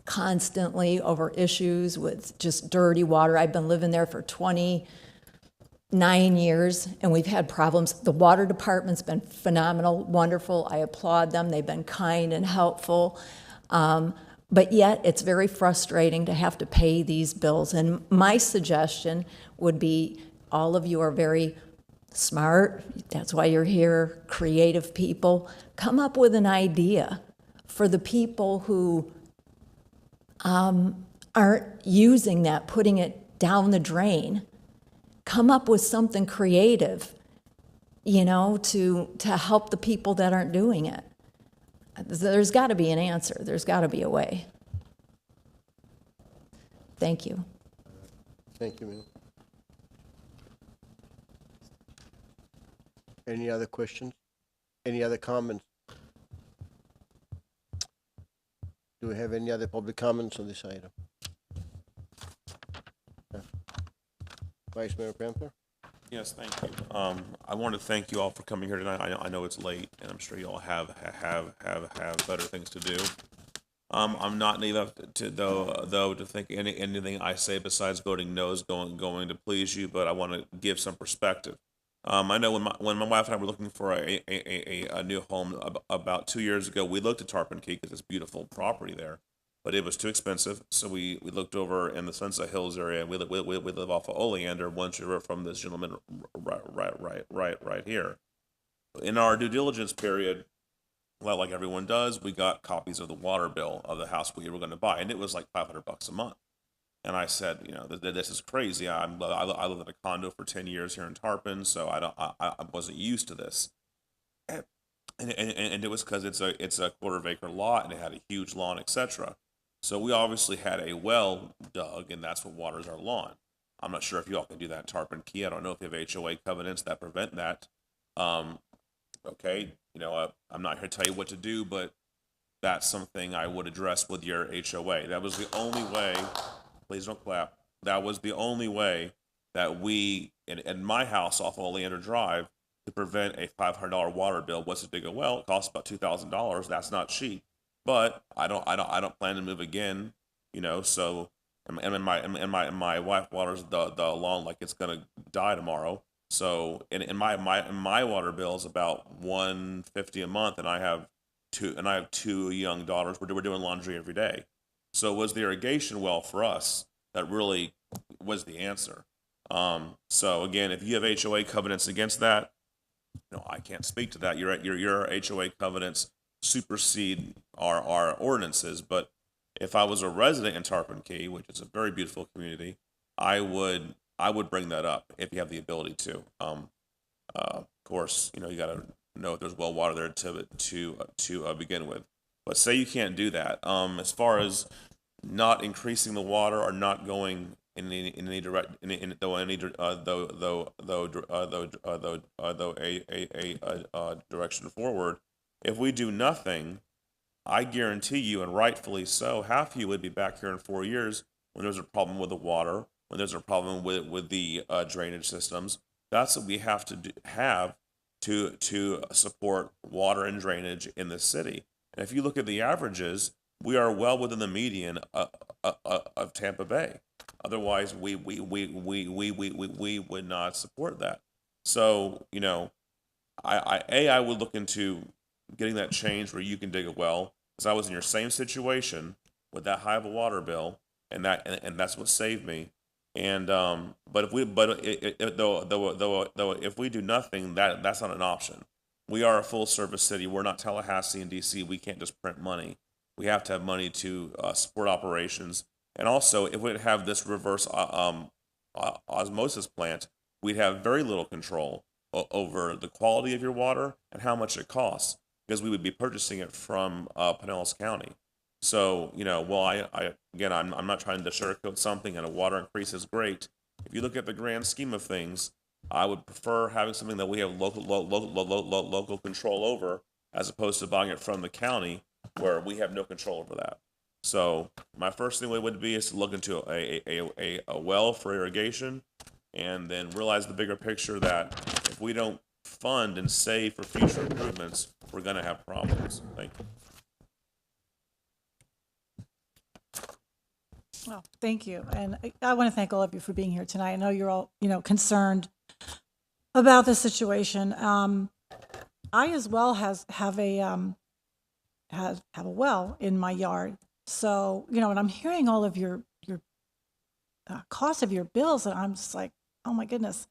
Speaker 16: constantly over issues with just dirty water. I've been living there for 29 years, and we've had problems. The water department's been phenomenal, wonderful. I applaud them. They've been kind and helpful. But yet, it's very frustrating to have to pay these bills. And my suggestion would be, all of you are very smart. That's why you're here, creative people. Come up with an idea for the people who aren't using that, putting it down the drain. Come up with something creative, you know, to help the people that aren't doing it. There's got to be an answer. There's got to be a way. Thank you.
Speaker 3: Thank you, ma'am. Any other questions? Any other comments? Do we have any other public comments on this item? Vice Mayor Panther?
Speaker 13: Yes, thank you. I want to thank you all for coming here tonight. I know it's late, and I'm sure you all have better things to do. I'm not naive enough to think anything I say besides voting no is going to please you, but I want to give some perspective. I know when my wife and I were looking for a new home about 2 years ago, we looked at Tarpon Key because it's beautiful property there, but it was too expensive. So we looked over in the Sunset Hills area, and we live off of Oleander, one river from this gentleman right here. In our due diligence period, well, like everyone does, we got copies of the water bill of the house we were going to buy, and it was like $500 a month. And I said, you know, this is crazy. I lived in a condo for 10 years here in Tarpon, so I wasn't used to this. And it was because it's a quarter-acre lot, and it had a huge lawn, etc. So we obviously had a well dug, and that's what waters our lawn. I'm not sure if you all can do that in Tarpon Key. I don't know if you have HOA covenants that prevent that. Okay, you know, I'm not here to tell you what to do, but that's something I would address with your HOA. That was the only way. Please don't clap. That was the only way that we, in my house off Oleander Drive, to prevent a $500 water bill was to dig a well. It costs about $2,000. That's not cheap. But I don't plan to move again. You know, so and my wife waters the lawn like it's gonna die tomorrow. So in my water bill is about $150 a month, and I have two young daughters. We're doing laundry every day. So it was the irrigation well for us that really was the answer. So again, if you have HOA covenants against that, no, I can't speak to that. Your HOA covenants supersede our ordinances. But if I was a resident in Tarpon Key, which is a very beautiful community, I would bring that up if you have the ability to. Of course, you know, you got to know if there's well water there to begin with. But say you can't do that. As far as not increasing the water or not going in any direction forward, if we do nothing, I guarantee you, and rightfully so, half of you would be back here in 4 years when there's a problem with the water, when there's a problem with the drainage systems. That's what we have to support water and drainage in the city. And if you look at the averages, we are well within the median of Tampa Bay. Otherwise, we would not support that. So, you know, I would look into getting that changed where you can dig a well, because I was in your same situation with that high of a water bill, and that's what saved me. And if we do nothing, that's not an option. We are a full service city. We're not Tallahassee and DC. We can't just print money. We have to have money to support operations. And also, if we have this reverse osmosis plant, we'd have very little control over the quality of your water and how much it costs, because we would be purchasing it from Pinellas County. So, well, I'm not trying to sugarcoat something, and a water increase is great. If you look at the grand scheme of things, I would prefer having something that we have local control over, as opposed to buying it from the county, where we have no control over that. So my first thing would be is to look into a well for irrigation, and then realize the bigger picture that if we don't fund and save for future improvements, we're going to have problems. Thank you.
Speaker 15: Well, thank you. And I want to thank all of you for being here tonight. I know you're all, concerned about the situation. I as well have a well in my yard. So, and I'm hearing all of your cost of your bills, and I'm just like, oh my goodness.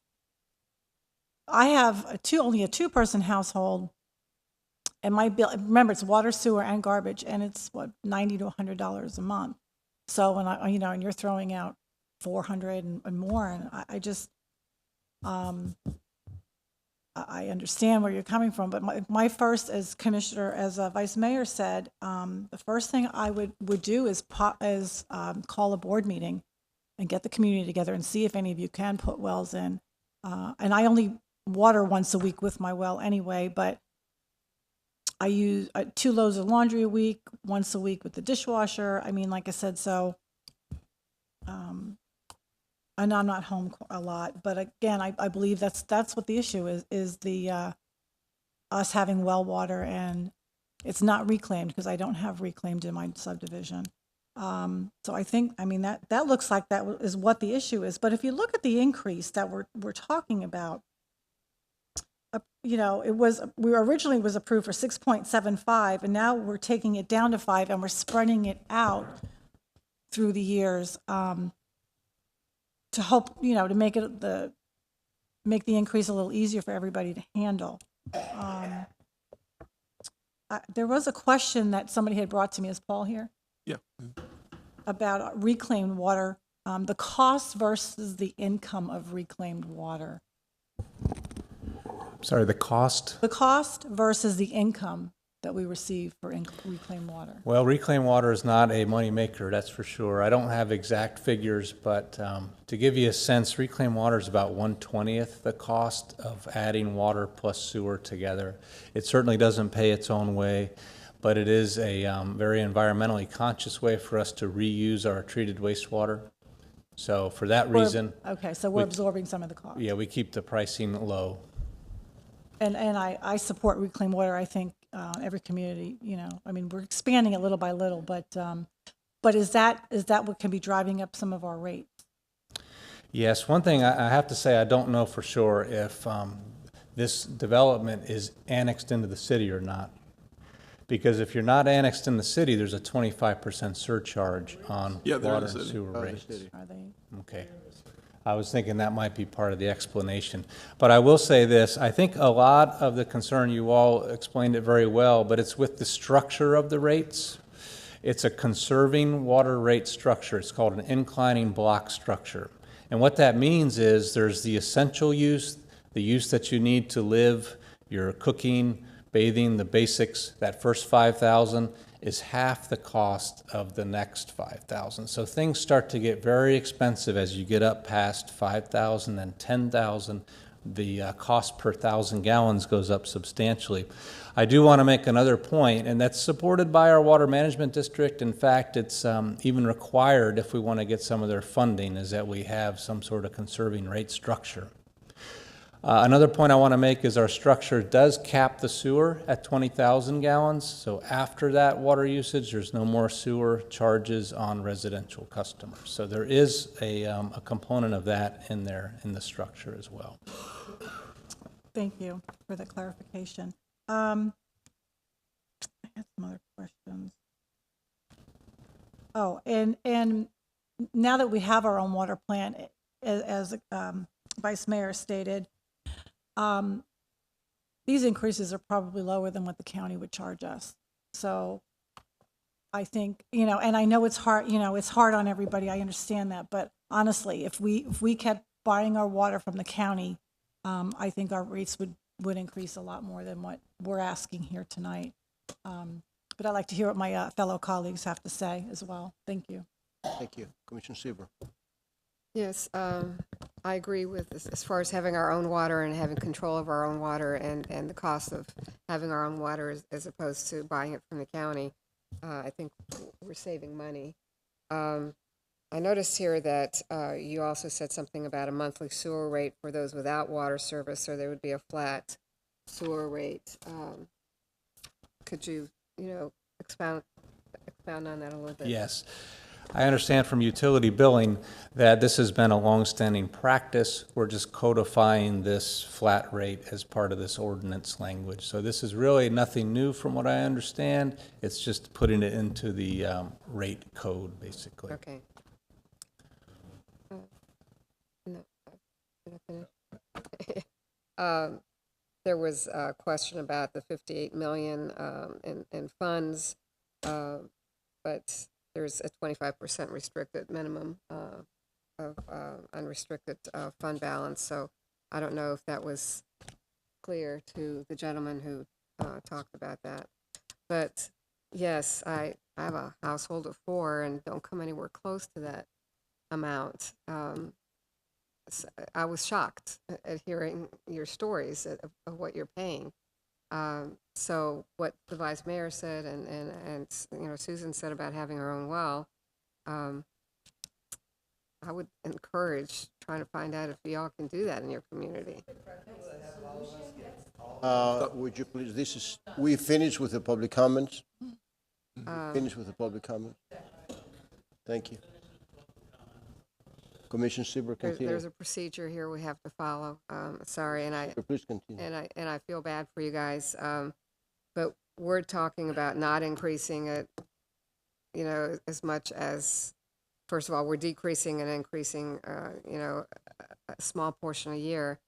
Speaker 15: I have only a two-person household, and my bill, remember, it's water, sewer, and garbage, and it's what, $90 to $100 a month. So when and you're throwing out 400 and more, and I just, I understand where you're coming from, but my first, as Commissioner, as Vice Mayor said, the first thing I would do is call a board meeting and get the community together and see if any of you can put wells in. And I only water once a week with my well anyway, but I use 2 loads of laundry a week, once a week with the dishwasher. I mean, like I said, so, and I'm not home a lot, but again, I believe that's what the issue is the us having well water, and it's not reclaimed because I don't have reclaimed in my subdivision. So I think, that looks like that is what the issue is. But if you look at the increase that we're talking about, we originally was approved for 6.75, and now we're taking it down to 5, and we're spreading it out through the years to hope, to make the increase a little easier for everybody to handle. There was a question that somebody had brought to me. Is Paul here?
Speaker 20: Yeah.
Speaker 15: About reclaimed water, the cost versus the income of reclaimed water.
Speaker 22: Sorry, the cost?
Speaker 15: The cost versus the income that we receive for reclaimed water.
Speaker 22: Well, reclaimed water is not a moneymaker, that's for sure. I don't have exact figures, but to give you a sense, reclaimed water is about 1/20th the cost of adding water plus sewer together. It certainly doesn't pay its own way, but it is a very environmentally conscious way for us to reuse our treated wastewater. So for that reason...
Speaker 15: Okay, so we're absorbing some of the cost.
Speaker 22: Yeah, we keep the pricing low.
Speaker 15: And I support reclaimed water. I think every community, we're expanding it little by little, but is that what can be driving up some of our rates?
Speaker 22: Yes, one thing I have to say, I don't know for sure if this development is annexed into the city or not. Because if you're not annexed in the city, there's a 25% surcharge on water and sewer rates.
Speaker 15: Are they?
Speaker 22: Okay. I was thinking that might be part of the explanation. But I will say this, I think a lot of the concern, you all explained it very well, but it's with the structure of the rates. It's a conserving water rate structure. It's called an inclining block structure. And what that means is there's the essential use, the use that you need to live, your cooking, bathing, the basics. That first 5,000 is half the cost of the next 5,000. So things start to get very expensive as you get up past 5,000 and 10,000. The cost per 1,000 gallons goes up substantially. I do want to make another point, and that's supported by our water management district. In fact, it's even required if we want to get some of their funding, is that we have some sort of conserving rate structure. Another point I want to make is our structure does cap the sewer at 20,000 gallons. So after that water usage, there's no more sewer charges on residential customers. So there is a component of that in there in the structure as well.
Speaker 15: Thank you for the clarification. I had some other questions. Oh, and now that we have our own water plant, as Vice Mayor stated, these increases are probably lower than what the county would charge us. So I think, and I know it's hard, it's hard on everybody. I understand that. But honestly, if we kept buying our water from the county, I think our rates would increase a lot more than what we're asking here tonight. But I'd like to hear what my fellow colleagues have to say as well. Thank you.
Speaker 3: Thank you. Commissioner Sieber.
Speaker 17: Yes, I agree with this, as far as having our own water and having control of our own water and the cost of having our own water as opposed to buying it from the county. I think we're saving money. I noticed here that you also said something about a monthly sewer rate for those without water service, so there would be a flat sewer rate. Could you, expound on that a little bit?
Speaker 22: Yes. I understand from utility billing that this has been a longstanding practice. We're just codifying this flat rate as part of this ordinance language. So this is really nothing new from what I understand. It's just putting it into the rate code, basically.
Speaker 17: Okay. No. Did I finish? There was a question about the $58 million in funds, but there's a 25% restricted minimum of unrestricted fund balance. So I don't know if that was clear to the gentleman who talked about that. But yes, I have a household of 4 and don't come anywhere close to that amount. I was shocked at hearing your stories of what you're paying. So what the vice mayor said and Susan said about having her own well, I would encourage trying to find out if y'all can do that in your community.
Speaker 3: Would you please, we finished with the public comments? Finished with the public comments? Thank you. Commissioner Sieber, continue.
Speaker 17: There's a procedure here we have to follow. Sorry,
Speaker 3: Please continue.
Speaker 17: and I feel bad for you guys. But we're talking about not increasing it, as much as, first of all, we're decreasing and increasing, a small portion a year.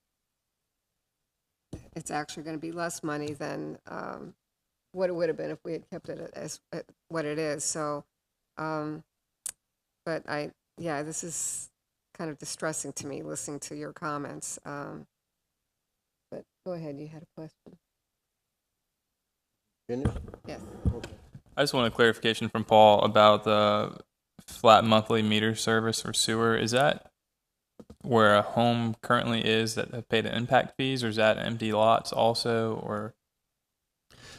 Speaker 17: It's actually going to be less money than what it would have been if we had kept it as what it is. So, but this is kind of distressing to me listening to your comments. But go ahead, you had a question.
Speaker 3: Finished?
Speaker 17: Yes.
Speaker 3: Okay.
Speaker 18: I just want a clarification from Paul about the flat monthly meter service for sewer. Is that where a home currently is that have paid the impact fees, or is that empty lots also? Or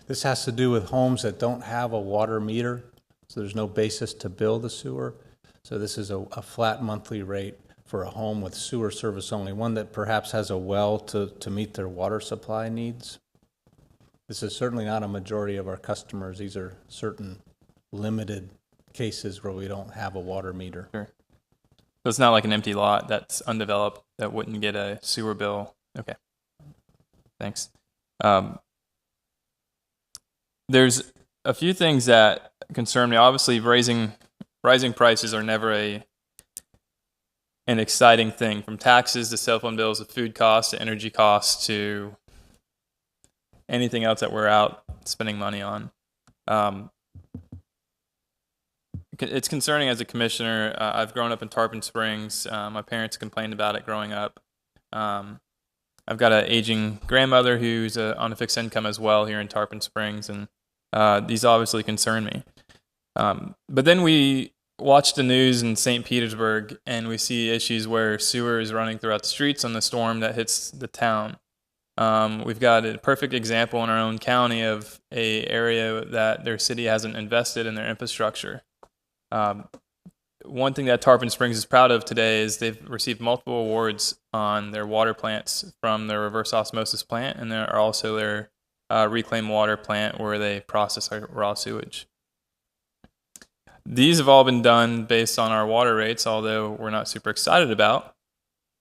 Speaker 22: This has to do with homes that don't have a water meter, so there's no basis to bill the sewer. So this is a flat monthly rate for a home with sewer service only, one that perhaps has a well to meet their water supply needs. This is certainly not a majority of our customers. These are certain limited cases where we don't have a water meter.
Speaker 18: Sure. So it's not like an empty lot that's undeveloped that wouldn't get a sewer bill. Okay. Thanks. There's a few things that concern me. Obviously, rising prices are never an exciting thing, from taxes to cell phone bills to food costs to energy costs to anything else that we're out spending money on. It's concerning as a commissioner. I've grown up in Tarpon Springs. My parents complained about it growing up. I've got an aging grandmother who's on a fixed income as well here in Tarpon Springs, and these obviously concern me. But then we watch the news in St. Petersburg, and we see issues where sewer is running throughout the streets on the storm that hits the town. We've got a perfect example in our own county of an area that their city hasn't invested in their infrastructure. One thing that Tarpon Springs is proud of today is they've received multiple awards on their water plants from their reverse osmosis plant, and there are also their reclaimed water plant where they process our raw sewage. These have all been done based on our water rates, although we're not super excited about.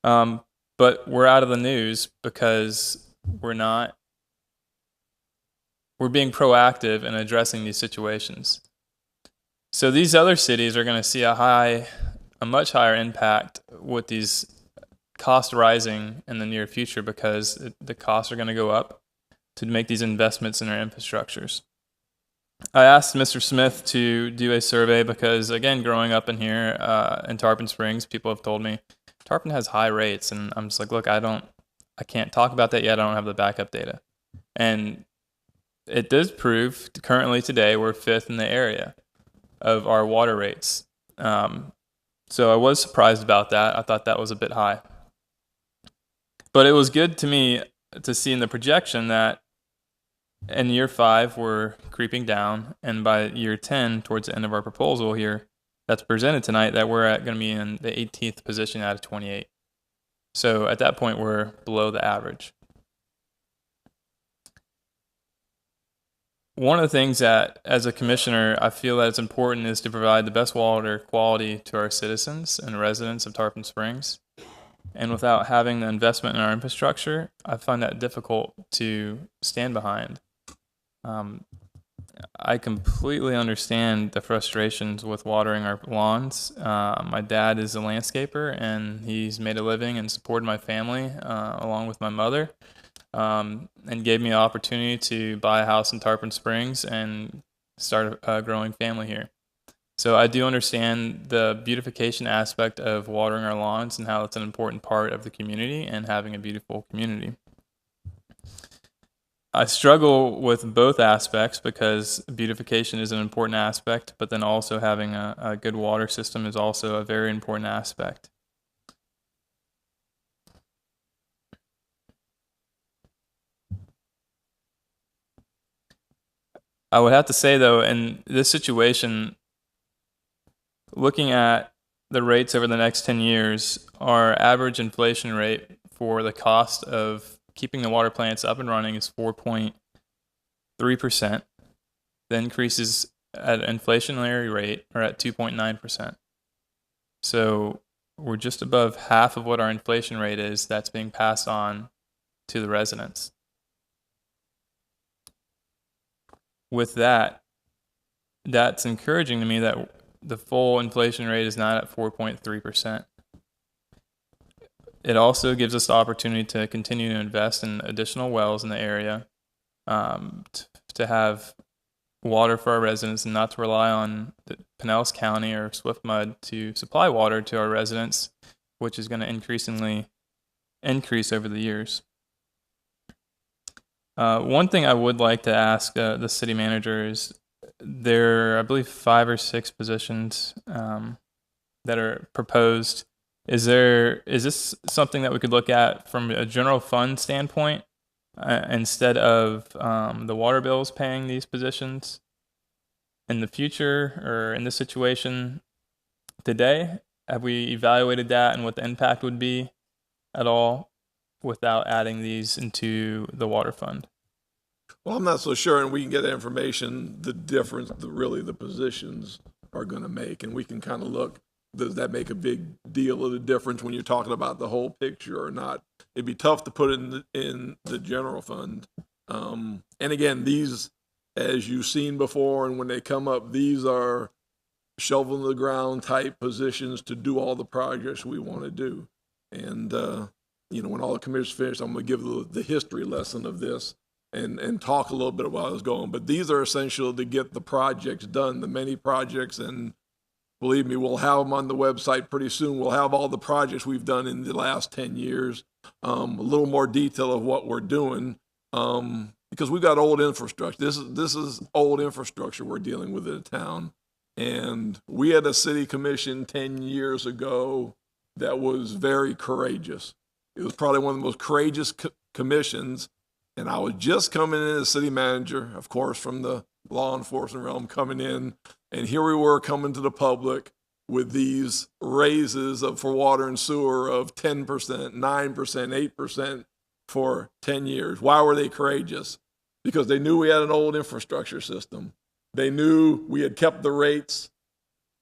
Speaker 18: But we're out of the news because we're being proactive in addressing these situations. So these other cities are going to see a much higher impact with these costs rising in the near future, because the costs are going to go up to make these investments in their infrastructures. I asked Mr. Smith to do a survey because, again, growing up in here in Tarpon Springs, people have told me Tarpon has high rates, and I'm just like, look, I can't talk about that yet. I don't have the backup data. And it does prove currently today we're 5th in the area of our water rates. So I was surprised about that. I thought that was a bit high. But it was good to me to see in the projection that in year 5 we're creeping down, and by year 10, towards the end of our proposal here that's presented tonight, that we're going to be in the 18th position out of 28. So at that point we're below the average. One of the things that, as a commissioner, I feel that it's important is to provide the best water quality to our citizens and residents of Tarpon Springs. And without having the investment in our infrastructure, I find that difficult to stand behind. I completely understand the frustrations with watering our lawns. My dad is a landscaper, and he's made a living and supported my family along with my mother. And gave me an opportunity to buy a house in Tarpon Springs and start a growing family here. So I do understand the beautification aspect of watering our lawns and how it's an important part of the community and having a beautiful community. I struggle with both aspects because beautification is an important aspect, but then also having a good water system is also a very important aspect. I would have to say, though, in this situation, looking at the rates over the next 10 years, our average inflation rate for the cost of keeping the water plants up and running is 4.3%. The increases at an inflationary rate are at 2.9%. So we're just above half of what our inflation rate is that's being passed on to the residents. With that, that's encouraging to me that the full inflation rate is not at 4.3%. It also gives us the opportunity to continue to invest in additional wells in the area, to have water for our residents and not to rely on Pinellas County or Swiftmud to supply water to our residents, which is going to increasingly increase over the years. One thing I would like to ask the city manager is there are, I believe, 5 or 6 positions that are proposed. Is this something that we could look at from a general fund standpoint instead of the water bills paying these positions in the future or in this situation today? Have we evaluated that and what the impact would be at all without adding these into the water fund?
Speaker 20: Well, I'm not so sure, and we can get that information, the difference, really the positions are going to make, and we can kind of look, does that make a big deal of the difference when you're talking about the whole picture or not? It'd be tough to put in the general fund. And again, these, as you've seen before, and when they come up, these are shovel in the ground type positions to do all the projects we want to do. And, when all the commissioners finish, I'm going to give the history lesson of this and talk a little bit about how it's going. But these are essential to get the projects done, the many projects, and believe me, we'll have them on the website pretty soon. We'll have all the projects we've done in the last 10 years, a little more detail of what we're doing, because we've got old infrastructure. This is old infrastructure we're dealing with in the town. And we had a city commission 10 years ago that was very courageous. It was probably one of the most courageous commissions. And I was just coming in as city manager, of course, from the law enforcement realm coming in. And here we were coming to the public with these raises for water and sewer of 10%, 9%, 8% for 10 years. Why were they courageous? Because they knew we had an old infrastructure system. They knew we had kept the rates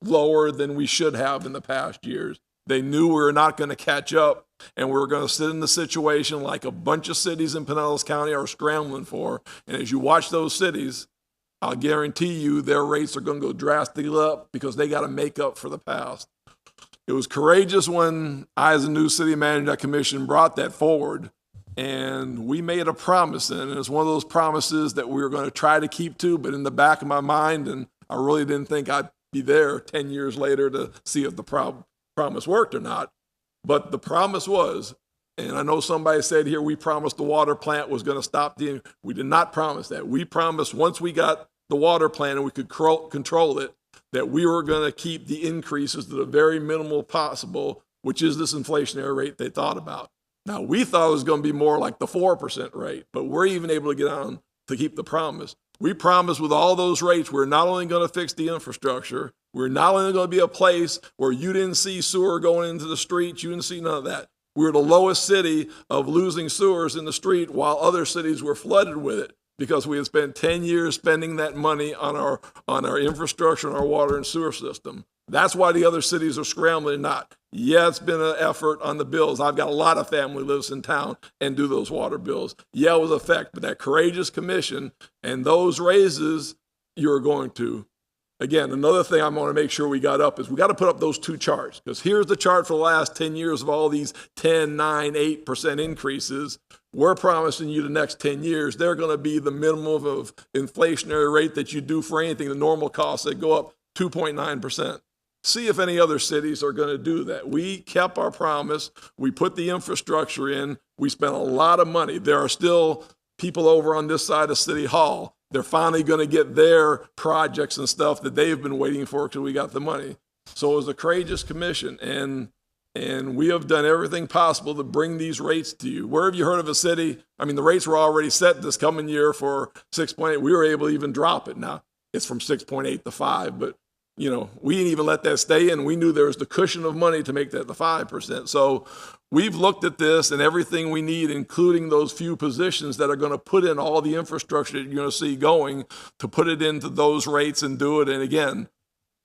Speaker 20: lower than we should have in the past years. They knew we were not going to catch up, and we were going to sit in the situation like a bunch of cities in Pinellas County are scrambling for. And as you watch those cities, I'll guarantee you their rates are going to go drastically up because they got to make up for the past. It was courageous when I, as a new city manager, that commission brought that forward, and we made a promise, and it's one of those promises that we were going to try to keep to, but in the back of my mind, and I really didn't think I'd be there 10 years later to see if the promise worked or not. But the promise was, and I know somebody said here, we promised the water plant was going to stop we did not promise that. We promised once we got the water plant and we could control it, that we were going to keep the increases to the very minimal possible, which is this inflationary rate they thought about. Now, we thought it was going to be more like the 4% rate, but we're even able to get on to keep the promise. We promised with all those rates, we're not only going to fix the infrastructure, we're not only going to be a place where you didn't see sewer going into the streets, you didn't see none of that. We were the lowest city of losing sewers in the street while other cities were flooded with it because we had spent 10 years spending that money on our infrastructure and our water and sewer system. That's why the other cities are scrambling not. Yeah, it's been an effort on the bills. I've got a lot of family lives in town and do those water bills. Yeah, it was a fact, but that courageous commission and those raises you're going to. Again, another thing I want to make sure we got up is we got to put up those two charts, because here's the chart for the last 10 years of all these 10, 9, 8% increases. We're promising you the next 10 years, they're going to be the minimum of inflationary rate that you do for anything, the normal costs that go up 2.9%. See if any other cities are going to do that. We kept our promise. We put the infrastructure in. We spent a lot of money. There are still people over on this side of City Hall. They're finally going to get their projects and stuff that they've been waiting for because we got the money. So it was a courageous commission, and we have done everything possible to bring these rates to you. Where have you heard of a city? I mean, the rates were already set this coming year for 6.8. We were able to even drop it. Now, it's from 6.8 to 5, but you know, we didn't even let that stay in. We knew there was the cushion of money to make that the 5%. So we've looked at this and everything we need, including those few positions that are going to put in all the infrastructure that you're going to see going to put it into those rates and do it. And again,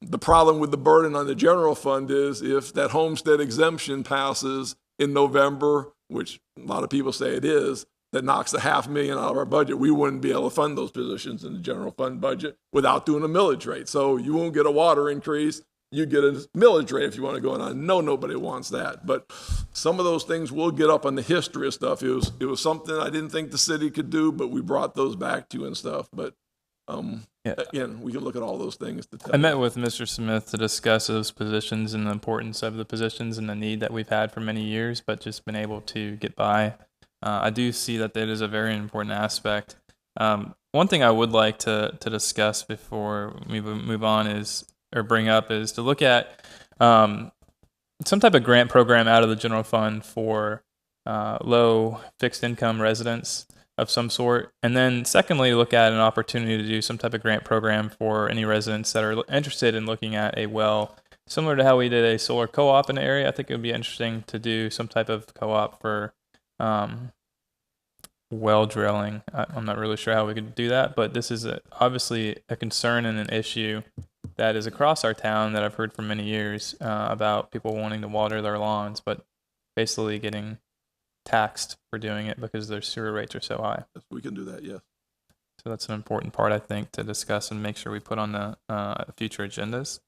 Speaker 20: the problem with the burden on the general fund is if that homestead exemption passes in November, which a lot of people say it is, that knocks $500,000 out of our budget, we wouldn't be able to fund those positions in the general fund budget without doing a millage rate. So you won't get a water increase, you get a millage rate if you want to go in. I know nobody wants that, but some of those things will get up on the history of stuff. It was something I didn't think the city could do, but we brought those back to you and stuff. But again, we can look at all those things to tell.
Speaker 18: I met with Mr. Smith to discuss those positions and the importance of the positions and the need that we've had for many years, but just been able to get by. I do see that is a very important aspect. One thing I would like to discuss before we move on is to look at some type of grant program out of the general fund for low fixed income residents of some sort. And then secondly, look at an opportunity to do some type of grant program for any residents that are interested in looking at a well, similar to how we did a solar co-op in the area. I think it would be interesting to do some type of co-op for well drilling. I'm not really sure how we could do that, but this is obviously a concern and an issue that is across our town that I've heard for many years about people wanting to water their lawns, but basically getting taxed for doing it because their sewer rates are so high.
Speaker 20: We can do that, yes.
Speaker 18: So that's an important part, I think, to discuss and make sure we put on the future agendas.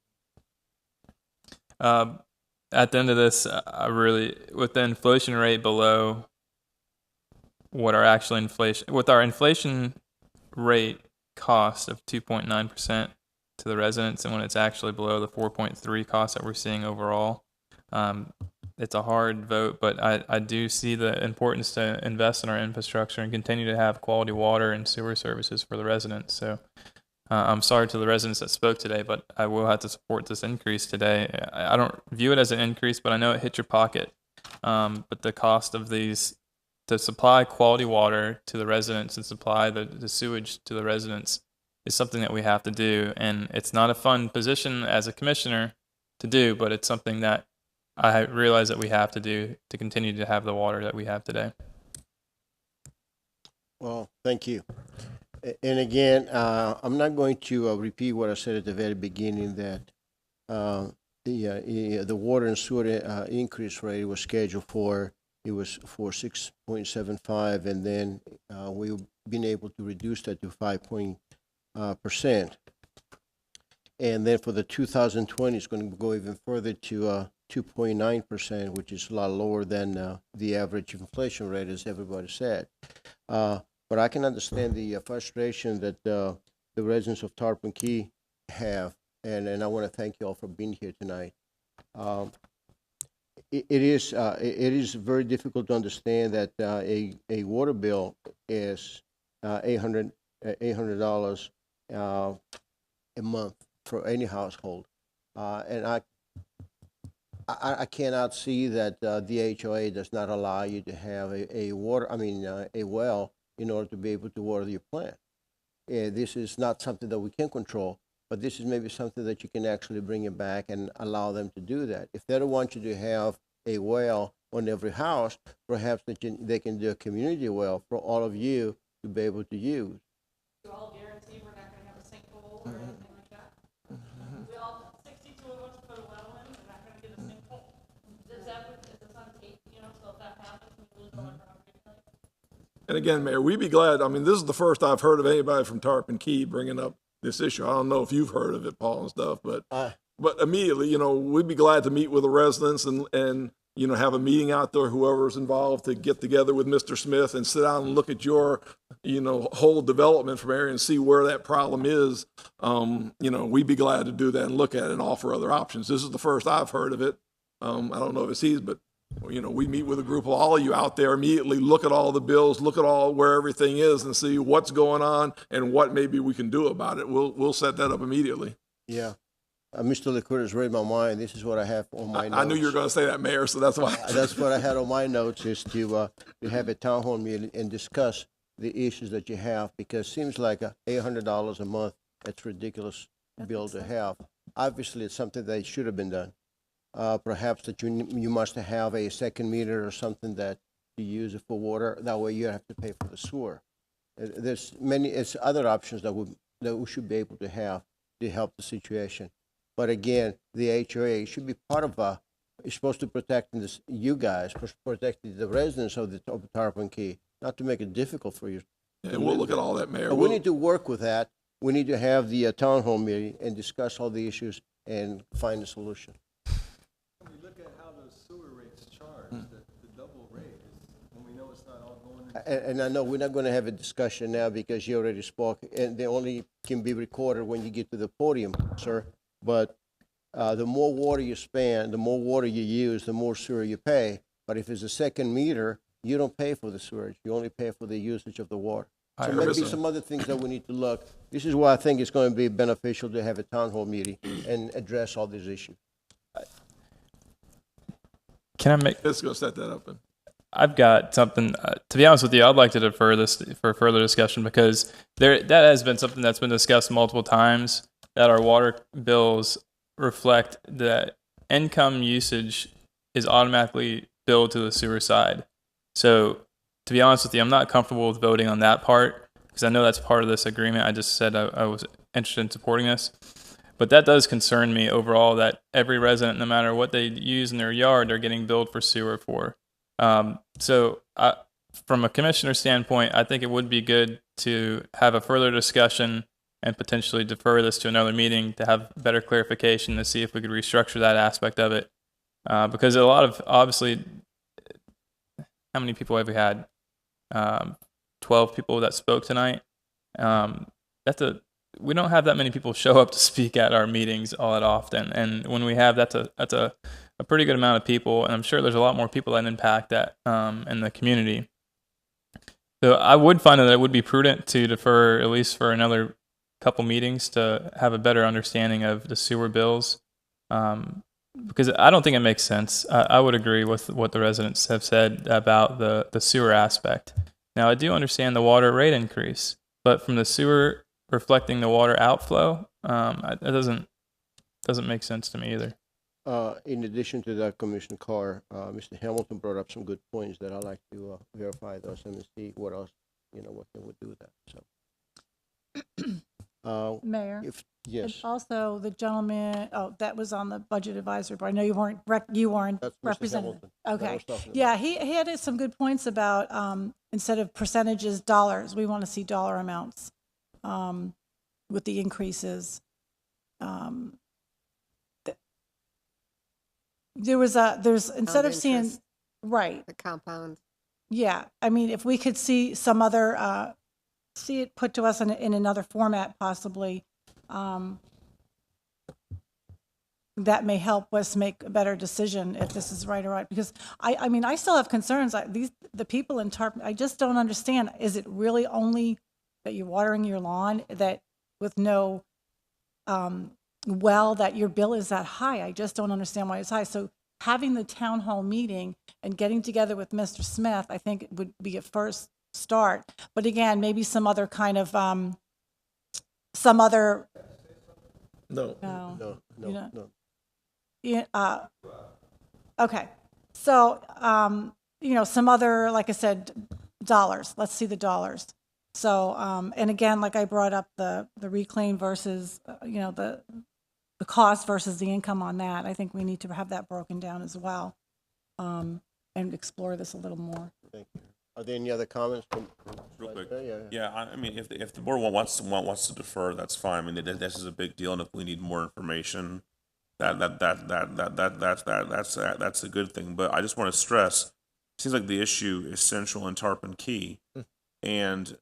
Speaker 18: At the end of this, with the inflation rate below what our actual inflation, with our inflation rate cost of 2.9% to the residents, and when it's actually below the 4.3 cost that we're seeing overall, it's a hard vote, but I do see the importance to invest in our infrastructure and continue to have quality water and sewer services for the residents. So I'm sorry to the residents that spoke today, but I will have to support this increase today. I don't view it as an increase, but I know it hit your pocket. But the cost of these, to supply quality water to the residents and supply the sewage to the residents, is something that we have to do. And it's not a fun position as a commissioner to do, but it's something that I realize that we have to do to continue to have the water that we have today. Well,
Speaker 3: thank you. And again, I'm not going to repeat what I said at the very beginning, that the water and sewer increase rate was scheduled for 6.75, and then we've been able to reduce that to 5%. And then for the 2020, it's going to go even further to 2.9%, which is a lot lower than the average inflation rate, as everybody said. But I can understand the frustration that the residents of Tarpon Key have, and I want to thank you all for being here tonight. it is very difficult to understand that a water bill is $800 a month for any household, and I cannot see that the HOA does not allow you to have a well in order to be able to water your plant. This is not something that we can control, but this is maybe something that you can actually bring it back and allow them to do that. If they don't want you to have a well on every house, perhaps they can do a community well for all of you to be able to use.
Speaker 14: Do all guarantee we're not going to have a sinkhole or anything like that? We all, 62 of us put a well in, we're not going to get a sinkhole. Is this on tape, so if that happens, we lose all our property?
Speaker 20: And again, Mayor, we'd be glad, I mean, this is the first I've heard of anybody from Tarpon Key bringing up this issue. I don't know if you've heard of it, Paul, and stuff, but immediately, we'd be glad to meet with the residents and have a meeting out there, whoever's involved, to get together with Mr. Smith and sit down and look at your, whole development from area and see where that problem is. We'd be glad to do that and look at it and offer other options. This is the first I've heard of it. I don't know if it's his, but we meet with a group of all of you out there immediately, look at all the bills, look at all where everything is and see what's going on and what maybe we can do about it. We'll set that up immediately.
Speaker 3: Yeah. Mr. LaCour has read my mind. This is what I have on my notes.
Speaker 20: I knew you were going to say that, Mayor, so that's why.
Speaker 3: That's what I had on my notes, is to have a town hall meeting and discuss the issues that you have, because it seems like $800 a month, that's ridiculous bill to have. Obviously, it's something that should have been done. Perhaps that you must have a second meter or something that you use it for water. That way you have to pay for the sewer. It's other options that we should be able to have to help the situation. But again, the HOA should be part of it's supposed to protect you guys, protecting the residents of Tarpon Key, not to make it difficult for you.
Speaker 20: And we'll look at all that, Mayor.
Speaker 3: But we need to work with that. We need to have the town hall meeting and discuss all the issues and find a solution.
Speaker 9: When we look at how those sewer rates charge, the double rate, when we know it's not all going.
Speaker 3: And I know we're not going to have a discussion now because you already spoke, and they only can be recorded when you get to the podium, sir. But the more water you spend, the more water you use, the more sewer you pay. But if it's a second meter, you don't pay for the sewage. You only pay for the usage of the water. So maybe some other things that we need to look. This is why I think it's going to be beneficial to have a town hall meeting and address all these issues.
Speaker 18: Can I make?
Speaker 20: Let's go set that up.
Speaker 18: I've got something. To be honest with you, I'd like to defer this for further discussion, because that has been something that's been discussed multiple times, that our water bills reflect that income usage is automatically billed to the sewer side. So, to be honest with you, I'm not comfortable with voting on that part, because I know that's part of this agreement. I just said I was interested in supporting this. But that does concern me overall, that every resident, no matter what they use in their yard, they're getting billed for sewer for. So from a commissioner standpoint, I think it would be good to have a further discussion and potentially defer this to another meeting to have better clarification, to see if we could restructure that aspect of it. Because a lot of, obviously, how many people have we had? 12 people that spoke tonight. We don't have that many people show up to speak at our meetings all that often. And when we have, that's a pretty good amount of people. And I'm sure there's a lot more people that impact that in the community. So I would find that it would be prudent to defer at least for another couple meetings to have a better understanding of the sewer bills. Because I don't think it makes sense. I would agree with what the residents have said about the sewer aspect. Now, I do understand the water rate increase, but from the sewer reflecting the water outflow, that doesn't make sense to me either.
Speaker 3: In addition to that, Commissioner Carr, Mr. Hamilton brought up some good points that I'd like to verify those and see what else, what can we do with that. So,
Speaker 15: Mayor?
Speaker 3: Yes.
Speaker 15: And also, the gentleman, that was on the Budget Advisory Board. I know you weren't represented. Okay. Yeah, he had some good points about instead of percentages, dollars. We want to see dollar amounts with the increases. There's instead of seeing, right.
Speaker 17: The compound.
Speaker 15: Yeah, I mean, if we could see some other, see it put to us in another format possibly. that may help us make a better decision if this is right or right. Because I mean, I still have concerns. The people in Tarpon, I just don't understand. Is it really only that you're watering your lawn that with no well that your bill is that high? I just don't understand why it's high. So having the town hall meeting and getting together with Mr. Smith, I think it would be a first start. But again, maybe some other kind of some other.
Speaker 20: No.
Speaker 15: No. Yeah. Okay. So, some other, like I said, dollars. Let's see the dollars. So, and again, like I brought up the reclaim versus, the cost versus the income on that. I think we need to have that broken down as well, and explore this a little more.
Speaker 3: Thank you. Are there any other comments?
Speaker 13: Real quick.
Speaker 3: Yeah.
Speaker 13: I mean, if the board wants to defer, that's fine. I mean, this is a big deal, and if we need more information, that's a good thing. But I just want to stress, it seems like the issue is central in Tarpon Key, and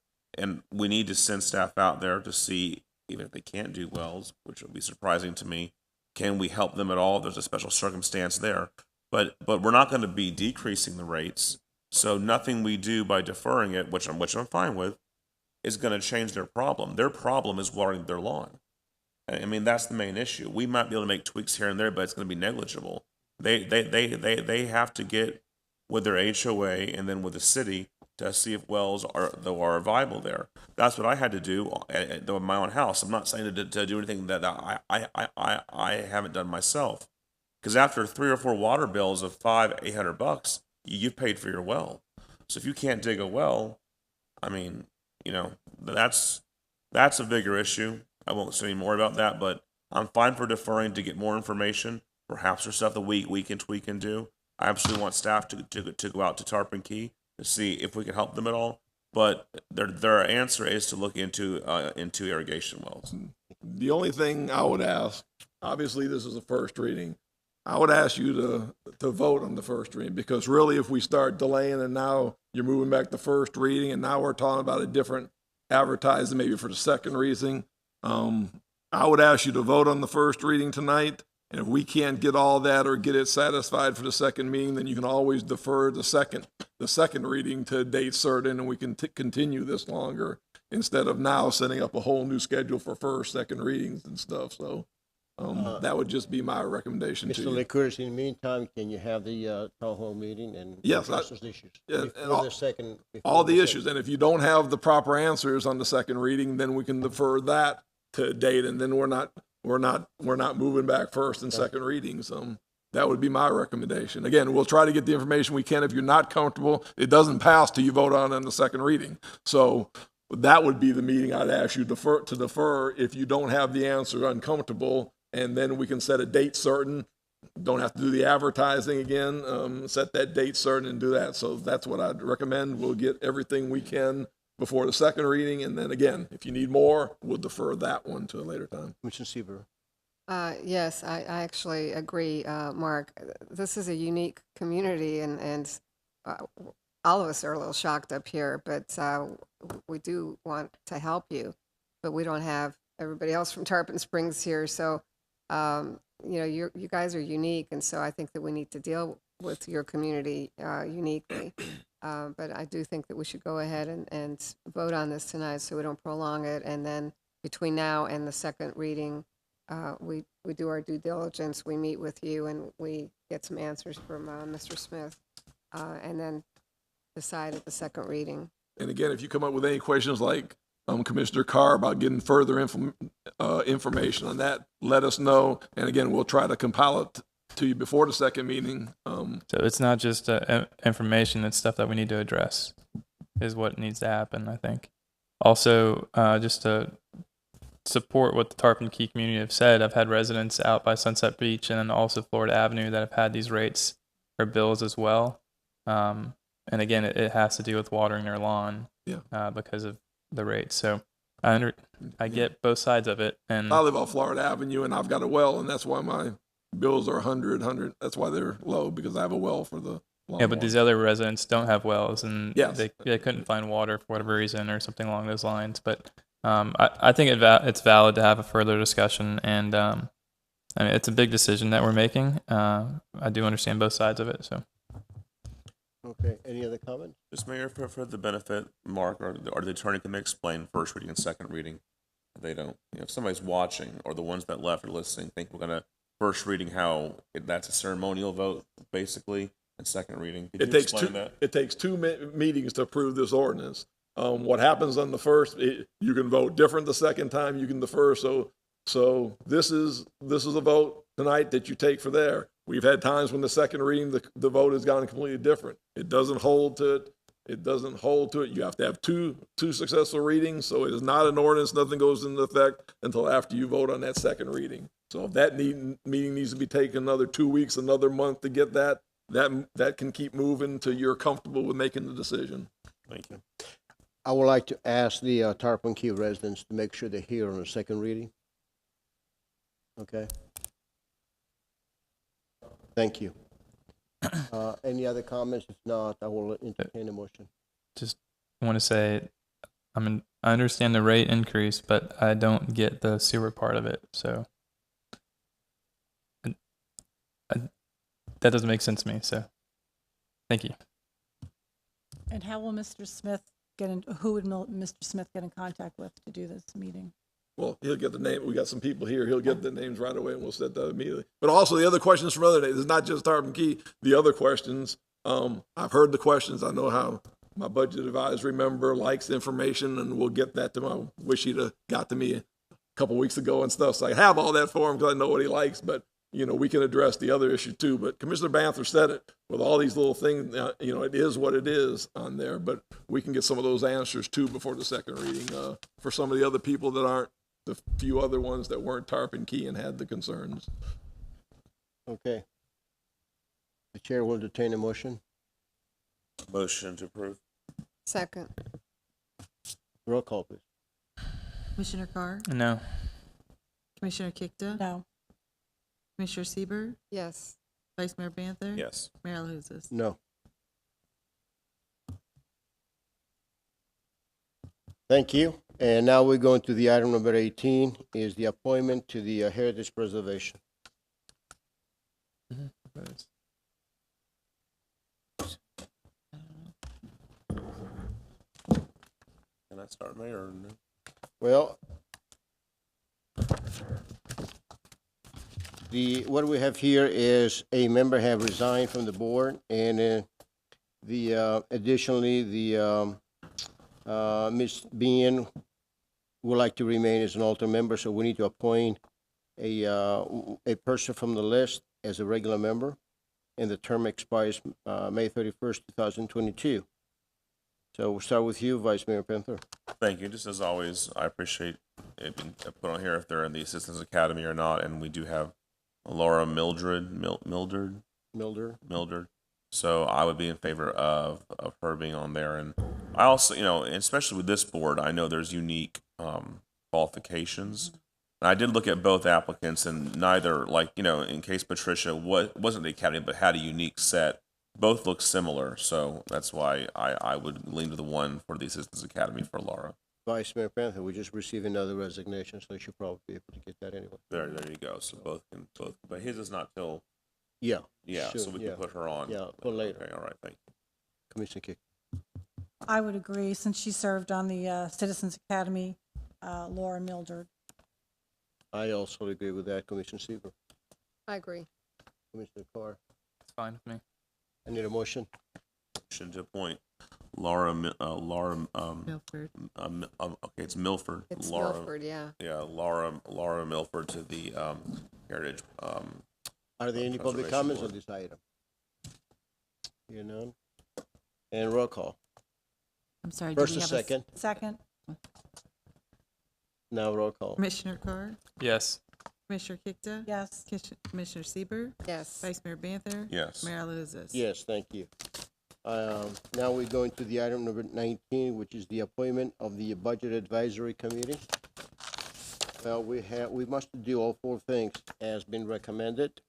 Speaker 13: we need to send staff out there to see, even if they can't do wells, which would be surprising to me, can we help them at all? There's a special circumstance there, but we're not going to be decreasing the rates. So nothing we do by deferring it, which I'm fine with, is going to change their problem. Their problem is watering their lawn. I mean, that's the main issue. We might be able to make tweaks here and there, but it's going to be negligible. They have to get with their HOA and then with the city to see if wells are viable there. That's what I had to do at my own house. I'm not saying to do anything that I haven't done myself. Because after 3 or 4 water bills of $800, you've paid for your well. So if you can't dig a well, I mean, that's a bigger issue. I won't say any more about that, but I'm fine for deferring to get more information. Perhaps there's stuff that we can tweak and do. I absolutely want staff to go out to Tarpon Key to see if we can help them at all. But their answer is to look into irrigation wells.
Speaker 20: The only thing I would ask, obviously this is a first reading, I would ask you to vote on the first reading, because really if we start delaying and now you're moving back to first reading and now we're talking about a different advertising maybe for the second reading, I would ask you to vote on the first reading tonight. And if we can't get all that or get it satisfied for the second meeting, then you can always defer the second reading to a date certain, and we can continue this longer instead of now setting up a whole new schedule for first, second readings and stuff. So that would just be my recommendation to you.
Speaker 3: Mr. Licouris, in the meantime, can you have the town hall meeting and
Speaker 20: yes,
Speaker 3: address those issues?
Speaker 20: Yeah,
Speaker 3: All
Speaker 20: the issues. And if you don't have the proper answers on the second reading, then we can defer that to a date, and then we're not moving back first and second readings. That would be my recommendation. Again, we'll try to get the information we can. If you're not comfortable, it doesn't pass till you vote on it in the second reading. So that would be the meeting I'd ask you to defer if you don't have the answer, uncomfortable, and then we can set a date certain. Don't have to do the advertising again. Set that date certain and do that. So that's what I'd recommend. We'll get everything we can before the second reading, and then again, if you need more, we'll defer that one to a later time.
Speaker 3: Mr. Seaver.
Speaker 17: Yes, I actually agree, Mark. This is a unique community, and all of us are a little shocked up here, but we do want to help you, but we don't have everybody else from Tarpon Springs here, so you guys are unique, and so I think that we need to deal with your community uniquely. But I do think that we should go ahead and vote on this tonight so we don't prolong it. And then between now and the second reading, we do our due diligence. We meet with you and we get some answers from Mr. Smith, and then decide at the second reading.
Speaker 20: And again, if you come up with any questions like Commissioner Carr about getting further information on that, let us know. And again, we'll try to compile it to you before the second meeting.
Speaker 18: So it's not just information, it's stuff that we need to address is what needs to happen, I think. Also, just to support what the Tarpon Key community have said, I've had residents out by Sunset Beach and then also Florida Avenue that have had these rates or bills as well. And again, it has to do with watering their lawn because of the rates. So I get both sides of it. And
Speaker 20: I live on Florida Avenue and I've got a well, and that's why my bills are 100. That's why they're low, because I have a well for the lawn.
Speaker 18: Yeah, but these other residents don't have wells, and
Speaker 20: yes,
Speaker 18: they couldn't find water for whatever reason or something along those lines. But I think it's valid to have a further discussion and I mean, it's a big decision that we're making. I do understand both sides of it, so.
Speaker 3: Okay, any other comments?
Speaker 13: Just Mayor, for the benefit, Mark, or the attorney can explain first reading and second reading. They don't, if somebody's watching or the ones that left are listening, think we're gonna first reading that's a ceremonial vote, basically, and second reading. Could you explain that?
Speaker 20: It takes two meetings to approve this ordinance. What happens on the first, you can vote different the second time, you can defer, so this is a vote tonight that you take for there. We've had times when the second reading, the vote has gone completely different. It doesn't hold to it. It doesn't hold to it. You have to have two successful readings, so it is not an ordinance. Nothing goes into effect until after you vote on that second reading. So if that meeting needs to be taken another 2 weeks, another month to get that can keep moving till you're comfortable with making the decision.
Speaker 13: Thank you.
Speaker 3: I would like to ask the Tarpon Key residents to make sure they're here on the second reading. Okay? Thank you. Any other comments? If not, I will entertain a motion.
Speaker 18: Just want to say, I understand the rate increase, but I don't get the sewer part of it, so. That doesn't make sense to me, so. Thank you.
Speaker 15: And how will Mr. Smith who would Mr. Smith get in contact with to do this meeting?
Speaker 20: Well, he'll get the name. We got some people here. He'll get the names right away, and we'll set that immediately. But also the other questions from other days. It's not just Tarpon Key. The other questions, I've heard the questions. I know how my budget advisory member likes the information, and we'll get that to him. I wish he'd have got to me a couple weeks ago and stuff, so I have all that for him because I know what he likes. But we can address the other issue too. But Commissioner Banther said it with all these little things. It is what it is on there. But we can get some of those answers too before the second reading for some of the other people that aren't. The few other ones that weren't Tarpon Key and had the concerns.
Speaker 3: Okay. The chair will entertain a motion.
Speaker 13: Motion to approve.
Speaker 17: Second.
Speaker 3: Roll call, please.
Speaker 7: Commissioner Carr?
Speaker 18: No.
Speaker 7: Commissioner Kikta?
Speaker 15: No.
Speaker 7: Commissioner Sieber,
Speaker 17: Yes.
Speaker 7: Vice Mayor Banther?
Speaker 13: Yes.
Speaker 7: Mayor Alahouzes?
Speaker 3: No. Thank you. And now we're going to the item number 18, is the appointment to the Heritage Preservation.
Speaker 13: Can I start, Mayor, or no?
Speaker 3: Well, what we have here is a member have resigned from the board, and additionally, Ms. Bean would like to remain as an alternate member, so we need to appoint a person from the list as a regular member, and the term expires May 31st, 2022. So we'll start with you, Vice Mayor Banther.
Speaker 13: Thank you. Just as always, I appreciate it being put on here if they're in the Assistance Academy or not, and we do have Laura Mildred. So I would be in favor of her being on there. And I also, especially with this board, I know there's unique qualifications. And I did look at both applicants, and neither, in case Patricia wasn't the academy, but had a unique set, both look similar. So that's why I would lean to the one for the Assistance Academy for Laura.
Speaker 3: Vice Mayor Panther, we just received another resignation, so you should probably be able to get that anyway.
Speaker 13: There you go. So both, but his is not till.
Speaker 3: Yeah.
Speaker 13: Yeah,
Speaker 3: sure,
Speaker 13: so we can put her on.
Speaker 3: Yeah, for later.
Speaker 13: Okay, all right, thank you.
Speaker 3: Commissioner Kick.
Speaker 15: I would agree, since she served on the Citizens Academy, Laura Mildred.
Speaker 3: I also agree with that, Commissioner Sieber.
Speaker 17: I agree.
Speaker 3: Commissioner Carr.
Speaker 18: It's fine with me.
Speaker 3: I need a motion.
Speaker 13: Motion to appoint Laura,
Speaker 7: Milford.
Speaker 13: Okay, it's Milford.
Speaker 17: It's
Speaker 13: Laura,
Speaker 17: Milford, yeah.
Speaker 13: Yeah, Laura Milford to the Heritage.
Speaker 3: Are there any public
Speaker 13: Conservation
Speaker 3: comments
Speaker 13: Board.
Speaker 3: on this item? Hear none? And roll call.
Speaker 7: I'm sorry.
Speaker 3: First
Speaker 7: do we
Speaker 3: and
Speaker 7: have a
Speaker 3: second.
Speaker 15: Second.
Speaker 3: Now roll call.
Speaker 7: Commissioner Carr?
Speaker 18: Yes.
Speaker 7: Commissioner Kikta?
Speaker 15: Yes.
Speaker 7: Commissioner Sieber,
Speaker 17: Yes.
Speaker 7: Vice Mayor Banther?
Speaker 13: Yes.
Speaker 7: Mayor Alahouzes?
Speaker 3: Yes, thank you. Now we're going to the item number 19, which is the appointment of the Budget Advisory Committee. Well, we must do all four things as been recommended.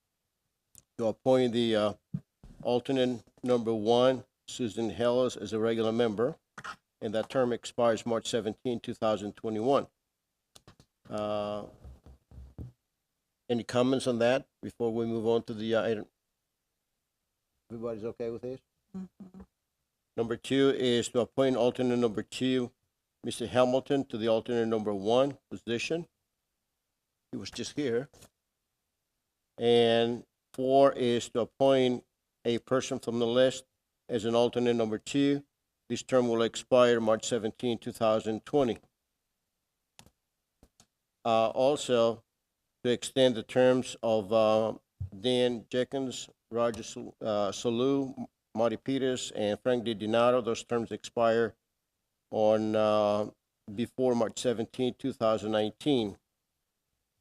Speaker 3: To appoint the alternate number 1, Susan Hellis, as a regular member, and that term expires March 17, 2021. Any comments on that before we move on to the item? Everybody's okay with this? Number 2 is to appoint alternate number 2, Mr. Hamilton, to the alternate number 1 position. He was just here. And 4 is to appoint a person from the list as an alternate number 2. This term will expire March 17, 2020. Also, to extend the terms of Dan Jenkins, Roger Salou, Marty Peters, and Frank DiDonato. Those terms expire on before March 17, 2019.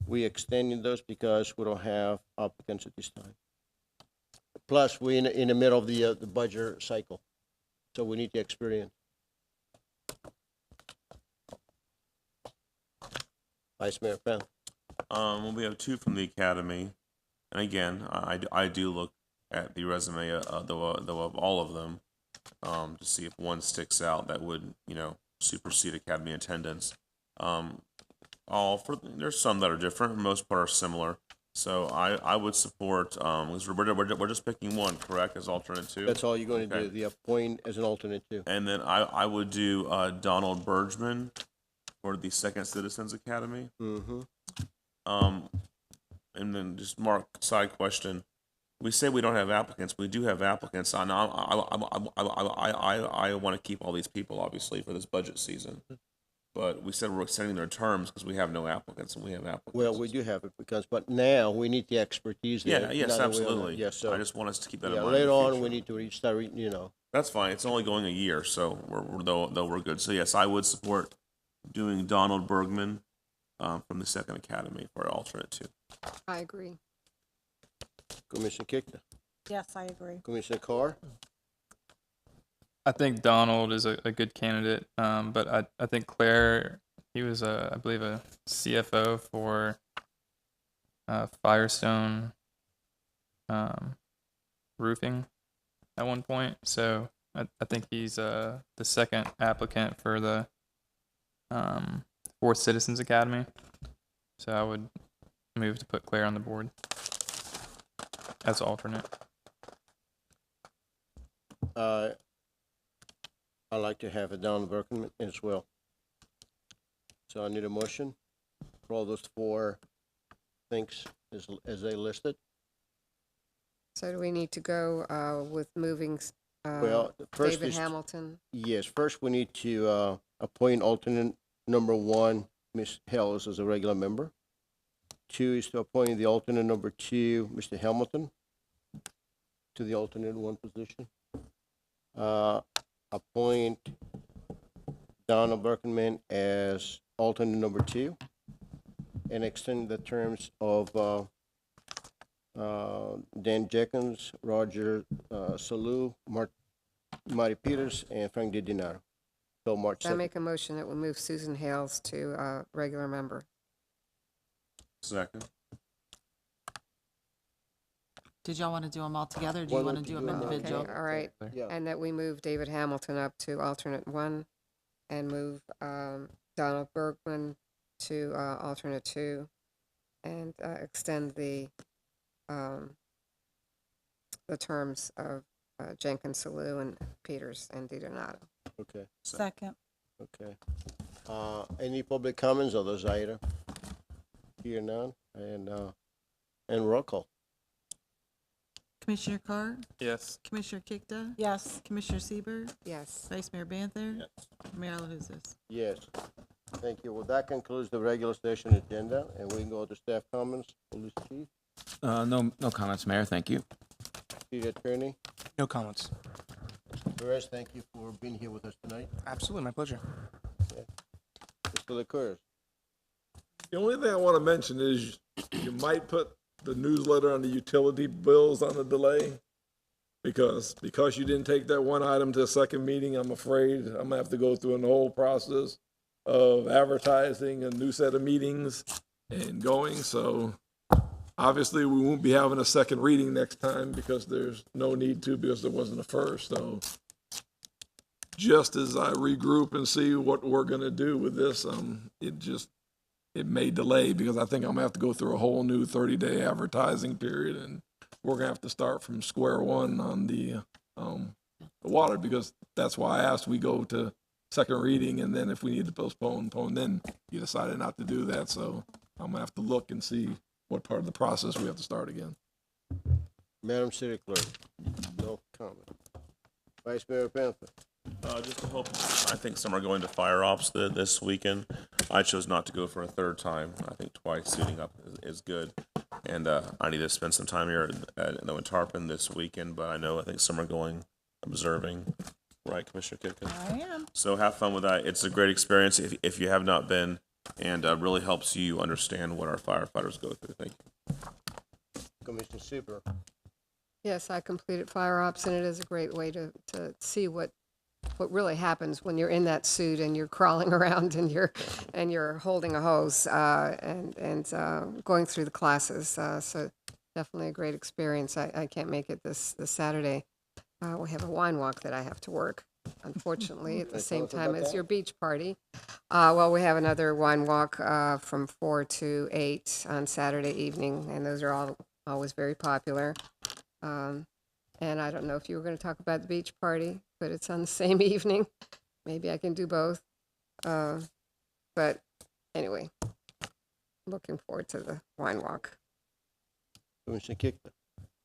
Speaker 3: We extending those because we don't have applicants at this time. Plus, we're in the middle of the budget cycle, so we need the experience. Vice Mayor Penn.
Speaker 13: Well, we have 2 from the academy, and again, I do look at the resume of all of them to see if one sticks out that would, supersede academy attendance. There's some that are different, most part are similar. So I would support. We're just picking one, correct, as alternate 2.
Speaker 3: That's all you're going to do. The appoint as an alternate 2.
Speaker 13: And then I would do Donald Bergman for the Second Citizens Academy.
Speaker 3: Mm-hmm.
Speaker 13: And then just Mark, side question. We say we don't have applicants. We do have applicants. I want to keep all these people, obviously, for this budget season. But we said we're extending their terms because we have no applicants, and we have applicants.
Speaker 3: Well, we do have it but now we need the expertise there.
Speaker 13: Yeah, yes, absolutely.
Speaker 3: Yes, so
Speaker 13: I just want us to keep that in mind.
Speaker 3: later
Speaker 13: in the
Speaker 3: on,
Speaker 13: future.
Speaker 3: we need to start.
Speaker 13: That's fine. It's only going a year, so though we're good. So yes, I would support doing Donald Bergman from the Second Academy for alternate 2.
Speaker 17: I agree.
Speaker 3: Commissioner Kickner.
Speaker 15: Yes, I agree.
Speaker 3: Commissioner Carr.
Speaker 18: I think Donald is a good candidate, but I think Claire, he was, I believe, a CFO for Firestone Roofing at one point. So I think he's the second applicant for the Fourth Citizens Academy. So I would move to put Claire on the board as alternate.
Speaker 3: I'd like to have it down Berkman as well. So I need a motion for all those 4 things as they listed.
Speaker 17: So do we need to go with moving
Speaker 3: Well, first
Speaker 17: David
Speaker 3: is
Speaker 17: Hamilton?
Speaker 3: Yes, first we need to appoint alternate number 1, Ms. Hells, as a regular member. 2 is to appoint the alternate number 2, Mr. Hamilton, to the alternate 1 position. Appoint Donna Berkman as alternate number 2, and extend the terms of Dan Jenkins, Roger Salou, Marty Peters, and Frank DiDonato. So March
Speaker 17: I
Speaker 3: 2nd.
Speaker 17: make a motion that we move Susan Hales to regular member.
Speaker 13: Second.
Speaker 7: Did y'all want to do them all together, or do you want to do them individual?
Speaker 17: Okay, all right.
Speaker 3: Yeah.
Speaker 17: And that we move David Hamilton up to alternate 1 and move Donald Bergman to alternate 2 and extend the terms of Jenkins, Salou, and Peters, and DiDonato.
Speaker 3: Okay.
Speaker 15: Second.
Speaker 3: Okay. Any public comments on those items? Here none, and roll call.
Speaker 7: Commissioner Carr?
Speaker 18: Yes.
Speaker 7: Commissioner Kikta?
Speaker 15: Yes.
Speaker 7: Commissioner Sieber,
Speaker 17: Yes.
Speaker 7: Vice Mayor Banther?
Speaker 13: Yes.
Speaker 7: Mayor Alahouzes?
Speaker 3: Yes. Thank you. Well, that concludes the regular session agenda, and we can go to staff comments. Police Chief,
Speaker 11: No comments, Mayor. Thank you.
Speaker 3: City Attorney,
Speaker 4: No comments.
Speaker 3: Perez, thank you for being here with us tonight.
Speaker 4: Absolutely, my pleasure.
Speaker 3: Mr. LaCours.
Speaker 20: The only thing I want to mention is you might put the newsletter on the utility bills on the delay, because you didn't take that one item to the second meeting. I'm afraid I'm gonna have to go through a whole process of advertising a new set of meetings and going. So obviously we won't be having a second reading next time because there's no need to, because there wasn't a first. So just as I regroup and see what we're gonna do with this, it just it may delay because I think I'm gonna have to go through a whole new 30-day advertising period, and we're gonna have to start from square one on the water, because that's why I asked we go to second reading, and then if we need to postpone, then you decided not to do that. So I'm gonna have to look and see what part of the process we have to start again.
Speaker 3: Madam City Clerk, no comment. Vice Mayor Panther.
Speaker 13: Just to hope, I think some are going to fire ops this weekend. I chose not to go for a third time. I think twice suiting up is good. And I need to spend some time here in Tarpon this weekend, but I think some are going observing. Right, Commissioner Kitkin?
Speaker 15: I am.
Speaker 13: So have fun with that. It's a great experience if you have not been, and really helps you understand what our firefighters go through. Thank you.
Speaker 3: Commissioner Super.
Speaker 17: Yes, I completed fire ops, and it is a great way to see what really happens when you're in that suit and you're crawling around and you're holding a hose and going through the classes. So definitely a great experience. I can't make it this Saturday. We have a wine walk that I have to work, unfortunately, at the same time as your beach party. Well, we have another wine walk from 4 to 8 on Saturday evening, and those are always very popular. And I don't know if you were going to talk about the beach party, but it's on the same evening. Maybe I can do both. But anyway, looking forward to the wine walk.
Speaker 3: Commissioner Kickler.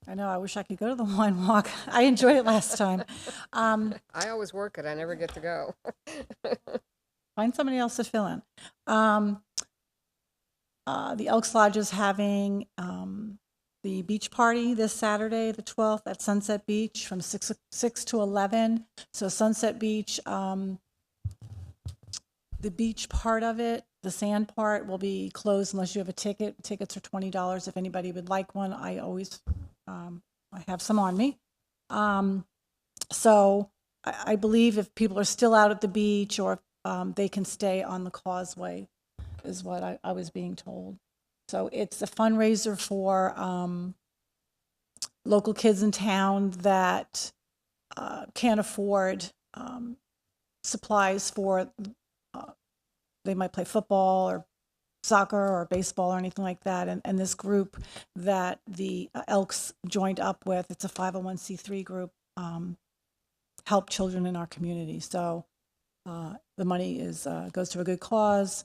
Speaker 15: I know, I wish I could go to the wine walk. I enjoyed it last time.
Speaker 17: I always work it. I never get to go.
Speaker 15: Find somebody else to fill in. The Elks Lodge is having the beach party this Saturday, the 12th, at Sunset Beach from 6 to 11. So Sunset Beach, the beach part of it, the sand part, will be closed unless you have a ticket. Tickets are $20 if anybody would like one. I always, I have some on me. So I believe if people are still out at the beach, or they can stay on the causeway, is what I was being told. So it's a fundraiser for local kids in town that can't afford supplies for, they might play football or soccer or baseball or anything like that. And this group that the Elks joined up with, it's a 501c3 group, help children in our community. So the money goes to a good cause.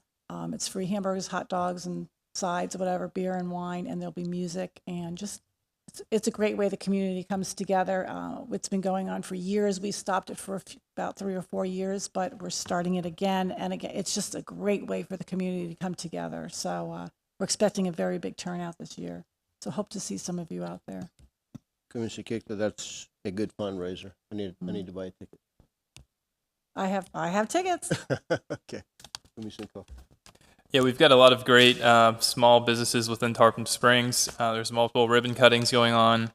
Speaker 15: It's free hamburgers, hot dogs, and sides, whatever, beer and wine, and there'll be music, and just it's a great way the community comes together. It's been going on for years. We stopped it for about 3 or 4 years, but we're starting it again and again. It's just a great way for the community to come together. So we're expecting a very big turnout this year. So hope to see some of you out there.
Speaker 3: Commissioner Kickler, that's a good fundraiser. I need to buy a ticket.
Speaker 15: I have tickets.
Speaker 3: Okay. Commissioner Koch.
Speaker 18: Yeah, we've got a lot of great small businesses within Tarpon Springs. There's multiple ribbon cuttings going on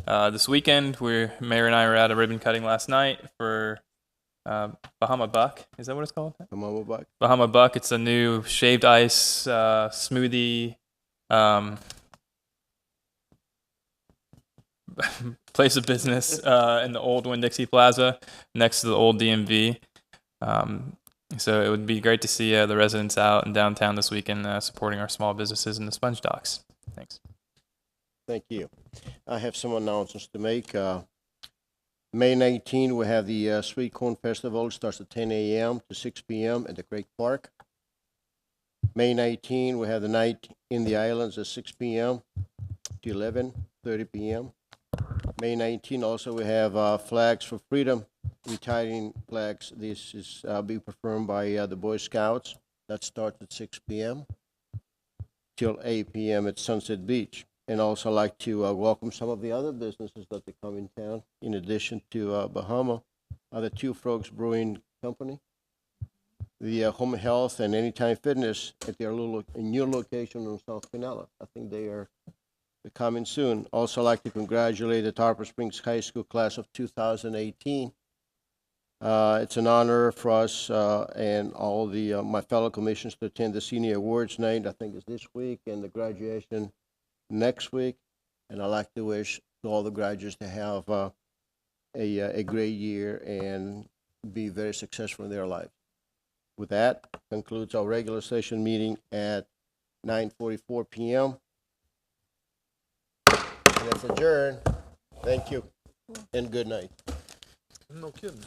Speaker 18: this weekend. Mayor and I were at a ribbon cutting last night for Bahama Buck. Is that what it's called?
Speaker 3: Bahama Buck.
Speaker 18: Bahama Buck. It's a new shaved ice smoothie place of business in the old Winn-Dixie Plaza next to the old DMV. So it would be great to see the residents out in downtown this weekend supporting our small businesses in the sponge docks. Thanks.
Speaker 3: Thank you. I have some announcements to make. May 19, we have the Sweet Corn Festival. It starts at 10 a.m. to 6 p.m. at the Craig Park. May 19, we have the Night in the Islands at 6 p.m. to 11:30 p.m. May 19, also we have Flags for Freedom, retiring flags. This is being performed by the Boy Scouts. That starts at 6 p.m. till 8 p.m. at Sunset Beach. And also I'd like to welcome some of the other businesses that they come in town. In addition to Bahama, the Two Frogs Brewing Company, the Home Health and Anytime Fitness at their new location in South Pinellas. I think they're coming soon. Also I'd like to congratulate the Tarpon Springs High School class of 2018. It's an honor for us and all the my fellow commissioners to attend the Senior Awards Night. I think it's this week, and the graduation next week. And I'd like to wish to all the graduates to have a great year and be very successful in their life. With that, concludes our regular session meeting at 9:44 p.m. And it's adjourned. Thank you, and good night.
Speaker 20: No kidding.